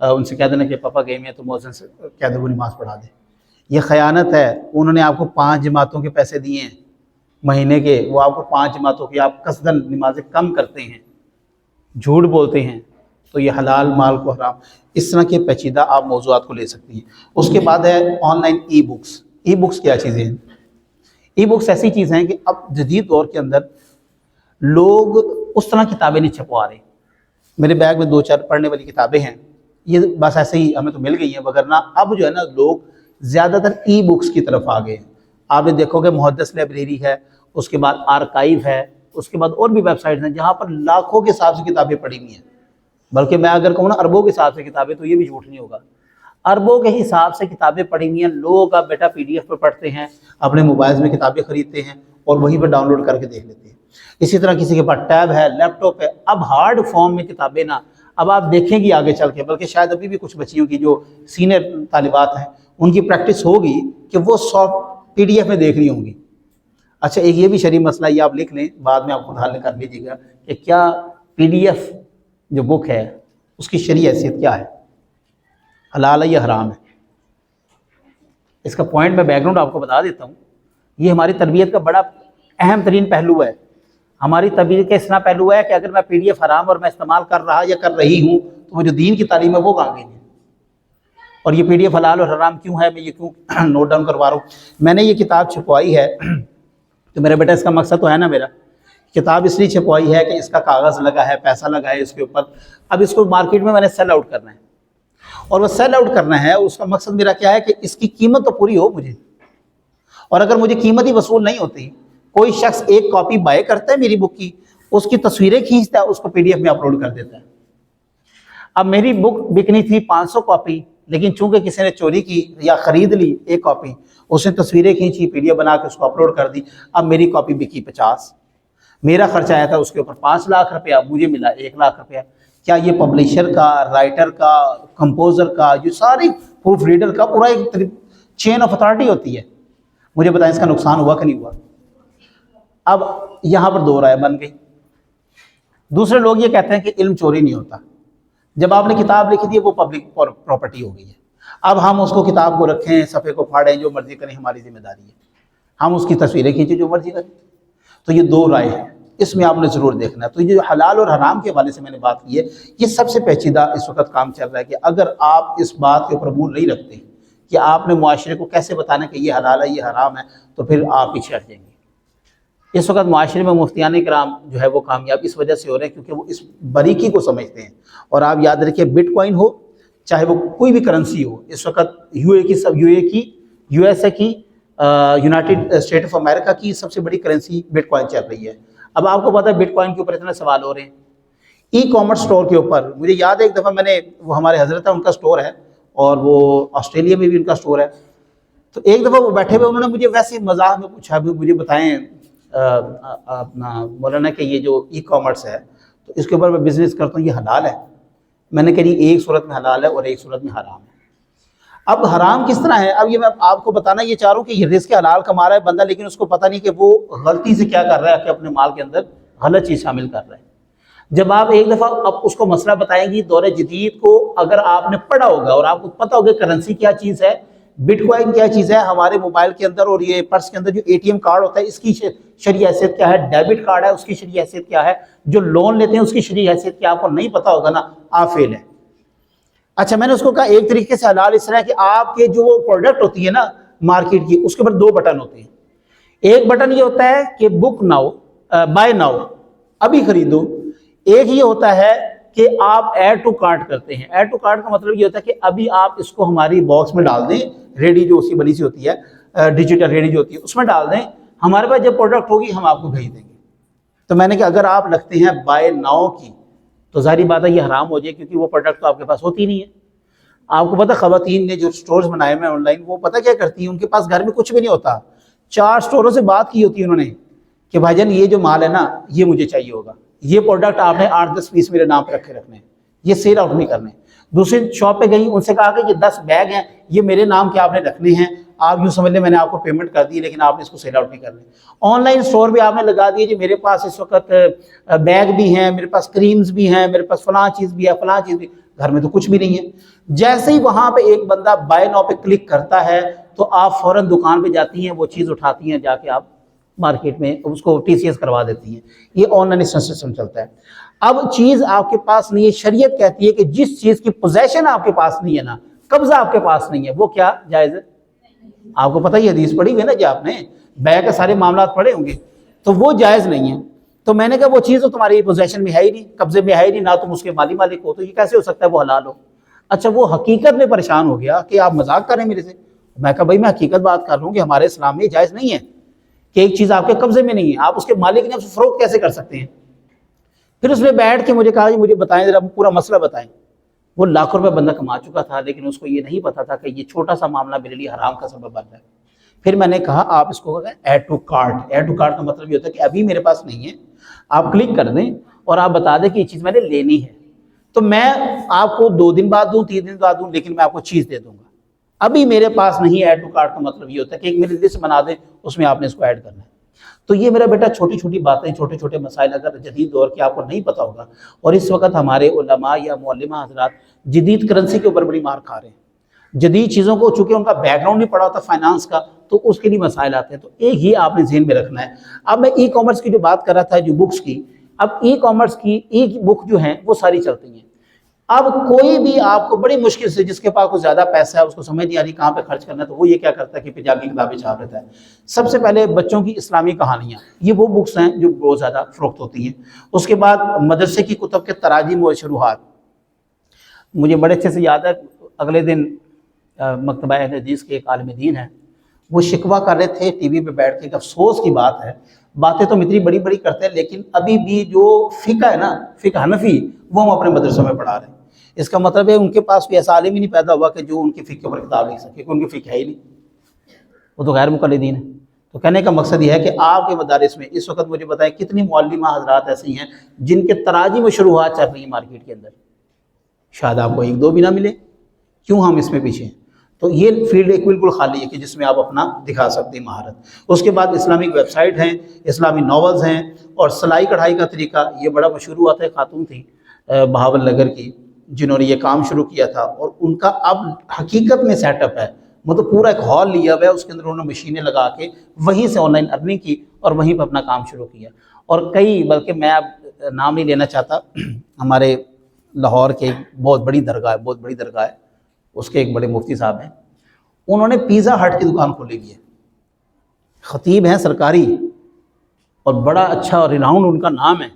ان سے کہہ دینا کہ پاپا گئے ہیں تو مؤذن سے کہہ دے وہ نماز پڑھا دے. یہ خیانت ہے. انہوں نے آپ کو 5 جماعتوں کے پیسے دیے ہیں مہینے کے, وہ آپ کو 5 جماعتوں کی, آپ قصداً نمازیں کم کرتے ہیں, جھوٹ بولتے ہیں, تو یہ حلال مال کو حرام. اس طرح کے پیچیدہ آپ موضوعات کو لے سکتی ہیں. اس کے بعد ہے on line e books. E books کیا چیزیں ہیں؟ ای بکس ایسی چیزیں ہیں کہ اب جدید دور کے اندر لوگ اس طرح کتابیں نہیں چھپوا رہے. میرے بیگ میں 2-4 پڑھنے والی کتابیں ہیں, یہ بس ایسے ہی ہمیں تو مل گئی ہیں, وگرنہ اب جو ہے نا لوگ زیادہ تر ای بکس کی طرف آ گئے ہیں. آپ نے دیکھو کہ محدث لائبریری ہے, اس کے بعد آرکائیو ہے, اس کے بعد اور بھی ویب سائٹس ہیں جہاں پر لاکھوں کے حساب سے کتابیں پڑھی ہوئی ہیں. بلکہ میں اگر کہوں نا اربوں کے حساب سے کتابیں, تو یہ بھی جھوٹ نہیں ہوگا. اربوں کے حساب سے کتابیں پڑھی ہوئی ہیں. لوگ اب بیٹا پی ڈی ایف پہ پڑھتے ہیں, اپنے موبائل میں کتابیں خریدتے ہیں اور وہیں پہ ڈاؤن لوڈ کر کے دیکھ لیتے ہیں. اسی طرح کسی کے پاس ٹیب ہے, لیپ ٹاپ ہے. اب ہارڈ فارم میں کتابیں نا, اب آپ دیکھیں گی آگے چل کے, بلکہ شاید ابھی بھی کچھ بچیوں کی جو سینئر طالبات ہیں ان کی پریکٹس ہوگی کہ وہ سافٹ پی ڈی ایف میں دیکھ رہی ہوں گی. اچھا ایک یہ بھی شرعی مسئلہ, یہ آپ لکھ لیں, بعد میں آپ خود حل کر لیجیے گا کہ کیا پی ڈی ایف جو بک ہے اس کی شرعی حیثیت کیا ہے, حلال ہے یا حرام ہے. اس کا پوائنٹ میں بیک گراؤنڈ آپ کو بتا دیتا ہوں. یہ ہماری تربیت کا بڑا اہم ترین پہلو ہے. ہماری تربیت کا اس طرح پہلو ہے کہ اگر میں پی ڈی ایف حرام اور میں استعمال کر رہا یا کر رہی ہوں تو وہ جو دین کی تعلیم ہے وہ کہاں گئی ہے. اور یہ پی ڈی ایف حلال اور حرام کیوں ہے, میں یہ کیوں نوٹ ڈاؤن کروا رہا ہوں. میں نے یہ کتاب چھپوائی ہے تو میرا بیٹا اس کا مقصد تو ہے نا میرا کتاب اس لیے چھپوائی ہے کہ اس کا کاغذ لگا ہے، پیسہ لگا ہے اس کے اوپر، اب اس کو مارکیٹ میں نے سیل آؤٹ کرنا ہے، اور وہ سیل آؤٹ کرنا ہے اس کا مقصد میرا کیا ہے کہ اس کی قیمت تو پوری ہو مجھے، اور اگر مجھے قیمت ہی وصول نہیں ہوتی، کوئی شخص ایک کاپی بائی کرتا ہے میری بک کی، اس کی تصویریں کھینچتا ہے، اس کو PDF میں اپلوڈ کر دیتا ہے۔ اب میری بک بکنی تھی 500 کاپی، لیکن چونکہ کسی نے چوری کی یا خرید لی ایک کاپی، اس نے تصویریں کھینچی، PDF بنا کے اس کو اپلوڈ کر دی، اب میری کاپی بکی 50، میرا خرچہ آیا تھا اس کے اوپر 5 لاکھ روپیہ، مجھے ملا 1 لاکھ روپیہ۔ کیا یہ پبلشر کا، رائٹر کا، کمپوزر کا، یہ ساری پروف ریڈر کا پورا ایک چین آف اتھارٹی ہوتی ہے، مجھے بتائیں اس کا نقصان ہوا کہ نہیں ہوا؟ اب یہاں پر 2 رائے بن گئی۔ دوسرے لوگ یہ کہتے ہیں کہ علم چوری نہیں ہوتا، جب آپ نے کتاب لکھی تھی وہ پبلک پراپرٹی ہو گئی ہے، اب ہم اس کو کتاب کو رکھیں، صفحے کو پھاڑیں، جو مرضی کریں، ہماری ذمہ داری ہے، ہم اس کی تصویریں کھینچیں، جو مرضی کریں۔ تو یہ 2 رائے ہیں، اس میں آپ نے ضرور دیکھنا ہے۔ تو یہ جو حلال اور حرام کے حوالے سے میں نے بات کی ہے، یہ سب سے پیچیدہ اس وقت کام چل رہا ہے کہ اگر آپ اس بات کے اوپر عبور نہیں رکھتے کہ آپ نے معاشرے کو کیسے بتانا کہ یہ حلال ہے یہ حرام ہے، تو پھر آپ پیچھے ہٹ جائیں گے۔ اس وقت معاشرے میں مفتیان کرام جو ہے وہ کامیاب اس وجہ سے ہو رہے ہیں کیونکہ وہ اس باریکی کو سمجھتے ہیں۔ اور آپ یاد رکھیں، بٹ کوائن ہو چاہے وہ کوئی بھی کرنسی ہو، اس وقت USA کی، یونائٹڈ اسٹیٹ آف امریکہ کی سب سے بڑی کرنسی بٹ کوائن چل رہی ہے۔ اب آپ کو پتہ ہے بٹ کوائن کے اوپر اتنے سوال ہو رہے ہیں، ای کامرس سٹور کے اوپر۔ مجھے یاد ہے ایک دفعہ میں نے، وہ ہمارے حضرت ہے ان کا سٹور ہے، اور وہ آسٹریلیا میں بھی ان کا سٹور ہے، تو ایک دفعہ وہ بیٹھے ہوئے، انہوں نے مجھے ویسے مزاح میں پوچھا، مجھے بتائیں اپنا مولانا کہ یہ جو ای کامرس ہے تو اس کے اوپر میں بزنس کرتا ہوں، یہ حلال ہے؟ میں نے کہی ایک صورت میں حلال ہے اور ایک صورت میں حرام ہے۔ اب حرام کس طرح ہے؟ اب یہ میں آپ کو بتانا یہ چاہ رہا ہوں کہ یہ رزق حلال کما رہا ہے بندہ، لیکن اس کو پتہ نہیں کہ وہ غلطی سے کیا کر رہا ہے، کہ اپنے مال کے اندر غلط چیز شامل کر رہا ہے۔ جب آپ ایک دفعہ اب اس کو مسئلہ بتائیں گی، دور جدید کو اگر آپ نے پڑھا ہوگا اور آپ کو پتہ ہوگا کرنسی کیا چیز ہے، بٹ کوائن کیا چیز ہے، ہمارے موبائل کے اندر اور یہ پرس کے اندر جو ATM کارڈ ہوتا ہے اس کی شرعی حیثیت کیا ہے، ڈیبٹ کارڈ ہے اس کی شرعی حیثیت کیا ہے، جو لون لیتے ہیں اس کی شرعی حیثیت کیا، آپ کو نہیں پتہ ہوگا نا، آپ فیل ہے۔ اچھا، میں نے اس کو کہا ایک طریقے سے حلال اس طرح ہے کہ آپ کے جو پروڈکٹ ہوتی ہے نا مارکیٹ کی، اس کے اوپر 2 بٹن ہوتے ہیں۔ ایک بٹن یہ ہوتا ہے کہ بک ناؤ، بائی ناؤ، ابھی خریدو۔ ایک یہ ہوتا ہے کہ آپ ایڈ ٹو کارٹ کرتے ہیں۔ ایڈ ٹو کارٹ کا مطلب یہ ہوتا ہے کہ ابھی آپ اس کو ہماری باکس میں ڈال دیں، ریڈی جو اسی بنی سی ہوتی ہے، ڈیجیٹل ریڈی جو ہوتی ہے اس میں ڈال دیں، ہمارے پاس جب پروڈکٹ ہوگی ہم آپ کو بھیج دیں گے۔ تو میں نے کہا اگر آپ رکھتے ہیں بائی ناؤ کی تو ظاہری بات ہے یہ حرام ہو جائے، کیونکہ وہ پروڈکٹ تو آپ کے پاس ہوتی نہیں ہے۔ آپ کو پتہ خواتین نے جو سٹورز بنائے ہوئے ہیں آن لائن، وہ پتہ کیا کرتی ہیں، ان کے پاس گھر میں کچھ بھی نہیں ہوتا، 4 سٹوروں سے بات کی ہوتی ہے انہوں نے کہ بھائی جان یہ جو مال ہے نا یہ مجھے چاہیے ہوگا، یہ پروڈکٹ آپ نے 8-10 پیس میرے نام پہ رکھے رکھنے ہیں، یہ سیل آؤٹ نہیں کرنے۔ دوسری شاپ پہ گئی، ان سے کہا کہ یہ 10 بیگ ہیں، یہ میرے نام کے آپ نے رکھنے ہیں، آپ یوں سمجھ لیں میں نے آپ کو پیمنٹ کر دی لیکن آپ نے اس کو سیل آؤٹ نہیں کرنے۔ آن لائن سٹور بھی آپ نے لگا دیے، جی میرے پاس اس وقت بیگ بھی ہیں، میرے پاس کریمز بھی ہیں، میرے پاس فلاں چیز بھی ہے، فلاں چیز بھی، گھر میں تو کچھ بھی نہیں ہے۔ جیسے ہی وہاں پہ ایک بندہ بائی ناؤ پہ کلک کرتا ہے تو آپ فوراً دکان پہ جاتی ہیں، وہ چیز اٹھاتی ہیں، جا کے آپ مارکیٹ میں اس کو TCS کروا دیتی ہیں۔ یہ آن لائن سسٹم چلتا ہے۔ اب چیز آپ کے پاس نہیں ہے، شریعت کہتی ہے کہ جس چیز کی پوزیشن آپ کے پاس نہیں ہے نا، قبضہ آپ کے پاس نہیں ہے، وہ کیا جائز ہے؟ آپ کو پتہ ہی حدیث پڑھی ہوئی ہے نا جی، آپ نے بیع کے سارے معاملات پڑھے ہوں گے، تو وہ جائز نہیں ہے۔ تو میں نے کہا وہ چیز تو تمہاری پوزیشن میں ہے ہی نہیں، قبضے میں ہے ہی نہیں، نہ تم اس کے مالک ہو، تو یہ کیسے ہو سکتا ہے وہ حلال ہو؟ اچھا، وہ حقیقت میں پریشان ہو گیا کہ آپ مذاق کر رہے ہیں میرے سے۔ میں کہا بھائی میں حقیقت بات کر رہا ہوں کہ ہمارے اسلام میں جائز نہیں ہے کہ ایک چیز آپ کے قبضے میں نہیں ہے، آپ اس کے مالک نے اسے فروخت کیسے کر سکتے ہیں؟ پھر اس نے بیٹھ کے مجھے کہا جی مجھے بتائیں ذرا پورا مسئلہ بتائیں۔ وہ لاکھوں روپے بندہ کما چکا تھا، لیکن اس کو یہ نہیں پتا تھا کہ یہ چھوٹا سا معاملہ میرے لیے حرام کا سبب بن رہا ہے۔ پھر میں نے کہا آپ اس کو add to cart. Add to cart کا مطلب یہ ہوتا ہے کہ ابھی میرے پاس نہیں ہے، آپ کلک کر دیں اور آپ بتا دیں کہ یہ چیز میں نے لینی ہے، تو میں آپ کو 2 دن بعد دوں، 3 دن بعد دوں، لیکن میں آپ کو چیز دے دوں گا۔ ابھی میرے پاس نہیں ہے۔ ایڈ ٹو کارٹ کا مطلب یہ ہوتا ہے کہ ایک میری لسٹ بنا دیں، اس میں آپ نے اس کو ایڈ کرنا ہے۔ تو یہ میرا بیٹا چھوٹی چھوٹی باتیں، چھوٹے چھوٹے مسائل اگر جدید دور کے آپ کو نہیں پتا ہوگا، اور اس وقت ہمارے علماء یا معلمہ حضرات جدید کرنسی کے اوپر بڑی مار کھا رہے ہیں، جدید چیزوں کو، چونکہ ان کا بیک گراؤنڈ نہیں پڑا ہوتا فائنانس کا، تو اس کے لیے مسائل آتے ہیں۔ تو ایک یہ آپ نے ذہن میں رکھنا ہے۔ اب میں ای کامرس کی جو بات کر رہا تھا، جو بکس کی، اب ای کامرس کی ای بک جو ہیں وہ ساری چلتی ہیں۔ اب کوئی بھی آپ کو بڑی مشکل سے، جس کے پاس کچھ زیادہ پیسہ ہے، اس کو سمجھ نہیں آ رہی کہاں پہ خرچ کرنا ہے، تو وہ یہ کیا کرتا ہے کہ پھر جا کے کتابیں چھاپ لیتا ہے۔ سب سے پہلے بچوں کی اسلامی کہانیاں، یہ وہ بکس ہیں جو بہت زیادہ فروخت ہوتی ہیں۔ اس کے بعد مدرسے کی کتب کے تراجم و شروحات، مجھے بڑے اچھے سے یاد ہے، اگلے دن مکتبہ اہل حدیث کے ایک عالم دین ہیں، وہ شکوہ کر رہے تھے ٹی وی پہ بیٹھ کے، ایک افسوس کی بات ہے، باتیں تو ہم اتنی بڑی بڑی کرتے ہیں لیکن ابھی بھی جو فقہ ہے نا، فقہ حنفی، وہ ہم اپنے مدرسوں میں پڑھا رہے ہیں۔ اس کا مطلب ہے ان کے پاس کوئی ایسا عالم ہی نہیں پیدا ہوا کہ جو ان کی فقہ پر کتاب لکھ سکے، کہ ان کی فقہ ہے ہی نہیں، وہ تو غیر مقلدین ہیں۔ تو کہنے کا مقصد یہ ہے کہ آپ کے مدارس میں اس وقت مجھے بتائیں کتنی معلمہ حضرات ایسی ہیں جن کے تراجم و شروحات چل رہی ہیں مارکیٹ کے اندر، شاید آپ کو ایک دو بھی نہ ملے۔ کیوں ہم اس میں پیچھے ہیں؟ تو یہ فیلڈ ایک بالکل خالی ہے کہ جس میں آپ اپنا دکھا سکتے ہیں مہارت۔ اس کے بعد اسلامک ویب سائٹ ہیں، اسلامی ناولز ہیں، اور سلائی کڑھائی کا طریقہ یہ بڑا مشہور ہوا تھا۔ ایک خاتون تھی بہاول نگر کی جنہوں نے یہ کام شروع کیا تھا، اور ان کا اب حقیقت میں سیٹ اپ ہے، مطلب پورا ایک ہال لیا ہوا ہے، اس کے اندر انہوں نے مشینیں لگا کے وہیں سے آن لائن ارننگ کی اور وہیں پہ اپنا کام شروع کیا۔ اور کئی، بلکہ میں اب نام نہیں لینا چاہتا، ہمارے لاہور کے ایک بہت بڑی درگاہ ہے، اس کے ایک بڑے مفتی صاحب ہیں، انہوں نے پیزا ہٹ کی دکان کھولی ہوئی ہے، خطیب ہیں سرکاری، اور بڑا اچھا اور ریناؤنڈ ان کا نام ہے۔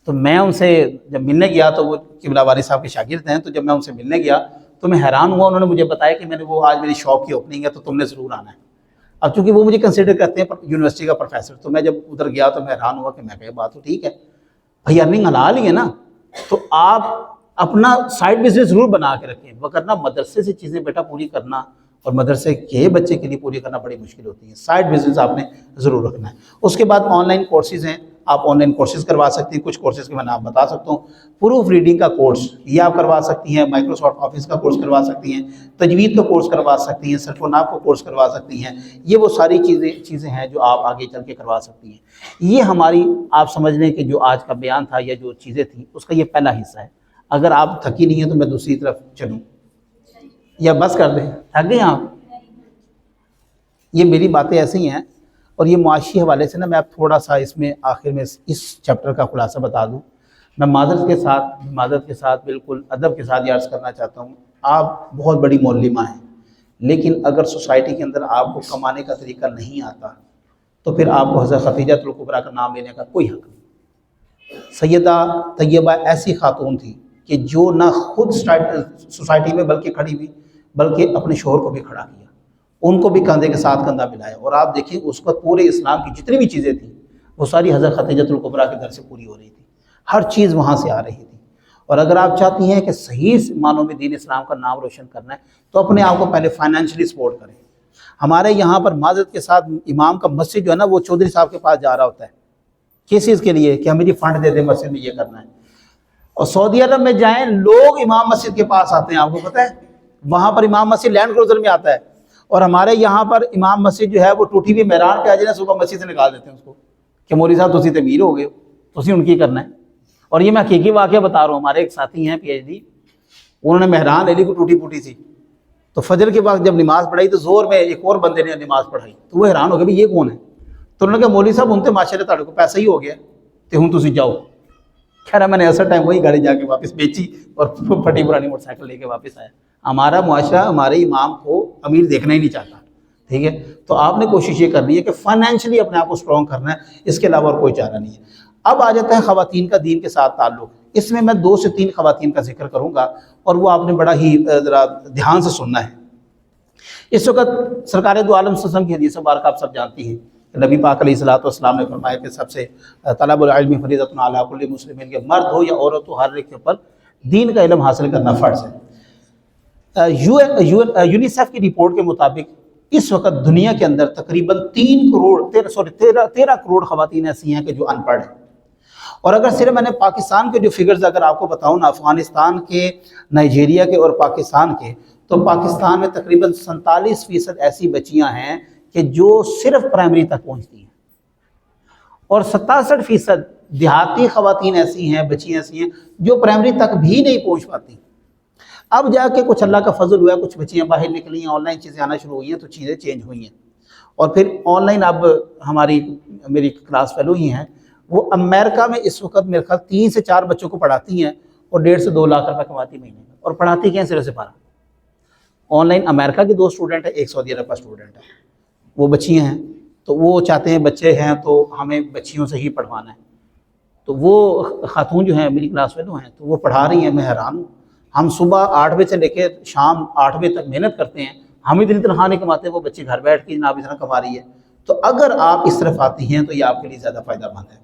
تو میں ان سے جب ملنے گیا، تو وہ قبلہ واری صاحب کے شاگرد ہیں، تو جب میں ان سے ملنے گیا تو میں حیران ہوا، انہوں نے مجھے بتایا کہ میں نے وہ آج میری شاپ کی اوپننگ ہے تو تم نے ضرور آنا ہے۔ اب چونکہ وہ مجھے کنسیڈر کرتے ہیں یونیورسٹی کا پروفیسر، تو میں جب ادھر گیا تو میں حیران ہوا کہ میں کہا بات تو ٹھیک ہے بھائی، ارننگ حلال ہی ہے نا، تو آپ اپنا سائڈ بزنس ضرور بنا کے رکھیں، وگرنہ مدرسے سے چیزیں بیٹا پوری کرنا اور مدرسے کے بچے کے لیے پوری کرنا بڑی مشکل ہوتی ہے۔ سائڈ بزنس آپ نے ضرور رکھنا ہے۔ اس کے بعد آن لائن کورسز ہیں، آپ آن لائن کورسز کروا سکتی ہیں، کچھ کورسز کے میں نام بتا سکتا ہوں۔ پروف ریڈنگ کا کورس یہ آپ کروا سکتی ہیں، مائکروسافٹ آفس کا کورس کروا سکتی ہیں، تجوید کا کورس کروا سکتی ہیں، صرف و نحو کا کورس کروا سکتی ہیں۔ یہ وہ ساری چیزیں ہیں جو آپ آگے چل کے کروا سکتی ہیں۔ یہ ہماری، آپ سمجھ لیں کہ جو آج کا بیان تھا یا جو چیزیں تھیں اس کا یہ پہلا حصہ ہے۔ اگر آپ تھکی نہیں ہیں تو میں دوسری طرف چلوں یا بس کر دیں؟ تھک گئے آپ؟ یہ میری باتیں ایسی ہیں، اور یہ معاشی حوالے سے نا میں اب تھوڑا سا اس میں آخر میں اس چیپٹر کا خلاصہ بتا دوں۔ میں معذرت کے ساتھ بالکل ادب کے ساتھ یہ عرض کرنا چاہتا ہوں، آپ بہت بڑی معلمہ ہیں، لیکن اگر سوسائٹی کے اندر آپ کو کمانے کا طریقہ نہیں آتا تو پھر آپ کو حضرت خدیجہ الکبریٰ کا نام لینے کا کوئی حق نہیں۔ سیدہ طیبہ ایسی خاتون تھی کہ جو نہ خود سوسائٹی میں بلکہ کھڑی ہوئی، بلکہ اپنے شوہر کو بھی کھڑا کیا، ان کو بھی کندھے کے ساتھ کندھا ملایا۔ اور آپ دیکھیں اس وقت پورے اسلام کی جتنی بھی چیزیں تھیں وہ ساری حضرت خدیجہ الکبریٰ کے در سے پوری ہو رہی تھی، ہر چیز وہاں سے آ رہی تھی۔ اور اگر آپ چاہتی ہیں کہ صحیح معنوں میں دین اسلام کا نام روشن کرنا ہے تو اپنے آپ کو پہلے فائنینشلی سپورٹ کریں۔ ہمارے یہاں پر معذرت کے ساتھ امام کا مسجد جو ہے نا وہ چودھری صاحب کے پاس جا رہا ہوتا ہے، کس چیز کے لیے؟ کہ ہمیں جی فنڈ دے دیں مسجد میں یہ کرنا ہے۔ اور سعودی عرب میں جائیں، لوگ امام مسجد کے پاس آتے ہیں، آپ کو پتہ ہے وہاں پر امام مسجد لینڈ کروزر میں آتا ہے، اور ہمارے یہاں پر امام مسجد جو ہے وہ ٹوٹی ہوئی میران پہ آ جائے نا، صبح مسجد سے نکال دیتے ہیں اس کو کہ مولوی صاحب تسی تعمیر ہو گئے، تسی ان کی کرنا ہے۔ اور یہ میں حقیقی واقعہ بتا رہا ہوں، ہمارے ایک ساتھی ہیں پی ایچ ڈی، انہوں نے مہران لے لی کو ٹوٹی پھوٹی تھی، تو فجر کے بعد جب نماز پڑھائی تو زور میں ایک اور بندے نے نماز پڑھائی، تو وہ حیران ہو گئے بھی یہ کون ہے؟ تو انہوں نے کہا مولوی صاحب انتے ماشاء اللہ کو پیسہ ہی ہو گیا تو ہوں تسی جاؤ۔ خیر ہے میں نے اثر ٹائم وہی گاڑی جا کے واپس بیچی اور پھٹی پرانی موٹر سائیکل لے کے واپس آیا۔ ہمارا معاشرہ ہمارے امام کو امیر دیکھنا ہی نہیں چاہتا، ٹھیک ہے؟ تو آپ نے کوشش یہ کرنی ہے کہ فائنینشلی اپنے آپ کو اسٹرانگ کرنا ہے، اس کے علاوہ اور کوئی چارہ نہیں ہے۔ اب آ جاتا ہے خواتین کا دین کے ساتھ تعلق۔ اس میں 2 سے 3 خواتین کا ذکر کروں گا، اور وہ آپ نے بڑا ہی ذرا دھیان سے سننا ہے۔ اس وقت سرکار دو عالم صلی اللہ علیہ وسلم کی حدیث مبارکہ آپ سب جانتی ہیں، نبی پاک علیہ الصلوۃ والسلام نے فرمایا کہ سب سے طلب العلم فریضۃ علی کل مسلم، کہ مرد ہو یا عورت ہو ہر ایک کے اوپر دین کا علم حاصل کرنا فرض ہے۔ یونیسیف کی رپورٹ کے مطابق اس وقت دنیا کے اندر تقریباً 13 کروڑ خواتین ایسی ہیں کہ جو ان پڑھ ہیں۔ اور اگر صرف میں نے پاکستان کے جو فگرز اگر آپ کو بتاؤں نا، افغانستان کے، نائجیریا کے اور پاکستان کے، تو پاکستان میں تقریباً 47% ایسی بچیاں ہیں کہ جو صرف پرائمری تک پہنچتی ہیں، اور 67% دیہاتی خواتین ایسی ہیں، بچیاں ایسی ہیں جو پرائمری تک بھی نہیں پہنچ پاتی۔ اب جا کے کچھ اللہ کا فضل ہوا ہے، کچھ بچیاں باہر نکلی ہیں، آن لائن چیزیں آنا شروع ہوئی ہیں تو چیزیں چینج ہوئی ہیں، اور پھر آن لائن اب میری کلاس فیلو ہی ہیں، وہ امریکہ میں اس وقت میرے خیال 3 سے 4 بچوں کو پڑھاتی ہیں، اور 1.5 سے 2 لاکھ روپے کماتی مہینے میں، اور پڑھاتی کہیں صرف سپارہ۔ آن لائن امریکہ کے 2 اسٹوڈنٹ ہیں، ایک سعودی عرب کا اسٹوڈنٹ ہے، وہ بچیاں ہیں، تو وہ چاہتے ہیں بچے ہیں تو ہمیں بچیوں سے ہی پڑھوانا ہے، تو وہ خاتون جو ہیں میری کلاس فیلو ہیں، تو وہ پڑھا رہی ہیں، میں حیران ہوں۔ ہم صبح 8 بجے سے لے کے شام 8 بجے تک محنت کرتے ہیں، ہم اتنی تنخواہ نہیں کماتے، وہ بچے گھر بیٹھ کے جناب اتنا کما رہی ہے۔ تو اگر آپ اس طرف آتی ہیں تو یہ آپ کے لیے زیادہ فائدہ مند ہے۔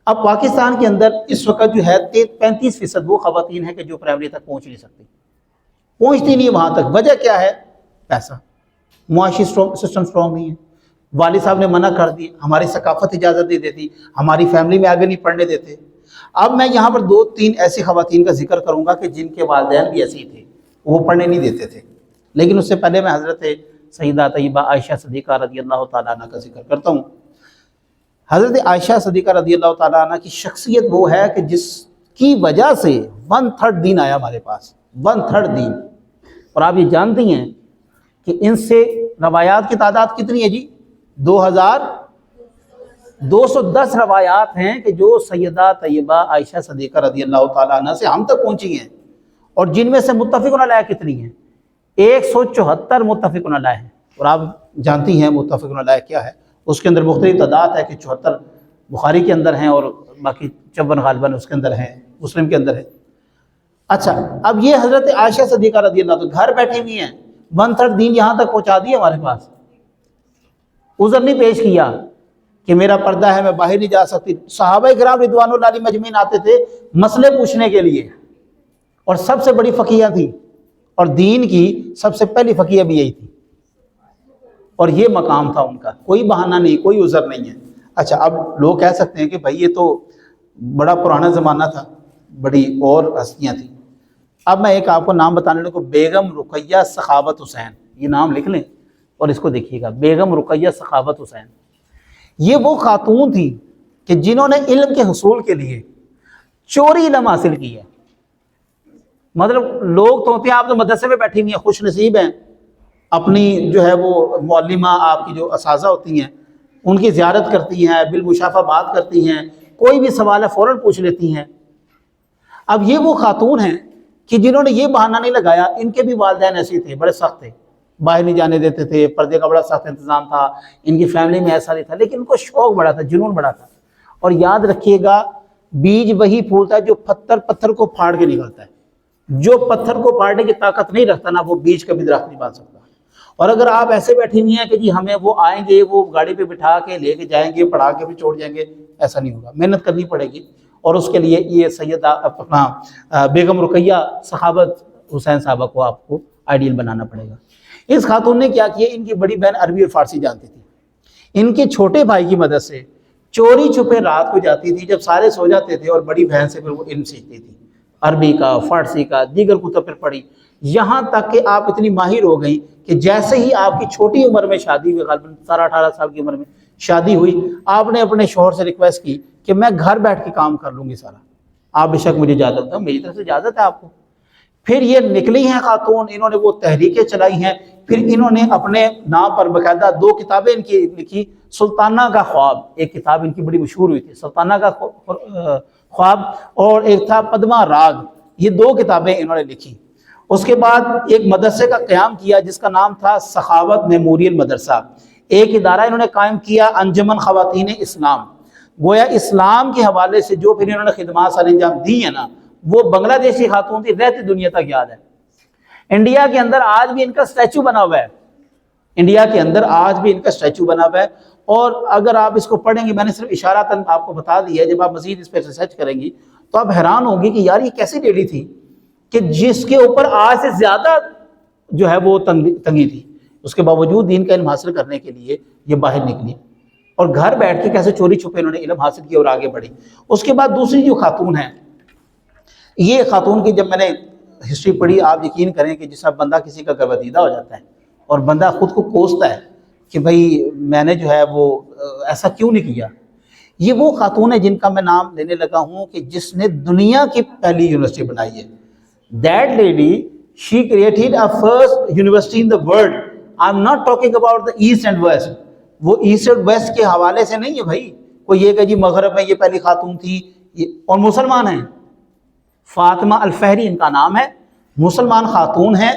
اب پاکستان کے اندر اس وقت جو ہے 35% وہ خواتین ہیں کہ جو پرائمری تک پہنچ نہیں سکتی، پہنچتی نہیں وہاں تک۔ وجہ کیا ہے؟ پیسہ، معاشی سسٹم سٹرونگ نہیں ہے، والد صاحب نے منع کر دی، ہماری ثقافت اجازت نہیں دیتی، ہماری فیملی میں آگے نہیں پڑھنے دیتے۔ اب میں یہاں پر 2-3 ایسی خواتین کا ذکر کروں گا کہ جن کے والدین بھی ایسے ہی تھے، وہ پڑھنے نہیں دیتے تھے، لیکن اس سے پہلے میں حضرت سیدہ طیبہ عائشہ صدیقہ رضی اللہ تعالیٰ عنہ کا ذکر کرتا ہوں۔ حضرت عائشہ صدیقہ رضی اللہ تعالیٰ عنہ کی شخصیت وہ ہے کہ جس کی وجہ سے 1/3 دین آیا ہمارے پاس، 1/3 دین۔ اور آپ یہ جانتی ہیں کہ ان سے روایات کی تعداد کتنی ہے جی؟ 2210 روایات ہیں کہ جو سیدہ طیبہ عائشہ صدیقہ رضی اللہ تعالیٰ عنہ سے ہم تک پہنچی ہیں، اور جن میں سے متفق علیہ کتنی ہیں؟ 174 متفق علیہ ہیں۔ اور آپ جانتی ہیں متفق علیہ کیا ہے، اس کے اندر مختلف تعداد ہے کہ 74 بخاری کے اندر ہیں اور باقی 54 غالباً اس کے اندر ہیں، مسلم کے اندر ہے۔ اچھا، اب یہ حضرت عائشہ صدیقہ رضی اللہ عنہ گھر بیٹھے ہوئی ہیں، 1/3 دین یہاں تک پہنچا دی ہمارے پاس، عذر نہیں پیش کیا کہ میرا پردہ ہے میں باہر نہیں جا سکتی۔ صحابہ کرام رضوان اللہ علیہم مجمعین آتے تھے مسئلے پوچھنے کے لیے، اور سب سے بڑی فقیہ تھی، اور دین کی سب سے پہلی فقیہ بھی یہی تھی، اور یہ مقام تھا ان کا، کوئی بہانہ نہیں، کوئی عذر نہیں ہے۔ اچھا، اب لوگ کہہ سکتے ہیں کہ بھائی یہ تو بڑا پرانا زمانہ تھا، بڑی اور ہستیاں تھیں۔ اب میں ایک آپ کو نام بتانے لگوں، بیگم رقیہ سخاوت حسین، یہ نام لکھ لیں اور اس کو دیکھیے گا، بیگم رقیہ سخاوت حسین۔ یہ وہ خاتون تھی کہ جنہوں نے علم کے حصول کے لیے چوری علم حاصل کی ہے۔ مطلب لوگ تو ہوتے ہیں، آپ تو مدرسے میں بیٹھی ہوئی ہیں، خوش نصیب ہیں، اپنی جو ہے وہ معلمہ آپ کی جو اساتذہ ہوتی ہیں ان کی زیارت کرتی ہیں، بالمشافہ بات کرتی ہیں، کوئی بھی سوال ہے فوراً پوچھ لیتی ہیں۔ اب یہ وہ خاتون ہیں کہ جنہوں نے یہ بہانہ نہیں لگایا، ان کے بھی والدین ایسے تھے، بڑے سخت تھے، باہر نہیں جانے دیتے تھے، پردے کا بڑا سخت انتظام تھا، ان کی فیملی میں ایسا نہیں تھا، لیکن ان کو شوق بڑا تھا، جنون بڑا تھا۔ اور یاد رکھیے گا، بیج وہی پھولتا ہے جو پتھر کو پھاڑ کے نکلتا ہے۔ جو پتھر کو پھاڑنے کی طاقت نہیں رکھتا نا، وہ بیج کبھی درخت نہیں بن سکتا۔ اور اگر آپ ایسے بیٹھی ہوئی ہیں کہ جی ہمیں وہ آئیں گے، وہ گاڑی پہ بٹھا کے لے کے جائیں گے، پڑھا کے بھی چھوڑ جائیں گے، ایسا نہیں ہوگا، محنت کرنی پڑے گی۔ اور اس کے لیے یہ سیدہ اپنا بیگم رقیہ سخاوت حسین صاحبہ کو آپ کو آئیڈیل بنانا پڑے گا۔ اس خاتون نے کیا کیا، ان کی بڑی بہن عربی اور فارسی جانتی تھی، ان کے چھوٹے بھائی کی مدد سے چوری چھپے رات کو جاتی تھی، جب سارے سو جاتے تھے، اور بڑی بہن سے پھر وہ علم سیکھتی تھی، عربی کا، فارسی کا، دیگر کتب پر پڑھی، یہاں تک کہ آپ اتنی ماہر ہو گئی کہ جیسے ہی آپ کی چھوٹی عمر میں شادی ہوئی، غالباً 17-18 سال کی عمر میں شادی ہوئی، آپ نے اپنے شوہر سے ریکویسٹ کی کہ میں گھر بیٹھ کے کام کر لوں گی سارا، آپ بے شک مجھے اجازت دو، میری طرف سے اجازت ہے آپ کو۔ پھر یہ نکلی ہیں خاتون، انہوں نے وہ تحریکیں چلائی ہیں، پھر انہوں نے اپنے نام پر باقاعدہ 2 کتابیں ان کی لکھی، سلطانہ کا خواب، ایک کتاب ان کی بڑی مشہور ہوئی تھی، سلطانہ کا خواب، اور ایک تھا پدما راگ، یہ 2 کتابیں انہوں نے لکھی۔ اس کے بعد ایک مدرسے کا قیام کیا جس کا نام تھا سخاوت میموریل مدرسہ، ایک ادارہ انہوں نے قائم کیا، انجمن خواتین اسلام۔ گویا اسلام کے حوالے سے جو پھر انہوں نے خدمات سر انجام دی ہیں نا، وہ بنگلہ دیشی خاتون تھی، رہتی دنیا تک یاد ہے۔ انڈیا کے اندر آج بھی ان کا سٹیچو بنا ہوا ہے، انڈیا کے اندر آج بھی ان کا سٹیچو بنا ہوا ہے۔ اور اگر آپ اس کو پڑھیں گے، میں نے صرف اشاراتاً آپ کو بتا دیا ہے، جب آپ مزید اس پہ ریسرچ کریں گی تو آپ حیران ہوں گی کہ یار یہ کیسی لیڈی تھی کہ جس کے اوپر آج سے زیادہ جو ہے وہ تنگی تھی، اس کے باوجود دین کا علم حاصل کرنے کے لیے یہ باہر نکلی، اور گھر بیٹھ کے کیسے چوری چھپے انہوں نے علم حاصل کیا اور آگے بڑھی۔ اس کے بعد دوسری جو خاتون ہیں، یہ خاتون کی جب میں نے ہسٹری پڑھی، آپ یقین کریں کہ جس طرح بندہ کسی کا گرویدیدہ ہو جاتا ہے اور بندہ خود کو کوستا ہے کہ بھئی میں نے جو ہے وہ ایسا کیوں نہیں کیا۔ یہ وہ خاتون ہے جن کا میں نام لینے لگا ہوں کہ جس نے دنیا کی پہلی یونیورسٹی بنائی ہے۔ That lady, she created a first university in the world. I'm not talking about the east and west. وہ ایسٹ اور ویسٹ کے حوالے سے نہیں ہے بھائی، کوئی یہ کہ جی مغرب میں یہ پہلی خاتون تھی اور مسلمان ہیں، فاطمہ الفہری ان کا نام ہے، مسلمان خاتون ہیں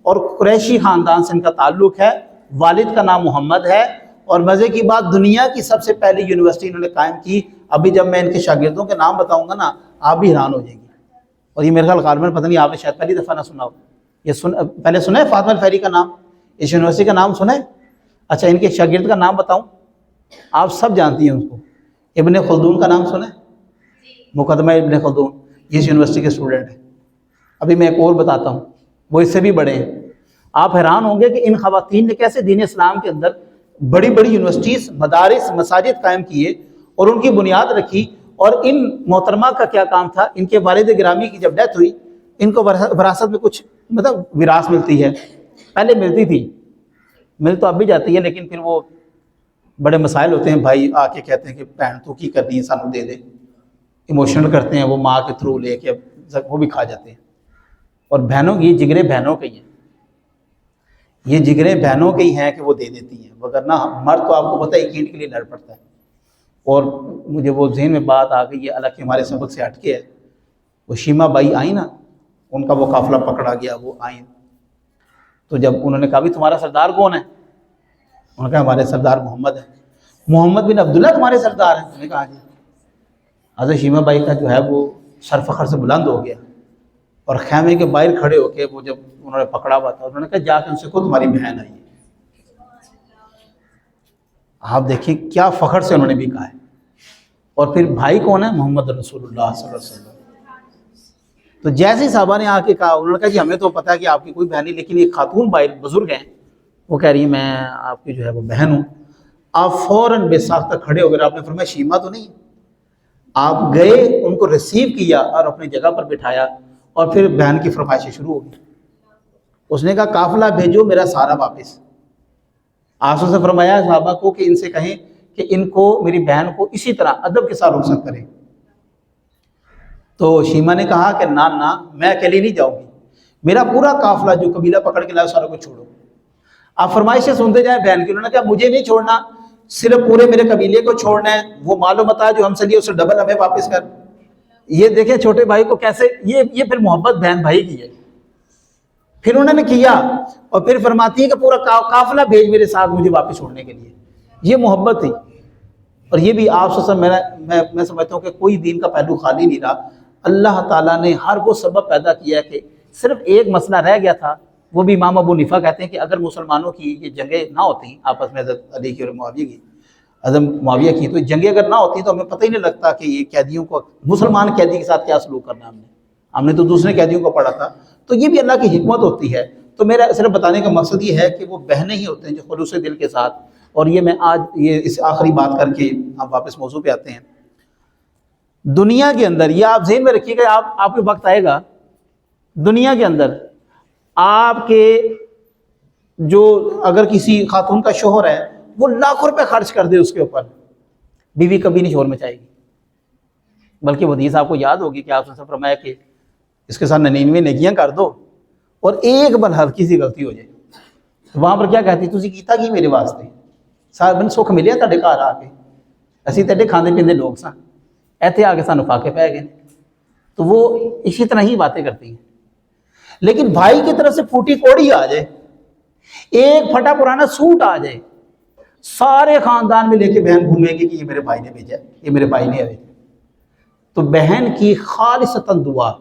اور قریشی خاندان سے ان کا تعلق ہے، والد کا نام محمد ہے، اور مزے کی بات دنیا کی سب سے پہلی یونیورسٹی انہوں نے قائم کی۔ ابھی جب میں ان کے شاگردوں کے نام بتاؤں گا نا آپ بھی حیران ہو جائیں گے، اور یہ میرے خیال غالباً پتہ نہیں آپ نے شاید پہلی دفعہ نہ سنا ہو، یہ پہلے سنا ہے فاطمہ الفہری کا نام، اس یونیورسٹی کا نام سنا ہے؟ اچھا ان کے شاگرد کا نام بتاؤں، آپ سب جانتی ہیں اس کو، ابن خلدون کا نام سنا ہے؟ مقدمہ ابن خلدون، یہ اس یونیورسٹی کے اسٹوڈنٹ ہیں۔ ابھی میں ایک اور بتاتا ہوں، وہ اس سے بھی بڑے ہیں۔ آپ حیران ہوں گے کہ ان خواتین نے کیسے دین اسلام کے اندر بڑی بڑی یونیورسٹیز، مدارس، مساجد قائم کیے اور ان کی بنیاد رکھی۔ اور ان محترمہ کا کیا کام تھا، ان کے والد گرامی کی جب ڈیتھ ہوئی، ان کو وراثت میں کچھ وراثت ملتی ہے، پہلے ملتی تھی، مل تو اب بھی جاتی ہے، لیکن پھر وہ بڑے مسائل ہوتے ہیں، بھائی آ کے کہتے ہیں کہ بہن تو کی کرنی ہے سانو دے دے، ایموشنل کرتے ہیں، وہ ماں کے تھرو لے کے وہ بھی کھا جاتے ہیں۔ اور بہنوں کی جگرے بہنوں کے ہی ہیں، یہ جگرے بہنوں کے ہی ہیں کہ وہ دے دیتی ہیں، وگرنہ مرد تو آپ کو پتہ ہے ایک اینٹ کے لیے لڑ پڑتا ہے۔ اور مجھے وہ ذہن میں بات آ گئی ہے، حالانکہ ہمارے سبق سے ہٹ کے ہے، وہ شیما بائی آئیں نا، ان کا وہ قافلہ پکڑا گیا، وہ آئیں تو جب انہوں نے کہا بھی تمہارا سردار کون ہے، انہوں نے کہا ہمارے سردار محمد ہے۔ محمد بن عبداللہ تمہارے سردار ہیں؟ انہوں نے کہا جی۔ حضرت شیما بائی کا جو ہے وہ سر فخر سے بلند ہو گیا، اور خیمے کے باہر کھڑے ہو کے وہ جب انہوں نے پکڑا ہوا تھا، انہوں نے کہا جا کے ان سے کہو تمہاری بہن آئی ہے۔ آپ دیکھیں کیا فخر سے انہوں نے بھی کہا ہے۔ اور پھر بھائی کون ہے؟ محمد رسول اللہ صلی اللہ علیہ وسلم۔ تو جیسے صحابہ نے آ کے کہا، انہوں نے کہا جی ہمیں تو پتہ ہے کہ آپ کی کوئی بہن نہیں، لیکن ایک خاتون بھائی بزرگ ہیں، وہ کہہ رہی ہے میں آپ کی جو ہے وہ بہن ہوں۔ آپ فوراً بے ساختہ کھڑے ہو گئے، آپ نے فرمایا شیما تو نہیں؟ آپ گئے، ان کو ریسیو کیا اور اپنی جگہ پر بٹھایا، اور پھر بہن کی فرمائشیں شروع ہو گئی۔ اس نے کہا قافلہ بھیجو میرا سارا واپس۔ آپ نے فرمایا صحابہ کو کہ ان سے کہیں کہ ان کو، میری بہن کو اسی طرح ادب کے ساتھ رخصت کریں۔ تو شیما نے کہا کہ نہ میں اکیلی نہیں جاؤں گی، میرا پورا قافلہ جو قبیلہ پکڑ کے لایا سارا کو چھوڑو۔ آپ فرمائشیں سنتے جائیں بہن کی۔ انہوں نے کہا مجھے نہیں چھوڑنا، صرف پورے میرے قبیلے کو چھوڑنا ہے، وہ مال و متاع جو ہم سے لیے اسے ڈبل ہمیں واپس کر۔ یہ دیکھیں چھوٹے بھائی کو کیسے، یہ پھر محبت بہن بھائی کی ہے۔ پھر انہوں نے کیا، اور پھر فرماتی ہے کہ پورا قافلہ بھیج میرے ساتھ مجھے واپس چھوڑنے کے لیے۔ یہ محبت تھی۔ اور یہ بھی آپ سے میں سمجھتا ہوں کہ کوئی دین کا پہلو خالی نہیں رہا۔ اللہ تعالیٰ نے ہر وہ سبب پیدا کیا ہے کہ صرف ایک مسئلہ رہ گیا تھا، وہ بھی امام ابو حنیفہ کہتے ہیں کہ اگر مسلمانوں کی یہ جنگیں نہ ہوتی آپس میں، حضرت علی کی اور معاویہ کی، حضرت معاویہ کی، تو جنگیں اگر نہ ہوتی تو ہمیں پتہ ہی نہیں لگتا کہ یہ قیدیوں کو، مسلمان قیدی کے ساتھ کیا سلوک کرنا ہم نے تو دوسرے قیدیوں کو پڑھا تھا۔ تو یہ بھی اللہ کی حکمت ہوتی ہے۔ تو میرا صرف بتانے کا مقصد یہ ہے کہ وہ بہنیں ہی ہوتے ہیں جو خلوص دل کے ساتھ، اور یہ میں آج یہ اس آخری بات کر کے ہم واپس موضوع پہ آتے ہیں۔ دنیا کے اندر یہ آپ ذہن میں رکھیے گا، آپ کے وقت آئے گا، دنیا کے اندر آپ کے جو اگر کسی خاتون کا شوہر ہے وہ لاکھوں روپے خرچ کر دے اس کے اوپر، بیوی کبھی نہیں شور مچائے گی، بلکہ وہ حدیث آپ کو یاد ہوگی کہ آپ نے فرمایا کہ اس کے ساتھ 99 نیکیاں کر دو اور ایک بار ہلکی سی غلطی ہو جائے، وہاں پر کیا کہتی تسی کیتا کی میرے واسطے، سارے بن سکھ ملیا تہاڈے گھر آ کے، اسی تیرے کھاندے پیندے لوگ ساں، ایتھے آ کے سانو فاقے پہ گئے۔ تو وہ اسی طرح ہی باتیں کرتی ہیں۔ لیکن بھائی کی طرف سے پھوٹی کوڑی آ جائے، ایک پھٹا پرانا سوٹ آ جائے، سارے خاندان میں لے کے بہن گھومے گی کہ یہ میرے بھائی نے بھیجا، یہ میرے بھائی نے بھیجا۔ تو بہن کی خالصتاً دعا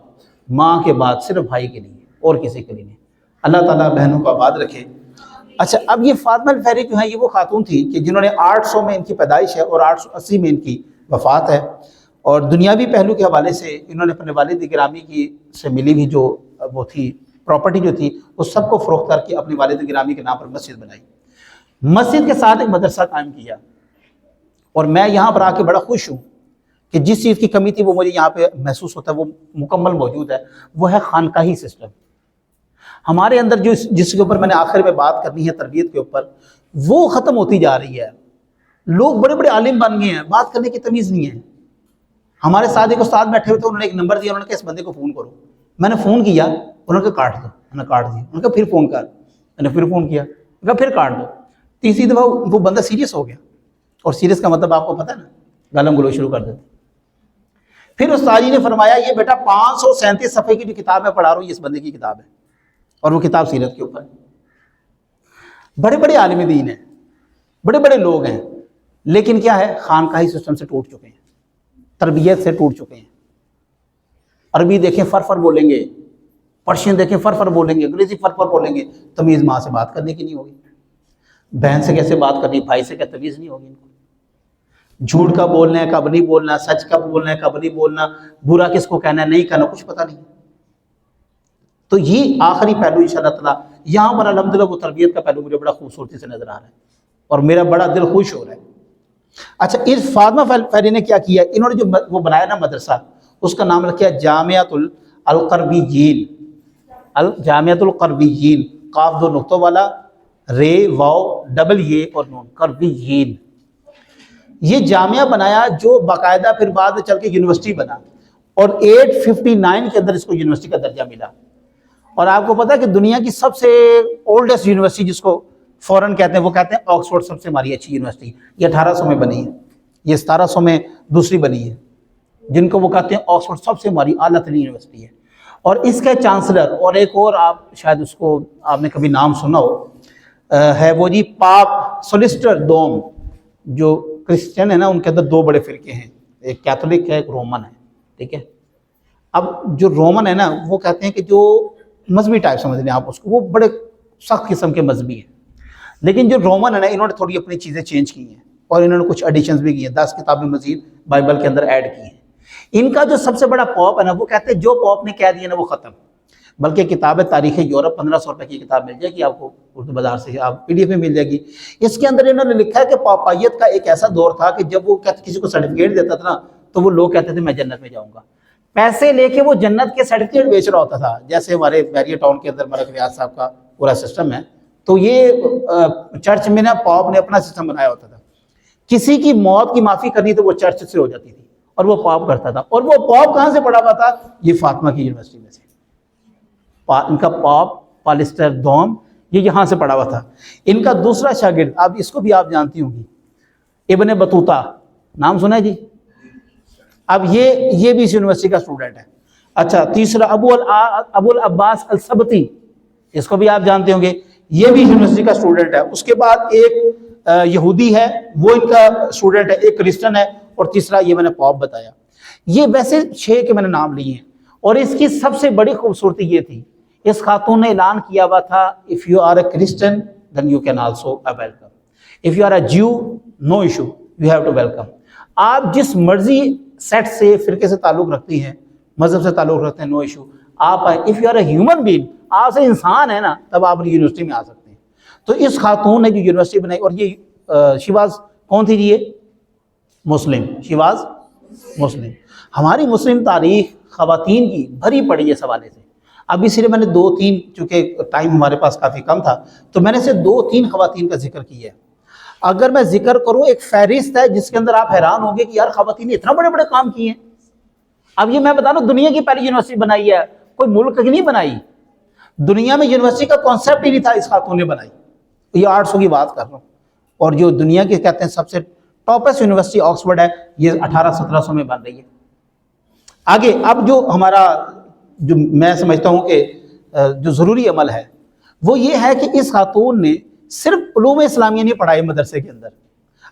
ماں کے بعد صرف بھائی کے لیے اور کسی کے لیے نہیں۔ اللہ تعالیٰ بہنوں کو آباد رکھے۔ اچھا اب یہ فاطمہ الفہری جو ہیں یہ وہ خاتون تھی کہ جنہوں نے 800 میں ان کی پیدائش ہے اور 880 میں ان کی وفات ہے، اور دنیاوی پہلو کے حوالے سے انہوں نے اپنے والد گرامی کی سے ملی ہوئی جو وہ تھی پراپرٹی جو تھی وہ سب کو فروخت کر کے اپنے والد گرامی کے نام پر مسجد بنائی، مسجد کے ساتھ ایک مدرسہ قائم کیا۔ اور میں یہاں پر آ کے بڑا خوش ہوں کہ جس چیز کی کمی تھی وہ مجھے یہاں پہ محسوس ہوتا ہے وہ مکمل موجود ہے، وہ ہے خانقاہی سسٹم۔ ہمارے اندر جس کے اوپر میں نے آخر میں بات کرنی ہے تربیت کے اوپر، وہ ختم ہوتی جا رہی ہے۔ لوگ بڑے بڑے عالم بن گئے ہیں، بات کرنے کی تمیز نہیں ہے۔ ہمارے ساتھ ایک استاد بیٹھے ہوئے تھے، انہوں نے ایک نمبر دیا، انہوں نے کہا اس بندے کو فون کرو۔ میں نے فون کیا، انہوں نے کہا کاٹ دو، میں نے کاٹ دیا۔ انہوں نے کہا پھر فون کر، میں نے پھر فون کیا، میں نے کہا پھر کاٹ دو۔ تیسری دفعہ وہ بندہ سیریس ہو گیا، اور سیریس کا مطلب آپ کو پتہ ہے نا، گالم گلوچ شروع کر دیتے۔ پھر استاد جی نے فرمایا یہ بیٹا 537 صفحے کی جو کتاب میں پڑھا رہا ہوں یہ اس بندے کی کتاب ہے، اور وہ کتاب سیرت کے اوپر ہے۔ بڑے بڑے عالم دین ہیں، بڑے بڑے لوگ ہیں، لیکن کیا ہے، خانقاہی سسٹم سے ٹوٹ چکے ہیں، تربیت سے ٹوٹ چکے ہیں۔ عربی دیکھیں فر بولیں گے، پرشین دیکھیں فر بولیں گے، انگریزی فر بولیں گے، تمیز ماں سے بات کرنے کی نہیں ہوگی، بہن سے کیسے بات کرنی، بھائی سے کیا تمیز نہیں ہوگی ان کو، جھوٹ کا بولنا ہے کب نہیں بولنا، سچ کب بولنا ہے کب نہیں بولنا، برا کس کو کہنا ہے نہیں کہنا، کچھ پتہ نہیں۔ تو یہ آخری پہلو انشاءاللہ تعالیٰ یہاں پر الحمدللہ وہ تربیت کا پہلو مجھے بڑا خوبصورتی سے نظر آ رہا ہے اور میرا بڑا دل خوش ہو رہا ہے۔ اچھا، اس فاطمہ فیری نے کیا کیا، انہوں نے جو وہ بنایا نا مدرسہ، اس کا نام رکھا جامعۃ القربیین، جامعۃ القربیین، قاف 2 نقطوں والا، رے واو ڈبل یہ اور نون، قربیین۔ یہ جامعہ بنایا جو باقاعدہ پھر بعد میں چل کے یونیورسٹی بنا، اور 859 کے اندر اس کو یونیورسٹی کا درجہ ملا۔ اور آپ کو پتا ہے کہ دنیا کی سب سے اولڈسٹ یونیورسٹی جس کو فورن کہتے ہیں، وہ کہتے ہیں آکسفورڈ سب سے ہماری اچھی یونیورسٹی، یہ 1800 میں بنی ہے، یہ 1700 میں دوسری بنی ہے، جن کو وہ کہتے ہیں آکسفورڈ سب سے ہماری اعلیٰ ترین یونیورسٹی ہے۔ اور اس کا چانسلر، اور ایک اور آپ شاید اس کو آپ نے کبھی نام سنا ہو، ہے وہ جی پاپ سولسٹر دوم، جو کرسچن ہے نا، ان کے اندر 2 بڑے فرقے ہیں، ایک کیتھولک ہے ایک رومن ہے، ٹھیک ہے۔ اب جو رومن ہے نا، وہ کہتے ہیں کہ جو مذہبی ٹائپ سمجھ لیں آپ اس کو، وہ بڑے سخت قسم کے مذہبی ہیں، لیکن جو رومن ہے نا، انہوں نے تھوڑی اپنی چیزیں چینج کی ہیں، اور انہوں نے کچھ ایڈیشنز بھی کی ہیں، 10 کتابیں مزید بائبل کے اندر ایڈ کی ہیں۔ ان کا جو سب سے بڑا پوپ ہے نا، وہ کہتے ہیں جو پوپ نے کہہ دیا نا وہ ختم، بلکہ کتاب تاریخ یورپ 1500 روپے کی کتاب مل جائے گی آپ کو اردو بازار سے، آپ PDF میں مل جائے گی۔ اس کے اندر انہوں نے لکھا ہے کہ پاپائیت کا ایک ایسا دور تھا کہ جب وہ کسی کو سرٹیفکیٹ دیتا تھا نا، تو وہ لوگ کہتے تھے میں جنت میں جاؤں گا، پیسے لے کے وہ جنت کے سرٹیفکیٹ بیچ رہا ہوتا تھا، جیسے ہمارے بیریہ ٹاؤن کے اندر ملک ریاض صاحب کا پورا سسٹم ہے۔ تو یہ چرچ میں نا پاپ نے اپنا سسٹم بنایا ہوتا تھا، کسی کی موت کی معافی کرنی تو وہ چرچ سے ہو جاتی تھی، اور وہ پاپ کرتا تھا۔ اور وہ پاپ کہاں سے پڑھا ہوا تھا؟ یہ فاطمہ کی یونیورسٹی میں سے، ان کا پاپ پالسٹر دوم یہ یہاں سے پڑھا ہوا تھا۔ ان کا دوسرا شاگرد، اب اس کو بھی آپ جانتی ہوں گی، ابن بطوطہ، نام سنا ہے جی؟ اب یہ بھی اس یونیورسٹی کا اسٹوڈنٹ ہے۔ اچھا، تیسرا ابو العباس السبتی، اس کو بھی آپ جانتے ہوں گے، یہ بھی یونیورسٹی کا اسٹوڈنٹ ہے۔ اس کے بعد ایک یہودی ہے، وہ ان کا اسٹوڈنٹ ہے، ایک کرسچن ہے، اور تیسرا یہ میں نے پاپ بتایا۔ یہ ویسے 6 کے میں نے نام لیے ہیں، اور اس کی سب سے بڑی خوبصورتی یہ تھی، اس خاتون نے اعلان کیا ہوا تھا if you are a Christian then you can also welcome, if you are a Jew no issue, you have to welcome۔ آپ جس مرضی سیٹ سے فرقے سے تعلق رکھتی ہیں، مذہب سے تعلق رکھتے ہیں، نو ایشو، آپ آئیں۔ if you are a human being، آپ سے انسان ہے نا، تب آپ یونیورسٹی میں آ سکتے ہیں۔ تو اس خاتون نے جو یونیورسٹی بنائی، اور یہ شیواز کون تھی جی؟ یہ مسلم، شیواز مسلم۔ ہماری مسلم تاریخ خواتین کی بھری پڑی ہے اس حوالے سے۔ اب اس لیے میں نے 2-3، چونکہ ٹائم ہمارے پاس کافی کم تھا، تو میں نے صرف 2-3 خواتین کا ذکر کیا ہے۔ اگر میں ذکر کروں، ایک فہرست ہے جس کے اندر آپ حیران ہوں گے کہ یار خواتین نے اتنا بڑے بڑے کام کیے ہیں۔ اب یہ میں بتا رہا ہوں، دنیا کی پہلی یونیورسٹی بنائی ہے، کوئی ملک کی نہیں بنائی، دنیا میں یونیورسٹی کا کانسیپٹ ہی نہیں تھا، اس خاتون نے بنائی۔ یہ 800 کی بات کر رہا ہوں، اور جو دنیا کی کہتے ہیں سب سے ٹاپسٹ یونیورسٹی آکسفورڈ ہے، یہ 1800-1700 میں بن رہی ہے۔ آگے اب جو ہمارا، جو میں سمجھتا ہوں کہ جو ضروری عمل ہے، وہ یہ ہے کہ اس خاتون نے صرف علوم اسلامیہ نہیں پڑھائی مدرسے کے اندر۔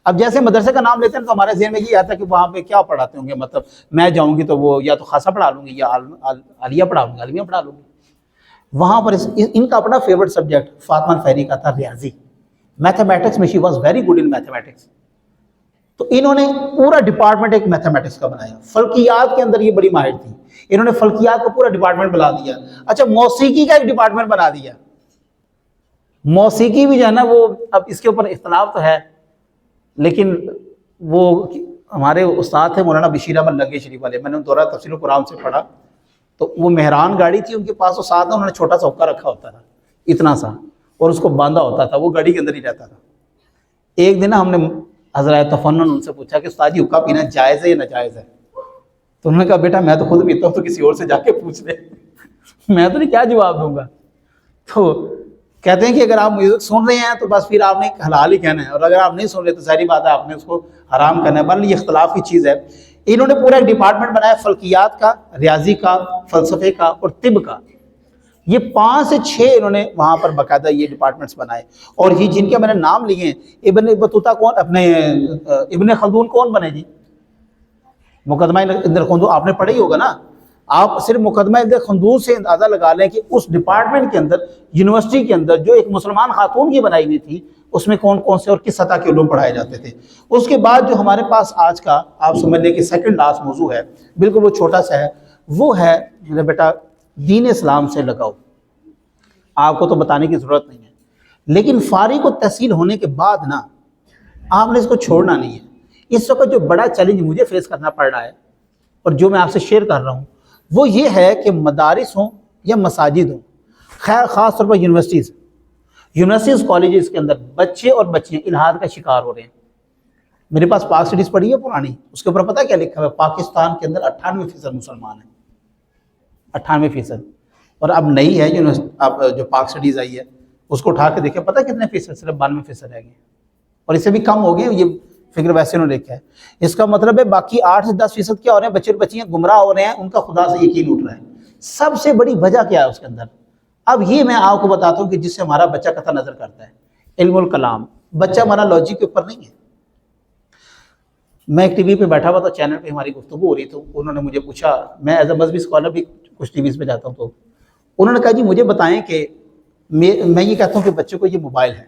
اب جیسے مدرسے کا نام لیتے ہیں تو ہمارے ذہن میں یہ آتا ہے کہ وہاں پہ کیا پڑھاتے ہوں گے، مطلب میں جاؤں گی تو وہ یا تو خاصا پڑھا لوں گی، یا عالیہ پڑھا لوں گی، عالمیہ پڑھا لوں گی۔ وہاں پر ان کا اپنا فیورٹ سبجیکٹ فاطمہ فیری کا تھا ریاضی، میتھمیٹکس میں she was very good in mathematics. تو انہوں نے پورا ڈپارٹمنٹ ایک میتھمیٹکس کا بنایا۔ فلکیات کے اندر یہ بڑی ماہر تھی، انہوں نے فلکیات کا پورا ڈپارٹمنٹ بنا دیا۔ اچھا، موسیقی کا ایک ڈپارٹمنٹ بنا دیا۔ موسیقی بھی جو ہے نا، وہ اب اس کے اوپر اختلاف تو ہے، لیکن وہ ہمارے استاد تھے مولانا بشیر احمد لنگے شریف والے، میں نے دورہ تفسیر القرآن سے پڑھا، تو وہ مہران گاڑی تھی ان کے پاس، اور ساتھ میں انہوں نے چھوٹا سا حقہ رکھا ہوتا تھا اتنا سا، اور اس کو باندھا ہوتا تھا، وہ گاڑی کے اندر ہی رہتا تھا۔ ایک دن ہم نے حضرات تفنن ان سے پوچھا کہ استاد جی حقہ پینا جائز ہے یا ناجائز ہے؟ تو انہوں نے کہا بیٹا میں تو خود پیتا ہوں، تو کسی اور سے جا کے پوچھ لے، میں تو نہیں کیا جواب دوں گا۔ تو کہتے ہیں کہ اگر آپ میوزک سن رہے ہیں تو بس پھر آپ نے حلال ہی کہنا ہے، اور اگر آپ نہیں سن رہے تو ظاہری بات ہے آپ نے اس کو حرام کرنا ہے۔ بہرحال یہ اختلاف کی چیز ہے۔ انہوں نے پورا ایک ڈپارٹمنٹ بنایا فلکیات کا، ریاضی کا، فلسفے کا اور طب کا۔ یہ 5 سے 6 انہوں نے وہاں پر باقاعدہ یہ ڈپارٹمنٹس بنائے، اور یہ جن کے میں نے نام لیے ہیں، ابن بطوطہ کون، اپنے ابن خلدون کون بنے جی؟ مقدمہ ابن خلدون آپ نے پڑھا ہی ہوگا نا۔ آپ صرف مقدمہ ابن خلدون سے اندازہ لگا لیں کہ اس ڈپارٹمنٹ کے اندر، یونیورسٹی کے اندر جو ایک مسلمان خاتون کی بنائی ہوئی تھی، اس میں کون کون سے اور کس سطح کے علوم پڑھائے جاتے تھے۔ اس کے بعد جو ہمارے پاس آج کا آپ سمجھ لیں کہ سیکنڈ لاسٹ موضوع ہے، بالکل وہ چھوٹا سا ہے، وہ ہے میرا بیٹا دین اسلام سے لگاؤ۔ آپ کو تو بتانے کی ضرورت نہیں ہے، لیکن فارغ و تحصیل ہونے کے بعد نا آپ نے اس کو چھوڑنا نہیں ہے۔ اس وقت جو بڑا چیلنج مجھے فیس کرنا پڑ رہا ہے اور جو میں آپ سے شیئر کر رہا ہوں وہ یہ ہے کہ مدارس ہوں یا مساجد ہوں، خیر خاص طور پر یونیورسٹیز کالجز کے اندر بچے اور بچیاں الحاد کا شکار ہو رہے ہیں۔ میرے پاس پاک اسٹڈیز پڑھی ہے پرانی، اس کے اوپر پتہ کیا لکھا ہے؟ پاکستان کے اندر 98% مسلمان ہیں، 98%۔ اور اب نئی ہے اب جو پاک اسٹڈیز آئی ہے اس کو اٹھا کے دیکھیں، پتہ کتنے فیصد؟ صرف 92% رہ گئے، اور اس سے بھی کم ہو گئے۔ یہ فگر ویسے انہوں نے لکھا ہے۔ اس کا مطلب ہے باقی 8 سے 10% کیا ہو رہے ہیں؟ بچے اور بچیاں گمراہ ہو رہے ہیں، ان کا خدا سے یقین اٹھ رہا ہے۔ سب سے بڑی وجہ کیا ہے اس کے اندر؟ اب یہ میں آپ کو بتاتا ہوں کہ جس سے ہمارا بچہ قطع نظر کرتا ہے، علم الکلام۔ بچہ ہمارا لاجک کے اوپر نہیں ہے۔ میں ایک ٹی وی پہ بیٹھا ہوا تھا، چینل پہ ہماری گفتگو ہو رہی، تو انہوں نے مجھے پوچھا، میں ایز اے مذہبی اسکالر بھی کچھ ٹی ویز پہ جاتا ہوں، تو انہوں نے کہا جی مجھے بتائیں کہ میں یہ کہتا ہوں کہ بچے کو یہ موبائل ہے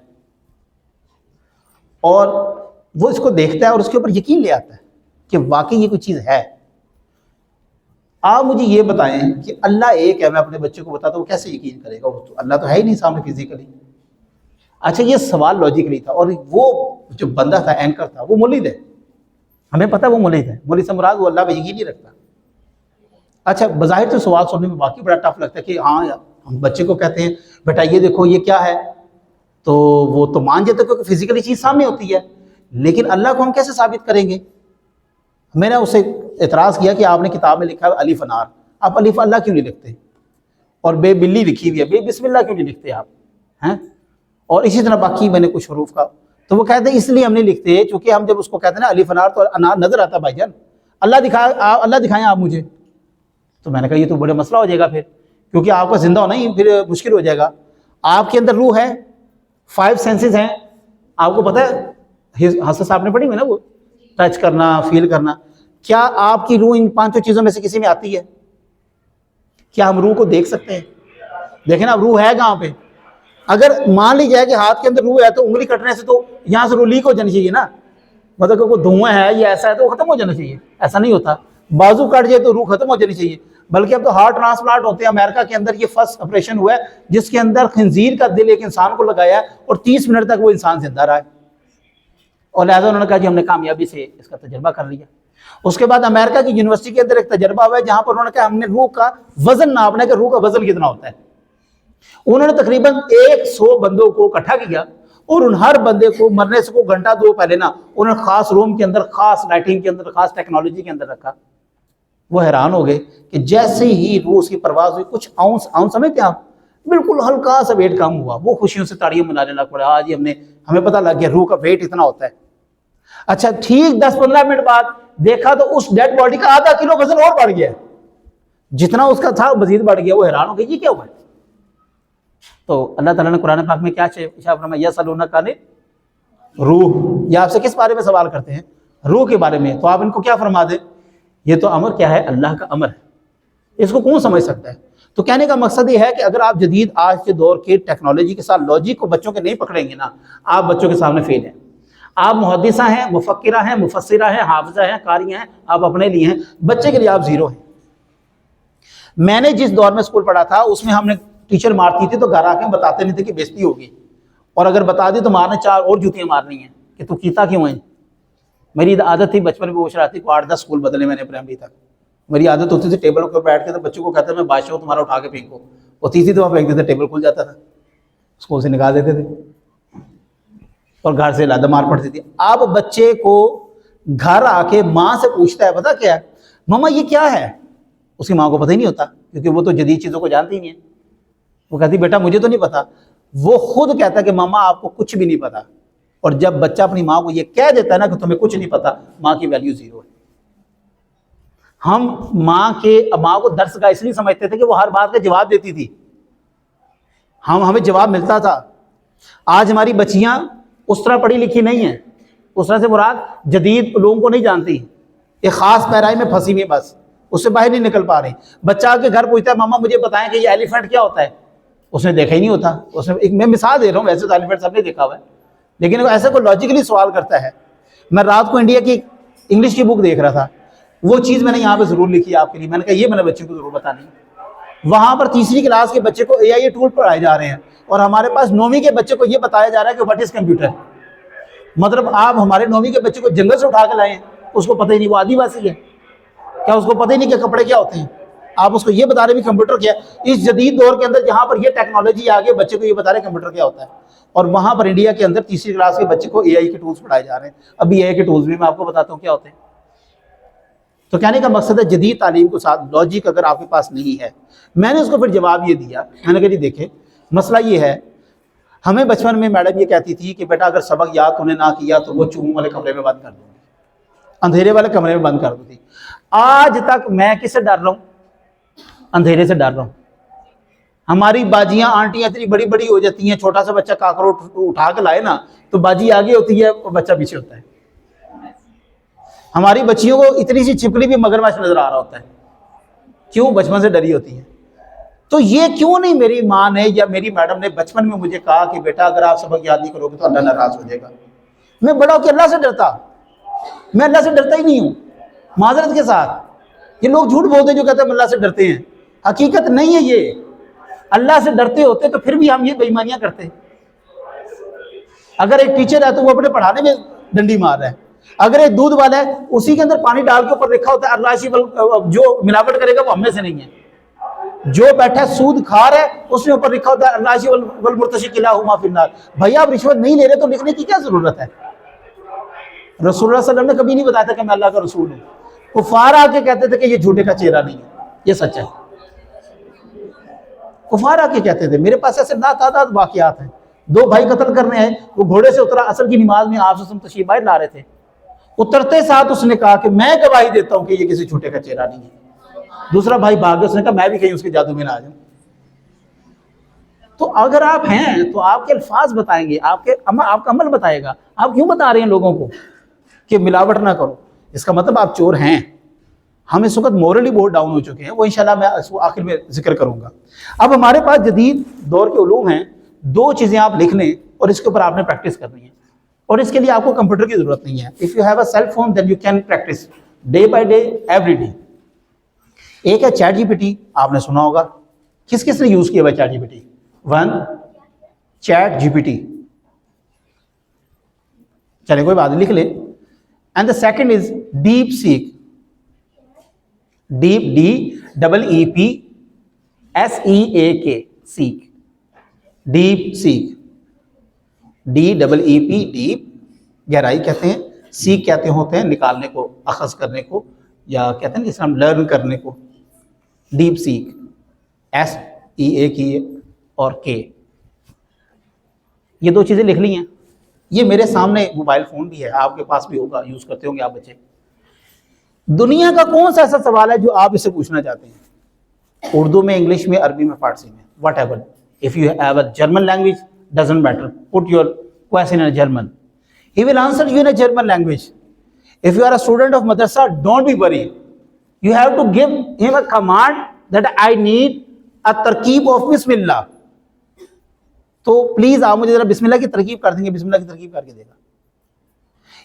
اور وہ اس کو دیکھتا ہے اور اس کے اوپر یقین لے آتا ہے کہ واقعی یہ کوئی چیز ہے، آپ مجھے یہ بتائیں کہ اللہ ایک ہے، میں اپنے بچے کو بتاتا ہوں وہ کیسے یقین کرے گا؟ اللہ تو ہے ہی نہیں سامنے فزیکلی۔ اچھا یہ سوال لاجیکلی تھا، اور وہ جو بندہ تھا، اینکر تھا، وہ مولد ہے، ہمیں پتہ ہے وہ مولد ہے، مولد سے مراد وہ اللہ پہ یقین نہیں رکھتا۔ اچھا بظاہر تو سوال سننے میں واقعی بڑا ٹف لگتا ہے کہ ہاں ہم بچے کو کہتے ہیں بیٹا یہ دیکھو یہ کیا ہے، تو وہ تو مان جاتا ہے کیونکہ فزیکلی چیز سامنے ہوتی ہے، لیکن اللہ کو ہم کیسے ثابت کریں گے؟ میں نے اسے اعتراض کیا کہ آپ نے کتاب میں لکھا ہے الف انار، آپ الف اللہ کیوں نہیں لکھتے؟ اور بے بلی لکھی ہوئی ہے، بے بسم اللہ کیوں نہیں لکھتے آپ ہیں؟ اور اسی طرح باقی میں نے کچھ حروف کا، تو وہ کہتے ہیں اس لیے ہم نہیں لکھتے چونکہ ہم جب اس کو کہتے ہیں نا الف انار تو انار نظر آتا ہے بھائی جان، اللہ دکھائیں آپ مجھے۔ تو میں نے کہا یہ تو بڑا مسئلہ ہو جائے گا پھر، کیونکہ آپ کا زندہ ہونا ہی پھر مشکل ہو جائے گا۔ آپ کے اندر روح ہے، 5 سینسز ہیں، آپ کو پتہ ہے حسن صاحب نے پڑھی ہوئی نا وہ ٹچ کرنا، فیل کرنا، کیا آپ کی روح ان 5 چیزوں میں سے کسی میں آتی ہے؟ کیا ہم روح کو دیکھ سکتے ہیں؟ دیکھیں نا روح ہے کہاں پہ؟ اگر مان لی جائے کہ ہاتھ کے اندر روح ہے تو انگلی کٹنے سے تو یہاں سے روح لیک ہو جانی چاہیے نا، مطلب کہ کوئی دھواں ہے یا ایسا ہے تو وہ ختم ہو جانا چاہیے، ایسا نہیں ہوتا۔ بازو کٹ جائے تو روح ختم ہو جانی چاہیے، بلکہ اب تو ہارٹ ٹرانسپلانٹ ہوتے ہیں۔ امریکہ کے اندر یہ فرسٹ آپریشن ہوا ہے جس کے اندر خنزیر کا دل ایک انسان کو لگایا ہے اور 30 منٹ تک وہ انسان زندہ رہا ہے، اور لہٰذا انہوں نے کہا جی ہم نے کامیابی سے اس کا تجربہ کر لیا۔ اس کے بعد امریکہ کی یونیورسٹی کے اندر ایک تجربہ ہوا ہے جہاں پر انہوں نے کہا ہم نے روح کا وزن ناپنا ہے کہ روح کا وزن کتنا ہوتا ہے۔ انہوں نے تقریباً 100 بندوں کو اکٹھا کیا اور ان ہر بندے کو مرنے سے کو گھنٹہ 2 پہلے نا انہوں نے خاص روم کے اندر، خاص لائٹنگ کے اندر، خاص ٹیکنالوجی کے اندر رکھا۔ وہ حیران ہو گئے کہ جیسے ہی روح اس کی پرواز ہوئی، کچھ آؤنس سمجھتے ہیں آپ، بالکل ہلکا سا ویٹ کم ہوا، وہ خوشیوں سے تاڑیاں منانے لگ پڑے، آج ہمیں پتہ لگ گیا روح کا ویٹ اتنا ہوتا ہے۔ اچھا ٹھیک 10-15 منٹ بعد دیکھا تو اس ڈیڈ باڈی کا ½ کلو وزن اور بڑھ گیا، جتنا اس کا تھا مزید بڑھ گیا۔ وہ حیران ہو گئے یہ کیا ہوا ہے؟ تو اللہ تعالیٰ نے قرآن پاک میں کیا فرمایا؟ یسألونک عن روح، یہ آپ سے کس بارے میں سوال کرتے ہیں؟ روح کے بارے میں۔ تو آپ ان کو کیا فرما دیں؟ یہ تو امر کیا ہے؟ اللہ کا امر ہے، اس کو کون سمجھ سکتا ہے؟ تو کہنے کا مقصد یہ ہے کہ اگر آپ جدید آج کے دور کے ٹیکنالوجی کے ساتھ لاجک کو بچوں کے نہیں پکڑیں گے نا، آپ بچوں کے سامنے فیل ہیں۔ آپ محدثہ ہیں، مفکرہ ہیں، مفسرہ ہیں، حافظہ ہیں، قاریہ ہیں، آپ اپنے لیے ہیں، بچے کے لیے آپ زیرو ہیں۔ میں نے جس دور میں اسکول پڑھا تھا اس میں ہم نے ٹیچر مارتی تھی تو گھر آ کے بتاتے نہیں تھے کہ بےزتی ہوگی، اور اگر بتا دی تو مارنے 4 اور جوتیاں مارنی ہیں کہ تو کیتا کیوں ہے۔ میری عادت تھی بچپن میں وہ شرارتی کو 8-10 اسکول بدلے میں نے پرائمری تک۔ میری عادت ہوتی تھی ٹیبل پر بیٹھ کے تو بچوں کو کہتا میں بادشاہ ہوں تمہارا، اٹھا کے پھینکو، وہ تیسری دفعہ پھینک دیتے ٹیبل کھل جاتا تھا، اسکول سے نکال دیتے تھے اور گھر سے لادہ مار پڑتی تھی۔ اب بچے کو گھر آ کے ماں سے پوچھتا ہے پتہ کیا ہے ماما یہ کیا ہے؟ اس کی ماں کو پتہ ہی نہیں ہوتا کیونکہ وہ تو جدید چیزوں کو جانتی ہی نہیں ہے۔ وہ کہتی بیٹا مجھے تو نہیں پتا۔ وہ خود کہتا ہے کہ ماما آپ کو کچھ بھی نہیں پتا. اور جب بچہ اپنی ماں کو یہ کہہ دیتا ہے نا کہ تمہیں کچھ نہیں پتا, ماں کی ویلیو زیرو ہے. ہم ماں کو درس کا اس لیے سمجھتے تھے کہ وہ ہر بات کا جواب دیتی تھی, ہمیں جواب ملتا تھا. آج ہماری بچیاں اس طرح پڑھی لکھی نہیں ہیں, اس طرح سے مراد جدید علوم کو نہیں جانتی, ایک خاص پیرائی میں پھنسی ہوئی, بس اس سے باہر نہیں نکل پا رہی. بچہ آ کے گھر پوچھتا ہے ماما مجھے بتائیں کہ یہ ایلیفینٹ کیا ہوتا ہے, اس نے دیکھا ہی نہیں ہوتا. میں مثال دے رہا ہوں, ویسے تو ایلیفینٹ سب نے دیکھا ہوا ہے, لیکن ایسے کوئی لاجیکلی سوال کرتا ہے. میں رات کو انڈیا کی انگلش کی بک دیکھ رہا تھا, وہ چیز میں نے یہاں پہ ضرور لکھی آپ کے لیے, میں نے کہا یہ میں نے بچے کو ضرور بتانی. وہاں پر تیسری کلاس کے بچے کو AI ٹول پڑھائے جا رہے ہیں, اور ہمارے پاس 9ویں کے بچے کو یہ بتایا جا رہا ہے کہ واٹ از کمپیوٹر. مطلب آپ ہمارے 9ویں کے بچے کو جنگل سے اٹھا کے لائیں, اس کو پتہ ہی نہیں وہ آدی واسی ہے کیا, اس کو پتہ ہی نہیں کہ کپڑے کیا ہوتے ہیں. آپ اس کو یہ بتا رہے بھی کمپیوٹر کیا ہے. اس جدید دور کے اندر جہاں پر یہ ٹیکنالوجی آگے, بچے کو یہ بتا رہے کمپیوٹر کیا ہوتا ہے, اور وہاں پر انڈیا کے اندر تیسری کلاس کے بچے کو AI کے ٹولز پڑھائے جا رہے ہیں. ابھی AI کے ٹولز بھی میں آپ کو بتاتا ہوں کیا ہوتے ہیں. تو کہنے کا مقصد ہے جدید تعلیم کے ساتھ لاجک اگر آپ کے پاس نہیں ہے. میں نے اس کو پھر جواب یہ دیا, میں نے کہا جی دیکھیں مسئلہ یہ ہے, ہمیں بچپن میں میڈم یہ کہتی تھی کہ بیٹا اگر سبق یاد تو نے نہ کیا تو وہ چوہوں والے کمرے میں بند کر دوں گی, اندھیرے والے کمرے میں بند کر دوں گی. آج تک میں کس سے ڈر رہا ہوں؟ اندھیرے سے ڈر رہا ہوں. ہماری باجیاں آنٹیاں اتنی بڑی بڑی ہو جاتی ہیں, چھوٹا سا بچہ کاکروچ اٹھا کے لائے نا تو باجی آگے ہوتی ہے اور بچہ پیچھے ہوتا ہے. ہماری بچیوں کو اتنی سی چھپکلی بھی مگرمچھ نظر آ رہا ہوتا ہے. کیوں؟ بچپن سے ڈری ہوتی ہے. تو یہ کیوں نہیں میری ماں نے یا میری میڈم نے بچپن میں مجھے کہا کہ بیٹا اگر آپ سبق یاد نہیں کرو گے تو اللہ ناراض ہو جائے گا. میں بڑا ہو کے اللہ سے ڈرتا, میں اللہ سے ڈرتا ہی نہیں ہوں. معذرت کے ساتھ یہ لوگ جھوٹ بولتے ہیں جو کہتے ہیں ہم اللہ سے ڈرتے ہیں, حقیقت نہیں ہے یہ. اللہ سے ڈرتے ہوتے تو پھر بھی ہم یہ بے ایمانیاں کرتے. اگر ایک ٹیچر ہے تو وہ اپنے پڑھانے میں ڈنڈی مار رہا ہے, اگر ایک دودھ والا ہے اسی کے اندر پانی ڈال کے اوپر لکھا ہوتا ہے الراشی جو ملاوٹ کرے گا وہ ہم میں سے نہیں ہے. جو بیٹھا سود کھا رہا ہے اس میں اوپر لکھا ہوتا ہے الراشی والمرتشی کلاہما فی النار. بھائی آپ رشوت نہیں لے رہے تو لکھنے کی کیا ضرورت ہے؟ رسول اللہ صلی اللہ علیہ وسلم نے کبھی نہیں بتایا تھا کہ میں اللہ کا رسول ہوں. کفار آ کے کہتے تھے کہ یہ جھوٹے کا چہرہ نہیں ہے, یہ سچ ہے. کفار آ کے کہتے تھے, میرے پاس ایسے ناتعداد واقعات ہیں. 2 بھائی قتل کرنے آئے, وہ گھوڑے سے اترا, عصر کی نماز میں آپ سے تشریف باہر لا رہے تھے. اترتے ساتھ اس نے کہا کہ میں گواہی دیتا ہوں کہ یہ کسی جھوٹے کا چہرہ نہیں ہے. دوسرا بھائی بھاگ گیا, اس نے کہا میں بھی کہیں اس کے جادو میں نہ آ جاؤں. تو اگر آپ ہیں تو آپ کے الفاظ بتائیں گے, آپ کا عمل بتائے گا. آپ کیوں بتا رہے ہیں لوگوں کو کہ ملاوٹ نہ کرو؟ اس کا مطلب آپ چور ہیں. ہم اس وقت مورلی بہت ڈاؤن ہو چکے ہیں, وہ انشاءاللہ میں اس کو آخر میں ذکر کروں گا. اب ہمارے پاس جدید دور کے علوم ہیں, 2 چیزیں آپ لکھ لیں اور اس کے اوپر آپ نے پریکٹس کرنی ہے, اور اس کے لیے آپ کو کمپیوٹر کی ضرورت نہیں ہے. If you have a cell phone then you can practice day by day every day. ایک ہے چیٹ جی پی ٹی, آپ نے سنا ہوگا. کس کس نے یوز کیا ہوا Chat G P T? 1 Chat G P T, چلے کوئی بات لکھ لے. And the second is DeepSeek, deep DEEP SEAK, seek, DeepSeek, DEEP deep گہرائی کہتے ہیں, سیک کہتے ہوتے ہیں نکالنے کو, اخذ کرنے کو, یا کہتے ہیں جس ہم لرن کرنے کو. ڈیپ سیک SEAK اور K, یہ 2 چیزیں لکھ لی ہیں. یہ میرے سامنے موبائل فون بھی ہے, آپ کے پاس بھی ہوگا, یوز کرتے ہوں گے آپ بچے. دنیا کا کون سا ایسا سوال ہے جو آپ اسے پوچھنا چاہتے ہیں؟ اردو میں, انگلش میں, عربی میں, فارسی میں, what ever. If you have a German language, doesn't matter. Put your question in German. He will answer you in a German language. If you are a student of madrasa, don't be worried. You have to give him a command that I need a tarkeeb of Bismillah. تو please آپ مجھے ذرا بسم اللہ کی ترکیب کر دیں گے, بسم اللہ کی ترکیب کر کے دے گا.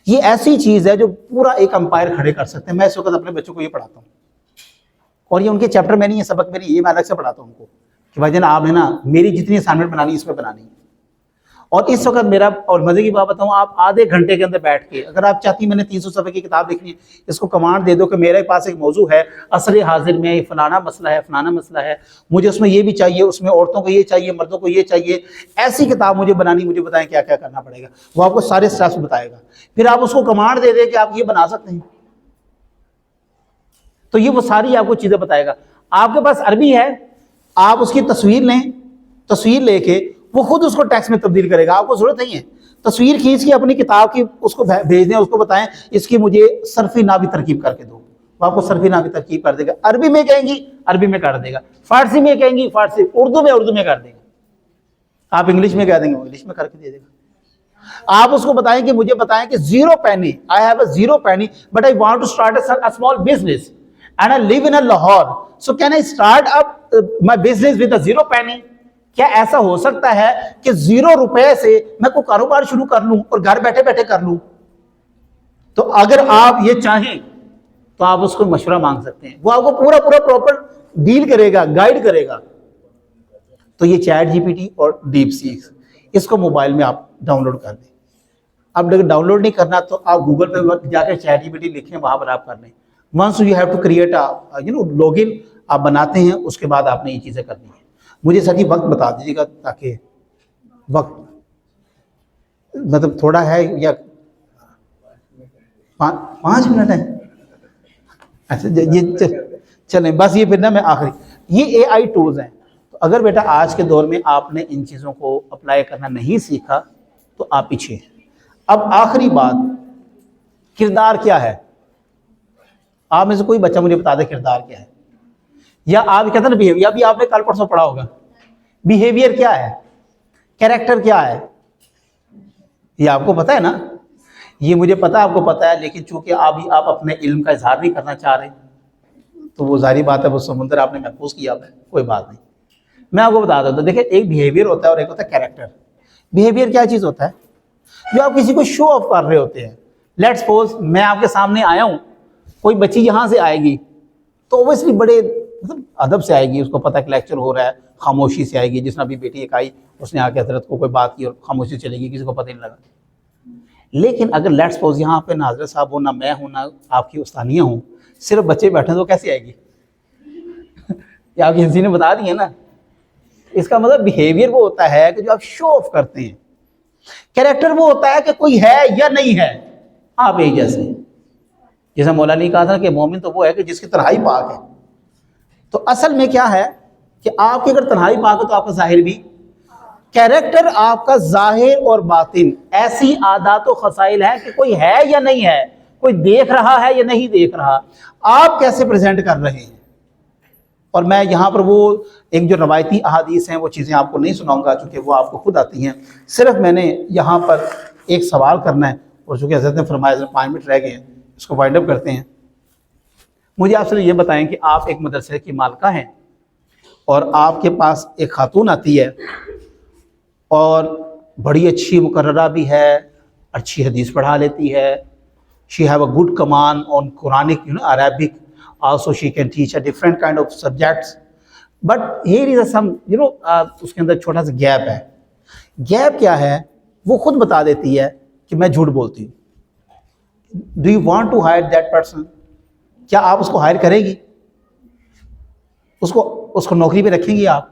یہ ایسی چیز ہے جو پورا ایک امپائر کھڑے کر سکتے ہیں. میں اس وقت اپنے بچوں کو یہ پڑھاتا ہوں, اور یہ ان کے چیپٹر میں نہیں ہے, سبق میں نہیں, یہ میں الگ سے پڑھاتا ہوں ان کو کہ بھائی جان آپ نے نا میری جتنی اسائنمنٹ بنانی ہے اس میں بنانی ہے. اور اس وقت میرا, اور مزے کی بات بتاؤں, آپ آدھے گھنٹے کے اندر بیٹھ کے, اگر آپ چاہتی میں نے 300 صفحے کی کتاب لکھنی ہے, اس کو کمانڈ دے دو کہ میرے پاس ایک موضوع ہے عصر حاضر میں, فلانا مسئلہ ہے, فلانا مسئلہ ہے, مجھے اس میں یہ بھی چاہیے, اس میں عورتوں کو یہ چاہیے, مردوں کو یہ چاہیے, ایسی کتاب مجھے بنانی, مجھے بتائیں کیا کیا کرنا پڑے گا. وہ آپ کو سارے اسٹیپس بتائے گا. پھر آپ اس کو کمانڈ دے دیں کہ آپ یہ بنا سکتے ہیں, تو یہ وہ ساری آپ کو چیزیں بتائے گا. آپ کے پاس عربی ہے, آپ اس کی تصویر لیں, تصویر لے کے وہ خود اس کو ٹیکسٹ میں تبدیل کرے گا، آپ کو ضرورت نہیں ہے. تصویر کھینچ کے اپنی کتاب کی اس کو بھیج دیں، اس کو بتائیں اس کی مجھے صرفی نحوی ترکیب کر کے دو، وہ آپ کو صرفی نحوی ترکیب کر دے گا. عربی میں کہیں گی عربی میں کر دے گا، فارسی میں کہیں گی فارسی، اردو میں کر دے گا. آپ انگلش میں کہہ دیں گے وہ انگلش میں کر کے دے دے گا. آپ اس کو بتائیں کہ مجھے بتائیں کہ 0 penny I have a 0 penny but I want to start a small business and I live in a Lahore, so can I start up my business with a 0 penny. کیا ایسا ہو سکتا ہے کہ 0 روپے سے میں کوئی کاروبار شروع کر لوں اور گھر بیٹھے بیٹھے کر لوں؟ تو اگر آپ یہ چاہیں تو آپ اس کو مشورہ مانگ سکتے ہیں، وہ آپ کو پورا پراپر ڈیل کرے گا، گائیڈ کرے گا. تو یہ چیٹ جی پی ٹی اور ڈیپ سیکس، اس کو موبائل میں آپ ڈاؤن لوڈ کر دیں. اب اگر ڈاؤن لوڈ نہیں کرنا تو آپ گوگل پہ جا کے چیٹ جی پی ٹی لکھیں، وہاں پر آپ کر لیں. Once you have to create log in آپ بناتے ہیں، اس کے بعد آپ نے یہ چیزیں کرنی ہیں. مجھے ساتھی وقت بتا دیجیے گا تاکہ وقت مطلب تھوڑا ہے یا 5 منٹ ہے. اچھا یہ چلیں بس یہ پھر نا میں آخری یہ اے آئی ٹولز ہیں. تو اگر بیٹا آج کے دور میں آپ نے ان چیزوں کو اپلائی کرنا نہیں سیکھا تو آپ پیچھے ہیں. اب آخری بات، کردار کیا ہے؟ آپ میں سے کوئی بچہ مجھے بتا دے کردار کیا ہے. یا آپ کہتے ہیں نا بیہیویئر، ابھی آپ نے کل پرسوں پڑھا ہوگا بیہیویئر کیا ہے، کیریکٹر کیا ہے. یہ آپ کو پتہ ہے نا، یہ مجھے پتا آپ کو پتا ہے، لیکن چونکہ ابھی آپ اپنے علم کا اظہار نہیں کرنا چاہ رہے تو وہ ظاہری بات ہے، وہ سمندر آپ نے محفوظ کیا ہے، کوئی بات نہیں. میں آپ کو بتا دیتا ہوں، دیکھیں ایک بیہیویئر ہوتا ہے اور ایک ہوتا ہے کیریکٹر. بیہیویئر کیا چیز ہوتا ہے؟ جو آپ کسی کو شو آف کر رہے ہوتے ہیں. لیٹس سپوز میں آپ کے سامنے آیا ہوں، کوئی بچی یہاں سے آئے گی تو اوبیسلی بڑے مطلب ادب سے آئے گی، اس کو پتہ ہے کہ لیکچر ہو رہا ہے، خاموشی سے آئے گی. جس نے ابھی بیٹی ایک آئی اس نے آ کے حضرت کو کوئی بات کی اور خاموشی چلے گی، کسی کو پتہ نہیں لگا. لیکن اگر لیٹس سپوز یہاں پہ نہ حضرت صاحب ہو، نہ میں ہوں، نہ آپ کی استانیہ ہوں، صرف بچے بیٹھے تو کیسے آئے گی؟ یہ آپ کی ہنسی نے بتا دی ہے نا. اس کا مطلب بیہیویئر وہ ہوتا ہے کہ جو آپ شو آف کرتے ہیں. کیریکٹر وہ ہوتا ہے کہ کوئی ہے یا نہیں ہے، آپ ایک جیسے. جیسا مولا نے کہا تھا کہ مومن تو وہ ہے کہ جس کی تنہائی پاک ہے. تو اصل میں کیا ہے کہ آپ کی اگر تنہائی پاک ہے تو آپ کا ظاہر بھی. کیریکٹر آپ کا ظاہر اور باطن ایسی عادات و خصائل ہیں کہ کوئی ہے یا نہیں ہے، کوئی دیکھ رہا ہے یا نہیں دیکھ رہا، آپ کیسے پریزنٹ کر رہے ہیں. اور میں یہاں پر وہ ایک جو روایتی احادیث ہیں وہ چیزیں آپ کو نہیں سناؤں گا چونکہ وہ آپ کو خود آتی ہیں. صرف میں نے یہاں پر ایک سوال کرنا ہے، اور چونکہ حضرت نے فرمایا 5 منٹ رہ گئے ہیں، اس کو وائنڈ اپ کرتے ہیں. مجھے آپ سے یہ بتائیں کہ آپ ایک مدرسے کی مالکہ ہیں اور آپ کے پاس ایک خاتون آتی ہے اور بڑی اچھی مقررہ بھی ہے، اچھی حدیث پڑھا لیتی ہے. She have a good command on Quranic, Arabic. Also she can teach a different kind of subjects. But here is some, اس کے اندر چھوٹا سا گیپ ہے. گیپ کیا ہے؟ وہ خود بتا دیتی ہے کہ میں جھوٹ بولتی ہوں. Do you want to hire that person? کیا آپ اس کو ہائر کریں گی؟ اس کو نوکری پہ رکھیں گی آپ؟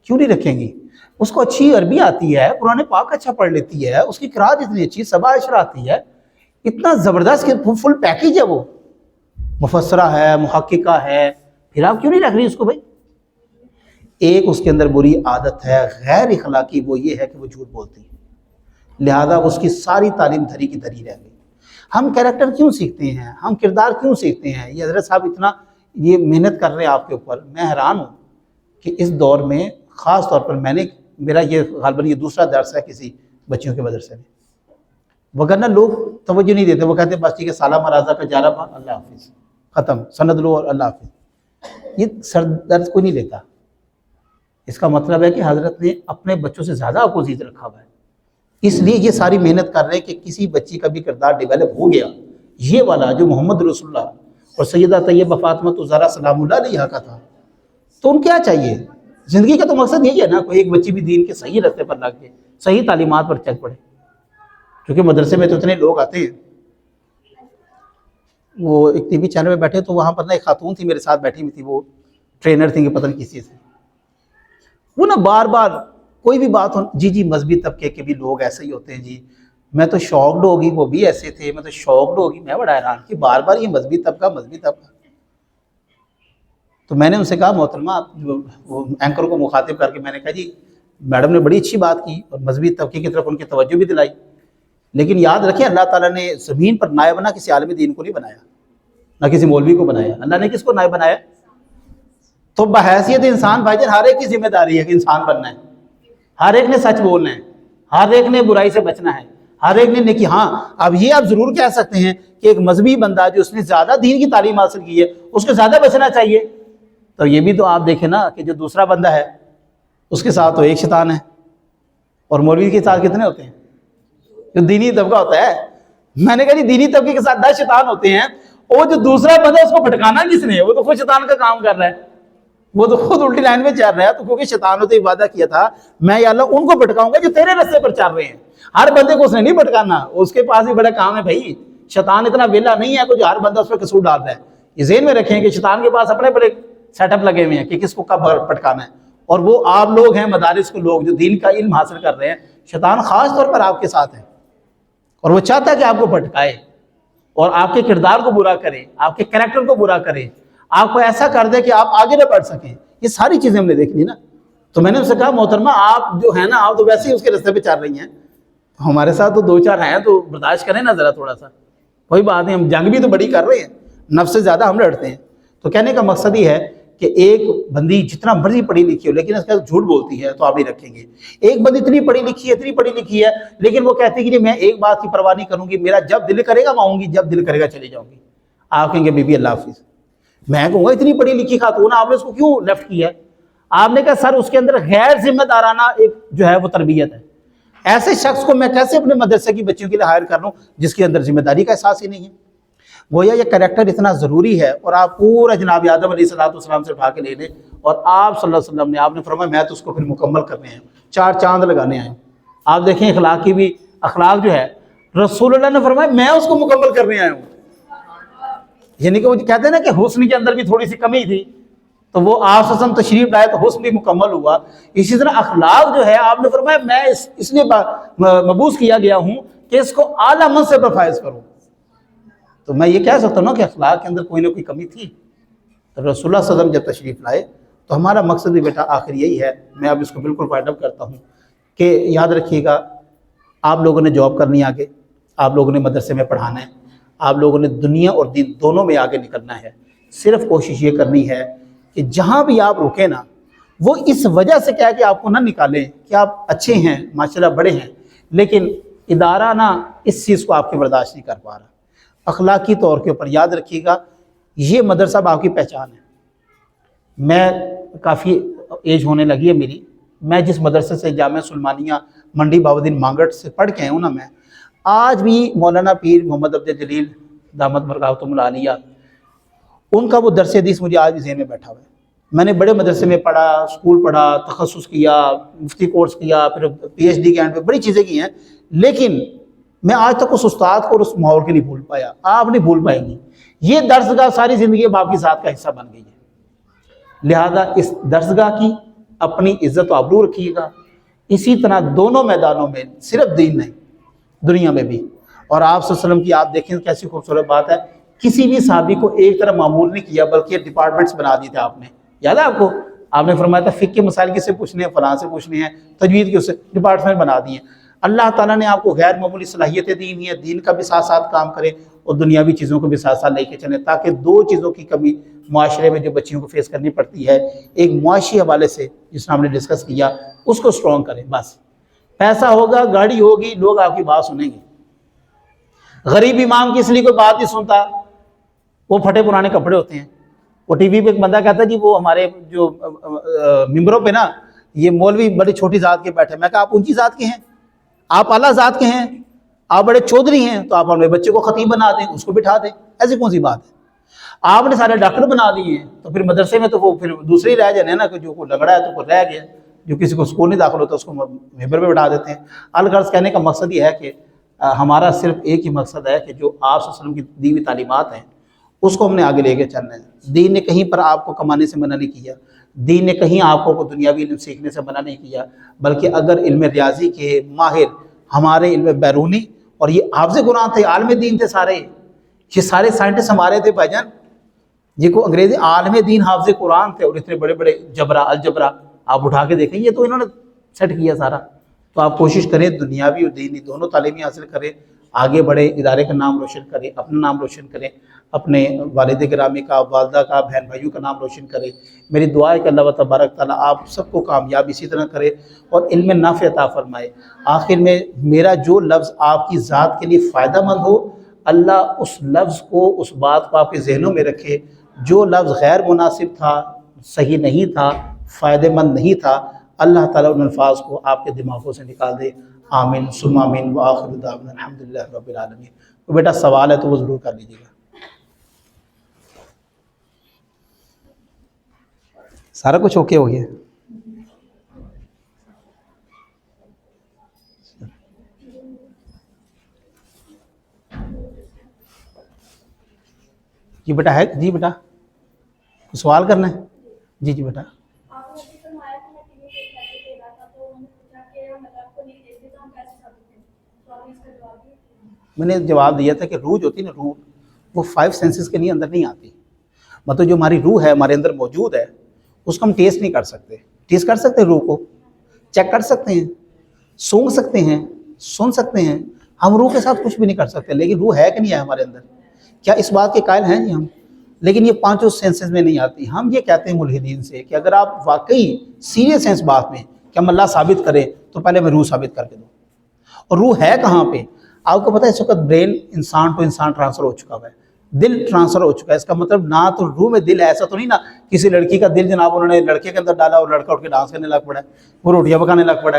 کیوں نہیں رکھیں گی؟ اس کو اچھی عربی آتی ہے، قرآن پاک اچھا پڑھ لیتی ہے، اس کی قرات اتنی اچھی، 7 عشر آتی ہے، اتنا زبردست کہ فل پیکیج ہے، وہ مفسرہ ہے، محققہ ہے، پھر آپ کیوں نہیں رکھ رہی اس کو بھائی؟ ایک اس کے اندر بری عادت ہے غیر اخلاقی، وہ یہ ہے کہ وہ جھوٹ بولتی ہے، لہذا اس کی ساری تعلیم دھری کی دھری رہ گئی. ہم کیریکٹر کیوں سیکھتے ہیں، ہم کردار کیوں سیکھتے ہیں؟ یہ حضرت صاحب اتنا یہ محنت کر رہے ہیں آپ کے اوپر، میں حیران ہوں کہ اس دور میں خاص طور پر میرا یہ غالباً یہ دوسرا درس ہے کسی بچیوں کے مدرسے میں، وگرنہ لوگ توجہ نہیں دیتے، وہ کہتے ہیں بس ٹھیک ہے سالہ مرازہ کا جارہ پا، اللہ حافظ، ختم، سند لو اور اللہ حافظ. یہ سر درد کوئی نہیں لیتا. اس کا مطلب ہے کہ حضرت نے اپنے بچوں سے زیادہ آپ کو عزیز رکھا ہوا ہے، اس لیے یہ ساری محنت کر رہے ہیں کہ کسی بچی کا بھی کردار ڈیولپ ہو گیا، یہ والا جو محمد رسول اللہ اور سیدہ طیبہ فاطمہ زہرا سلام اللہ علیہا کا تھا. تو ان کیا چاہیے؟ زندگی کا تو مقصد یہی ہے نا، کوئی ایک بچی بھی دین کے صحیح راستے پر لگ کے صحیح تعلیمات پر چل پڑے. کیونکہ مدرسے میں تو اتنے لوگ آتے ہیں. وہ ایک ٹی وی چینل میں بیٹھے تو وہاں پر نا ایک خاتون تھی میرے ساتھ بیٹھی ہوئی تھی، وہ ٹرینر تھی کہ پتہ نہیں کسی سے، وہ نا بار بار کوئی بھی بات ہو، جی مذہبی طبقے کے بھی لوگ ایسے ہی ہوتے ہیں جی، میں تو شاکڈ ہوگی، وہ بھی ایسے تھے، میں تو شاکڈ ہوگی. میں بڑا حیران کہ بار بار یہ مذہبی طبقہ. تو میں نے ان سے کہا محترمہ، وہ اینکر کو مخاطب کر کے میں نے کہا جی میڈم نے بڑی اچھی بات کی اور مذہبی طبقے کی طرف ان کی توجہ بھی دلائی، لیکن یاد رکھیں اللہ تعالیٰ نے زمین پر نائب بنا کسی عالم دین کو نہیں بنایا، نہ کسی مولوی کو بنایا. اللہ نے کس کو نائب بنایا؟ تو بحیثیت انسان بھائی جان ہر ایک کی ذمہ داری ہے کہ انسان بننا ہے، ہر ایک نے سچ بولنا ہے، ہر ایک نے برائی سے بچنا ہے، ہر ایک نے نیکی. ہاں اب یہ آپ ضرور کہہ سکتے ہیں کہ ایک مذہبی بندہ جو اس نے زیادہ دین کی تعلیم حاصل کی ہے اس کو زیادہ بچنا چاہیے. تو یہ بھی تو آپ دیکھیں نا کہ جو دوسرا بندہ ہے اس کے ساتھ تو ایک شیطان ہے، اور مولوی کے ساتھ کتنے ہوتے ہیں؟ جو دینی طبقہ ہوتا ہے، میں نے کہا جی دینی طبقے کے ساتھ 10 شیطان ہوتے ہیں، اور جو دوسرا بندہ اس کو بھٹکانا کس نے؟ وہ تو خود شیطان کا کام کر رہا ہے، وہ تو خود الٹی لائن میں چل رہا ہے. تو کیونکہ شیطان نے تو وعدہ کیا تھا میں یا اللہ ان کو بھٹکاؤں گا جو تیرے رستے پر چل رہے ہیں. ہر بندے کو اس نے نہیں بھٹکانا، اس کے پاس بھی بڑا کام ہے بھائی. شیطان اتنا ویلا نہیں ہے کہ جو ہر بندہ اس پہ قصور ڈال رہا ہے. یہ ذہن میں رکھیں کہ شیطان کے پاس اپنے بڑے سیٹ اپ لگے ہوئے ہیں کہ کس کو کب پھٹکانا ہے. اور وہ آپ لوگ ہیں مدارس کے لوگ جو دین کا علم حاصل کر رہے ہیں، شیطان خاص طور پر آپ کے ساتھ ہے اور وہ چاہتا ہے کہ آپ کو بھٹکائے اور آپ کے کردار کو برا کرے، آپ کے کریکٹر کو برا کرے، آپ کو ایسا کر دے کہ آپ آگے نہ بڑھ سکیں. یہ ساری چیزیں ہم نے دیکھنی نا. تو میں نے ان سے کہا محترمہ آپ جو ہے نا آپ تو ویسے ہی اس کے راستے پہ چل رہی ہیں، ہمارے ساتھ تو 2-4 ہیں تو برداشت کریں نا ذرا تھوڑا سا. کوئی بات نہیں، ہم جنگ بھی تو بڑی کر رہے ہیں، نفس سے زیادہ ہم لڑتے ہیں. تو کہنے کا مقصد یہ ہے کہ ایک بندی جتنا مرضی پڑھی لکھی ہو لیکن اس کا جھوٹ بولتی ہے تو آپ نہیں رکھیں گے. ایک بندی اتنی پڑھی لکھی ہے لیکن وہ کہتی ہے کہ میں ایک بات کی پرواہ نہیں کروں گی، میرا جب دل کرے گا میں آؤں گی، جب دل کرے گا چلے جاؤں گی. آپ کہیں گے بی بی اللہ حافظ. میں کہوں گا اتنی پڑھی لکھی خاتون آپ نے اس کو کیوں لیفٹ کیا ہے؟ آپ نے کہا سر اس کے اندر غیر ذمہ دارانہ ایک جو ہے وہ تربیت ہے. ایسے شخص کو میں کیسے اپنے مدرسے کی بچیوں کے لیے ہائر کر لوں جس کے اندر ذمہ داری کا احساس ہی نہیں ہے؟ گویا یہ کریکٹر اتنا ضروری ہے. اور آپ پورا جناب آدم علیہ السلام سے اٹھا کے لے لیں اور آپ صلی اللہ علیہ وسلم نے آپ نے فرمایا میں تو اس کو پھر مکمل کرنے ہیں، 4 چاند لگانے ہیں. آپ دیکھیں اخلاق کی بھی، اخلاق جو ہے رسول اللہ نے فرمایا میں اس کو مکمل کرنے آیا ہوں. یعنی کہ وہ کہتے ہیں نا کہ حسن کے اندر بھی تھوڑی سی کمی تھی تو وہ آپ صلی اللہ علیہ وسلم تشریف لائے تو حسن بھی مکمل ہوا. اسی طرح اخلاق جو ہے آپ نے فرمایا میں اس لیے مبعوث کیا گیا ہوں کہ اس کو اعلیٰ منصب پر فائز کروں. تو میں یہ کہہ سکتا ہوں نا کہ اخلاق کے اندر کوئی نہ کوئی کمی تھی. تو رسول اللہ صلی اللہ علیہ وسلم جب تشریف لائے تو ہمارا مقصد بھی بیٹا آخر یہی ہے. میں اب اس کو بالکل فائنڈ اپ کرتا ہوں کہ یاد رکھیے گا آپ لوگوں نے جاب کرنی ہے آگے، آپ لوگوں نے مدرسے میں پڑھانا ہے، آپ لوگوں نے دنیا اور دین دونوں میں آگے نکلنا ہے. صرف کوشش یہ کرنی ہے کہ جہاں بھی آپ رکیں نا وہ اس وجہ سے کیا کہ آپ کو نہ نکالیں کہ آپ اچھے ہیں ماشاءاللہ بڑے ہیں لیکن ادارہ نہ اس چیز کو آپ کے برداشت نہیں کر پا رہا. اخلاقی طور کے اوپر یاد رکھیے گا یہ مدرسہ آپ کی پہچان ہے. میں کافی ایج ہونے لگی ہے میری، میں جس مدرسے سے جامعہ سلمانیہ منڈی بہاؤالدین مانگٹ سے پڑھ کے آیا ہوں نا، میں آج بھی مولانا پیر محمد عبد جلیل دامت برکاتہم العالیہ ان کا وہ درس حدیث مجھے آج بھی ذہن میں بیٹھا ہوا ہے. میں نے بڑے مدرسے میں پڑھا، اسکول پڑھا، تخصص کیا، مفتی کورس کیا، پھر پی ایچ ڈی کے اینڈ پہ بڑی چیزیں کی ہیں، لیکن میں آج تک اس استاد کو اور اس ماحول کے نہیں بھول پایا. آپ نہیں بھول پائیں گی. یہ درسگاہ ساری زندگی اب آپ کی ذات کا حصہ بن گئی ہے. لہذا اس درسگاہ کی اپنی عزت و آبرو رکھیے گا. اسی طرح دونوں میدانوں میں صرف دین نہیں دنیا میں بھی. اور آپ صلی اللہ علیہ وسلم کی آپ دیکھیں کیسی خوبصورت بات ہے، کسی بھی صحابی کو ایک طرح معمول نہیں کیا بلکہ ڈپارٹمنٹس بنا دیے تھے آپ نے. یاد ہے آپ کو؟ آپ نے فرمایا تھا فقہ کے مسائل کس سے پوچھنے ہیں، فلاں سے پوچھنے ہیں، تجوید کے اس سے ڈپارٹمنٹ بنا دیے. اللہ تعالیٰ نے آپ کو غیر معمولی صلاحیتیں دی ہوئی ہیں، دین کا بھی ساتھ ساتھ کام کریں اور دنیاوی چیزوں کو بھی ساتھ ساتھ لے کے چلیں تاکہ 2 چیزوں کی کمی معاشرے میں جو بچیوں کو فیس کرنی پڑتی ہے، ایک معاشی حوالے سے جس نے ہم نے ڈسکس کیا اس کو سٹرونگ کریں. بس پیسہ ہوگا، گاڑی ہوگی، لوگ آپ کی بات سنیں گے. غریب امام کی اس لیے کوئی بات نہیں سنتا، وہ پھٹے پرانے کپڑے ہوتے ہیں. وہ ٹی وی پہ ایک بندہ کہتا ہے جی وہ ہمارے جو ممبروں پہ نا یہ مولوی بڑی چھوٹی ذات کے بیٹھے. میں کہا آپ اونچی ذات کے ہیں، آپ اعلیٰ ذات کے ہیں، آپ بڑے چودھری ہیں تو آپ اپنے بچے کو خطیب بنا دیں، اس کو بٹھا دیں. ایسی کون سی بات ہے؟ آپ نے سارے ڈاکٹر بنا دیے ہیں تو پھر مدرسے میں تو وہ پھر دوسرے ہی رہ جانے نا کہ جو کوئی لگڑا ہے تو کوئی رہ گیا، جو کسی کو اسکول نہیں داخل ہوتا اس کو ممبر پہ بٹھا دیتے ہیں. الغرض کہنے کا مقصد یہ ہے کہ ہمارا صرف ایک ہی مقصد ہے کہ جو آپ صلی اللہ علیہ وسلم کی دی ہوئی تعلیمات ہیں اس کو ہم نے آگے لے کے چلنا ہے. دین نے کہیں پر آپ کو کمانے سے منع نہیں کیا، دین نے کہیں آپ کو دنیاوی علم سیکھنے سے منع نہیں کیا، بلکہ اگر علم ریاضی کے ماہر ہمارے علم بیرونی اور یہ حافظ قرآن تھے، عالم دین تھے سارے، یہ سارے سائنٹسٹ ہمارے تھے بھائی جان. یہ کو انگریزی عالم دین حافظ قرآن تھے اور اتنے بڑے بڑے جبرا الجبرا آپ اٹھا کے دیکھیں، یہ تو انہوں نے سیٹ کیا سارا. تو آپ کوشش کریں دنیاوی اور دینی دونوں تعلیمی حاصل کریں, آگے بڑھیں, ادارے کا نام روشن کریں, اپنا نام روشن کریں, اپنے والد گرامی کا, والدہ کا, بہن بھائیوں کا نام روشن کریں. میری دعا ہے کہ اللہ تبارک تعالیٰ آپ سب کو کامیاب اسی طرح کرے اور علم نافع عطا فرمائے. آخر میں میرا جو لفظ آپ کی ذات کے لیے فائدہ مند ہو, اللہ اس لفظ کو, اس بات کو آپ کے ذہنوں میں رکھے. جو لفظ غیر مناسب تھا, صحیح نہیں تھا, فائدہ مند نہیں تھا, اللہ تعالیٰ ان الفاظ کو آپ کے دماغوں سے نکال دے. آمین ثم آمین وآخر دعوانا الحمدللہ رب العالمین. تو بیٹا سوال ہے تو وہ ضرور کر لیجیے گا. سارا کچھ اوکے ہو گیا؟ جی بیٹا ہے, جی بیٹا سوال کرنا ہے؟ جی جی بیٹا. میں نے جواب دیا تھا کہ روح جو ہوتی ہے نا, روح وہ 5 سینسز کے لیے اندر نہیں آتی. مطلب جو ہماری روح ہے ہمارے اندر موجود ہے اس کو ہم ٹیسٹ نہیں کر سکتے. ٹیسٹ کر سکتے ہیں روح کو, چیک کر سکتے ہیں, سونگھ سکتے ہیں, سن سکتے ہیں. ہم روح کے ساتھ کچھ بھی نہیں کر سکتے, لیکن روح ہے کہ نہیں ہے ہمارے اندر, کیا اس بات کے قائل ہیں جی ہم؟ لیکن یہ 5 سینسز میں نہیں آتی. ہم یہ کہتے ہیں ملحدین سے کہ اگر آپ واقعی سیریس ہیں اس بات میں کہ ہم اللہ ثابت کریں تو پہلے میں روح ثابت کر کے دوں. اور روح ہے کہاں پہ؟ آپ کو پتہ ہے اس وقت برین انسان ٹو انسان ٹرانسفر ہو چکا ہے, دل ٹرانسفر ہو چکا ہے. اس کا مطلب نہ تو روح میں دل ہے, ایسا تو نہیں نا کسی لڑکی کا دل جناب انہوں نے لڑکے کے اندر ڈالا اور لڑکا اٹھ کے ڈانس کرنے لگ پڑا ہے, وہ روٹیاں پکانے لگ پڑا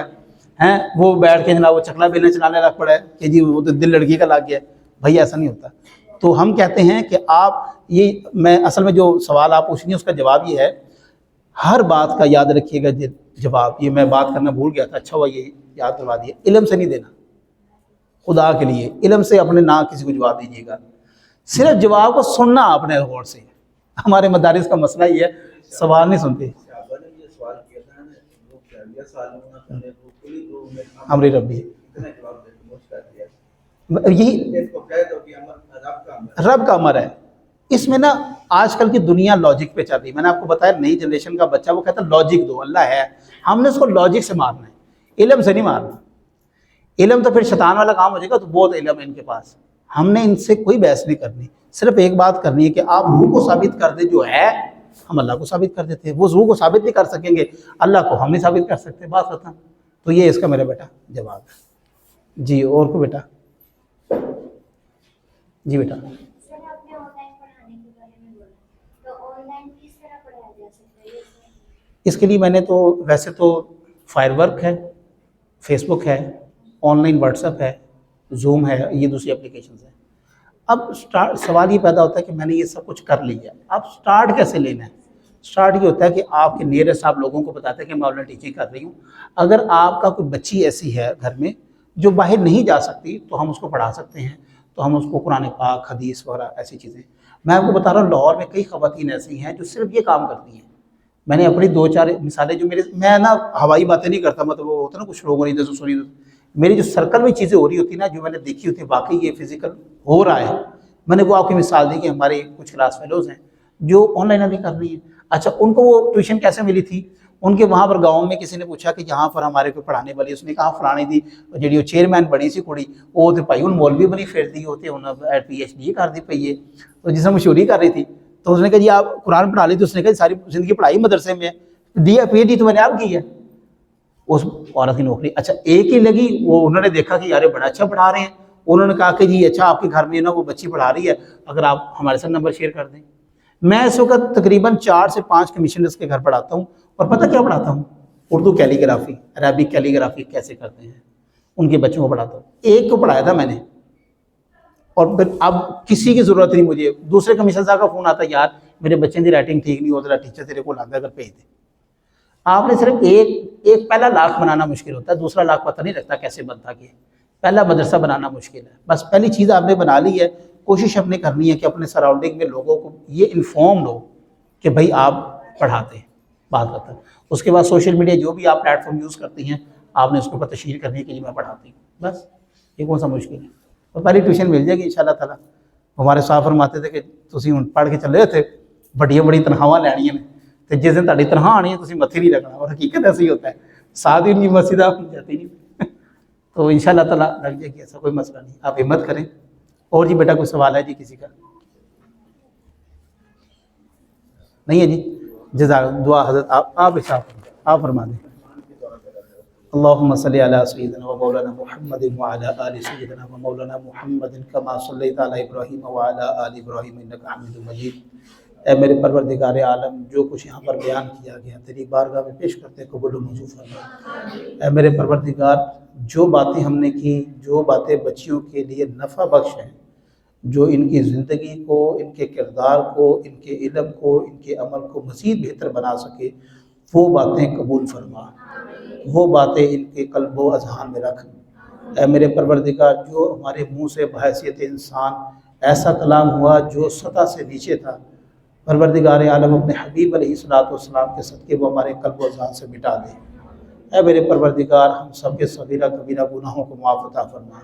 ہے, وہ بیٹھ کے جناب وہ چکلا بیلنے چلانے لگ پڑا ہے کہ جی وہ تو دل لڑکی کا لگ گیا ہے. بھائی ایسا نہیں ہوتا. تو ہم کہتے ہیں کہ آپ یہ, میں اصل میں جو سوال آپ پوچھ رہی ہیں اس کا جواب یہ ہے, ہر بات کا یاد رکھیے گا جواب. یہ میں بات کرنا بھول گیا تھا, اچھا ہوا یہ یاد کروا دیا. علم سے نہیں دینا, خدا کے لیے علم سے اپنے نہ کسی کو جواب دیجیے گا, صرف جواب کو سننا آپ نے غور سے. ہمارے مدارس کا مسئلہ یہ ہے, سوال نہیں سنتے. امر ربی, یہی رب کا امر ہے. اس میں نا آج کل کی دنیا لاجک پہ چل رہی ہے. میں نے آپ کو بتایا نئی جنریشن کا بچہ وہ کہتا ہے لاجک دو, اللہ ہے, ہم نے اس کو لاجک سے مارنا ہے, علم سے نہیں مارنا. علم تو پھر شیطان والا کام ہو جائے گا. تو بہت علم ہے ان کے پاس, ہم نے ان سے کوئی بحث نہیں کرنی. صرف ایک بات کرنی ہے کہ آپ روح کو ثابت کر دیں, جو ہے ہم اللہ کو ثابت کر دیتے ہیں. وہ روح کو ثابت نہیں کر سکیں گے, اللہ کو ہم نہیں ثابت کر سکتے. بات ختم. تو یہ اس کا میرا بیٹا جواب ہے. جی اور کو بیٹا؟ جی بیٹا. اس کے لیے میں نے تو ویسے تو فائر ورک ہے, فیس بک ہے, آن لائن واٹس ایپ ہے, زوم ہے, یہ دوسری اپلیکیشنز ہیں. اب سوال یہ پیدا ہوتا ہے کہ میں نے یہ سب کچھ کر لیا, اب سٹارٹ کیسے لینا ہے؟ سٹارٹ یہ ہوتا ہے کہ آپ کے نیئرسٹ آپ لوگوں کو بتاتے ہیں کہ میں آن لائن ٹیچنگ کر رہی ہوں. اگر آپ کا کوئی بچی ایسی ہے گھر میں جو باہر نہیں جا سکتی تو ہم اس کو پڑھا سکتے ہیں. تو ہم اس کو قرآن پاک, حدیث وغیرہ ایسی چیزیں. میں آپ کو بتا رہا ہوں لاہور میں کئی خواتین ایسی ہیں جو صرف یہ کام کرتی ہیں. میں نے اپنی 2-4 مثالیں جو میں نا ہوائی باتیں نہیں کرتا, مطلب وہ ہوتا ہے نا کچھ لوگوں نے جیسے سنی, میری جو سرکل میں چیزیں ہو رہی ہوتی ہیں نا, جو میں نے دیکھی ہوتی ہے واقعی یہ فزیکل ہو رہا ہے, میں نے وہ آپ کی مثال دی کہ ہمارے کچھ کلاس فیلوز ہیں جو آن لائن ابھی کر رہی ہیں. اچھا ان کو وہ ٹیوشن کیسے ملی تھی؟ ان کے وہاں پر گاؤں میں کسی نے پوچھا کہ جہاں پر ہمارے کو پڑھانے والی, اس نے کہا فلانی دی جی وہ چیئرمین بڑی سی کڑی وہ تو بھائی ان مولوی بنی پھرتی ہوتے انہیں PhD کر دی پی ہے. تو جسے مشہوری کر رہی تھی تو اس نے کہا جی آپ قرآن پڑھا لی, تو اس نے کہا ساری زندگی پڑھائی مدرسے میں دیا, PhD تو میں نے آپ کی ہے. اس عورت کی نوکری اچھا ایک ہی لگی, وہ انہوں نے دیکھا کہ یار بڑا اچھا پڑھا رہے ہیں. انہوں نے کہا کہ جی اچھا آپ کے گھر میں نا وہ بچی پڑھا رہی ہے, اگر آپ ہمارے ساتھ نمبر شیئر کر دیں. میں اس وقت تقریباً 4 سے 5 کمیشنرز کے گھر پڑھاتا ہوں, اور پتہ کیا پڑھاتا ہوں؟ اردو کیلیگرافی, عربک کیلیگرافی کیسے کرتے ہیں ان کے بچوں کو پڑھاتا ہوں. ایک کو پڑھایا تھا میں نے, اور پھر اب کسی کی ضرورت نہیں مجھے. دوسرے کمیشن صاحب کا فون آتا ہے, یار میرے بچے کی رائٹنگ ٹھیک نہیں ہوتا, ٹیچر تیرے کو لاتا ہے, اگر بھیج دے. آپ نے صرف ایک پہلا لاکھ بنانا مشکل ہوتا ہے, دوسرا لاکھ پتہ نہیں رکھتا کیسے بنتا. کہ پہلا مدرسہ بنانا مشکل ہے, بس پہلی چیز آپ نے بنا لی ہے. کوشش اپنے کرنی ہے کہ اپنے سراؤنڈنگ میں لوگوں کو یہ انفارم ہو کہ بھائی آپ پڑھاتے ہیں. بات کرتا ہے. اس کے بعد سوشل میڈیا جو بھی آپ پلیٹ فارم یوز کرتی ہیں آپ نے اس کے اوپر تشہیر کرنی ہے کہ جی میں پڑھاتی ہوں. بس یہ کون سا مشکل ہے. اور پہلی ٹیوشن مل جائے گی انشاءاللہ تعالیٰ. ہمارے صاحب فرماتے تھے کہ تسی ہن پڑھ کے چلے تھے بڑی تنخواہ لینی ہیں, تو جس دن تاری تنخواہ آنی ہے تسی متھی نہیں رکھنا. اور حقیقت ایسے ہی ہوتا ہے, ساتھ ہی نہیں مسجد آپ جاتی نہیں تو انشاءاللہ تعالیٰ لگ جائے گی، ایسا کوئی مسئلہ نہیں، آپ ہمت کریں۔ اور جی بیٹا کوئی سوال ہے جی کسی کا؟ نہیں ہے جی؟ جزاک دعا حضرت آپ آپ فرما دیں۔ اللهم صل على سيدنا ومولانا محمد وعلى آل سيدنا ومولانا محمد كما صليت على إبراهيم وعلى آل إبراهيم إنك حميد مجيد۔ اے میرے پروردگار عالم، جو کچھ یہاں پر بیان کیا گیا تیری بارگاہ میں پیش کرتے قبول و منظور فرما۔ اے میرے پروردگار، جو باتیں ہم نے کی، جو باتیں بچیوں کے لیے نفع بخش ہیں، جو ان کی زندگی کو، ان کے کردار کو، ان کے علم کو، ان کے عمل کو مزید بہتر بنا سکے، وہ باتیں قبول فرما، وہ باتیں ان کے قلب و اذہان میں رکھ۔ اے میرے پروردگار، جو ہمارے منہ سے بحیثیت انسان ایسا کلام ہوا جو سطح سے نیچے تھا، پروردگار عالم اپنے حبیب علیہ السلام کے صدقے وہ ہمارے قلب و اذہان سے مٹا دے۔ اے میرے پروردگار، ہم سب کے صغیرہ کبیرہ گناہوں کو معاف عطا فرما۔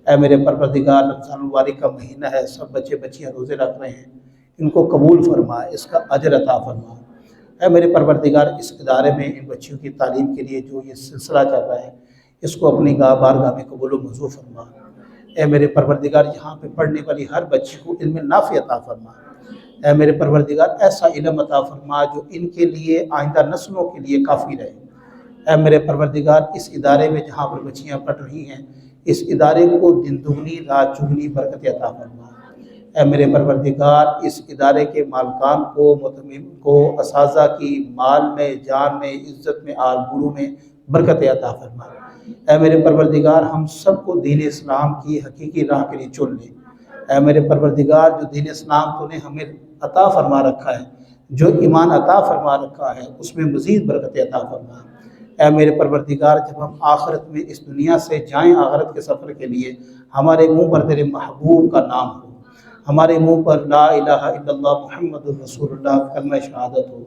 اے میرے پروردگار، رمضان المبارک کا مہینہ ہے، سب بچے بچیاں روزے رکھ رہے ہیں، ان کو قبول فرما، اس کا اجر عطا فرما۔ اے میرے پروردگار، اس ادارے میں ان بچیوں کی تعلیم کے لیے جو یہ سلسلہ چل رہا ہے، اس کو اپنی بارگاہ میں قبول و منظور فرما۔ اے میرے پروردگار، یہاں پہ پڑھنے والی ہر بچی کو علم نافع عطا فرما۔ اے میرے پروردگار، ایسا علم عطا فرما جو ان کے لیے آئندہ نسلوں کے لیے کافی رہے۔ اے میرے پروردگار، اس ادارے میں جہاں پر بچیاں پڑھ رہی ہیں، اس ادارے کو دن دگنی رات چگنی برکت عطا فرما۔ اے میرے پروردگار، اس ادارے کے مالکان کو، متمم کو، اساتذہ کی مال میں، جان میں، عزت میں، آبرو میں برکت عطا فرما۔ اے میرے پروردگار، ہم سب کو دین اسلام کی حقیقی راہ کے لیے چن لے۔ اے میرے پروردگار، جو دین اسلام تو نے ہمیں عطا فرما رکھا ہے، جو ایمان عطا فرما رکھا ہے، اس میں مزید برکت عطا فرما۔ اے میرے پروردگار، جب ہم آخرت میں اس دنیا سے جائیں آخرت کے سفر کے لیے، ہمارے منہ پر تیرے محبوب کا نام ہو، ہمارے منہ پر لا الہ الا اللہ محمد الرسول اللہ کلمہ شہادت ہو۔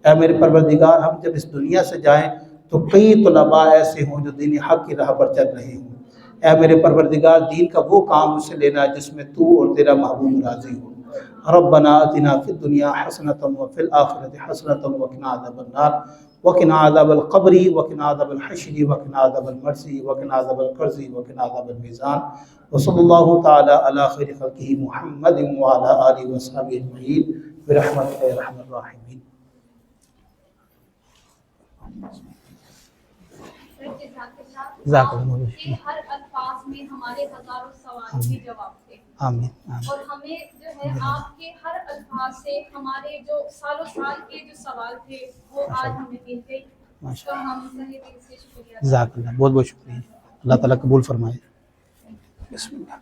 اے میرے پروردگار، ہم جب اس دنیا سے جائیں تو کئی طلباء ایسے ہوں جو دین حق کی راہ پر چل رہے ہوں۔ اے میرے پروردگار، دین کا وہ کام مجھ سے لینا جس میں تو اور تیرا محبوب راضی ہو۔ ربنا آتنا فی الدنیا حسنۃ وفی الآخرۃ حسنۃ وقنا عذاب النار وقنا عذاب القبر وقنا عذاب الحشر وقنا عذاب المرض وقنا عذاب القرض وقنا عذاب الميزان وصلی اللہ تعالی علی خیر خلقہ محمد وعلی آلہ وصحبہ اجمعین برحمتک یا ارحم الراحمین۔ جزاک اللہ کہ ہر الفاظ میں ہمارے ہزاروں سوال کے جواب تھے، آمین اور ہمیں جو ہے آپ کے ہر الفاظ سے ہمارے جو سالوں سال کے جو سوال تھے وہ آج ہمیں مل گئی، تو ہم تہہ دل سے شکریہ۔ جزاک اللہ، بہت بہت شکریہ، اللہ تعالیٰ قبول فرمائے۔ بسم اللہ۔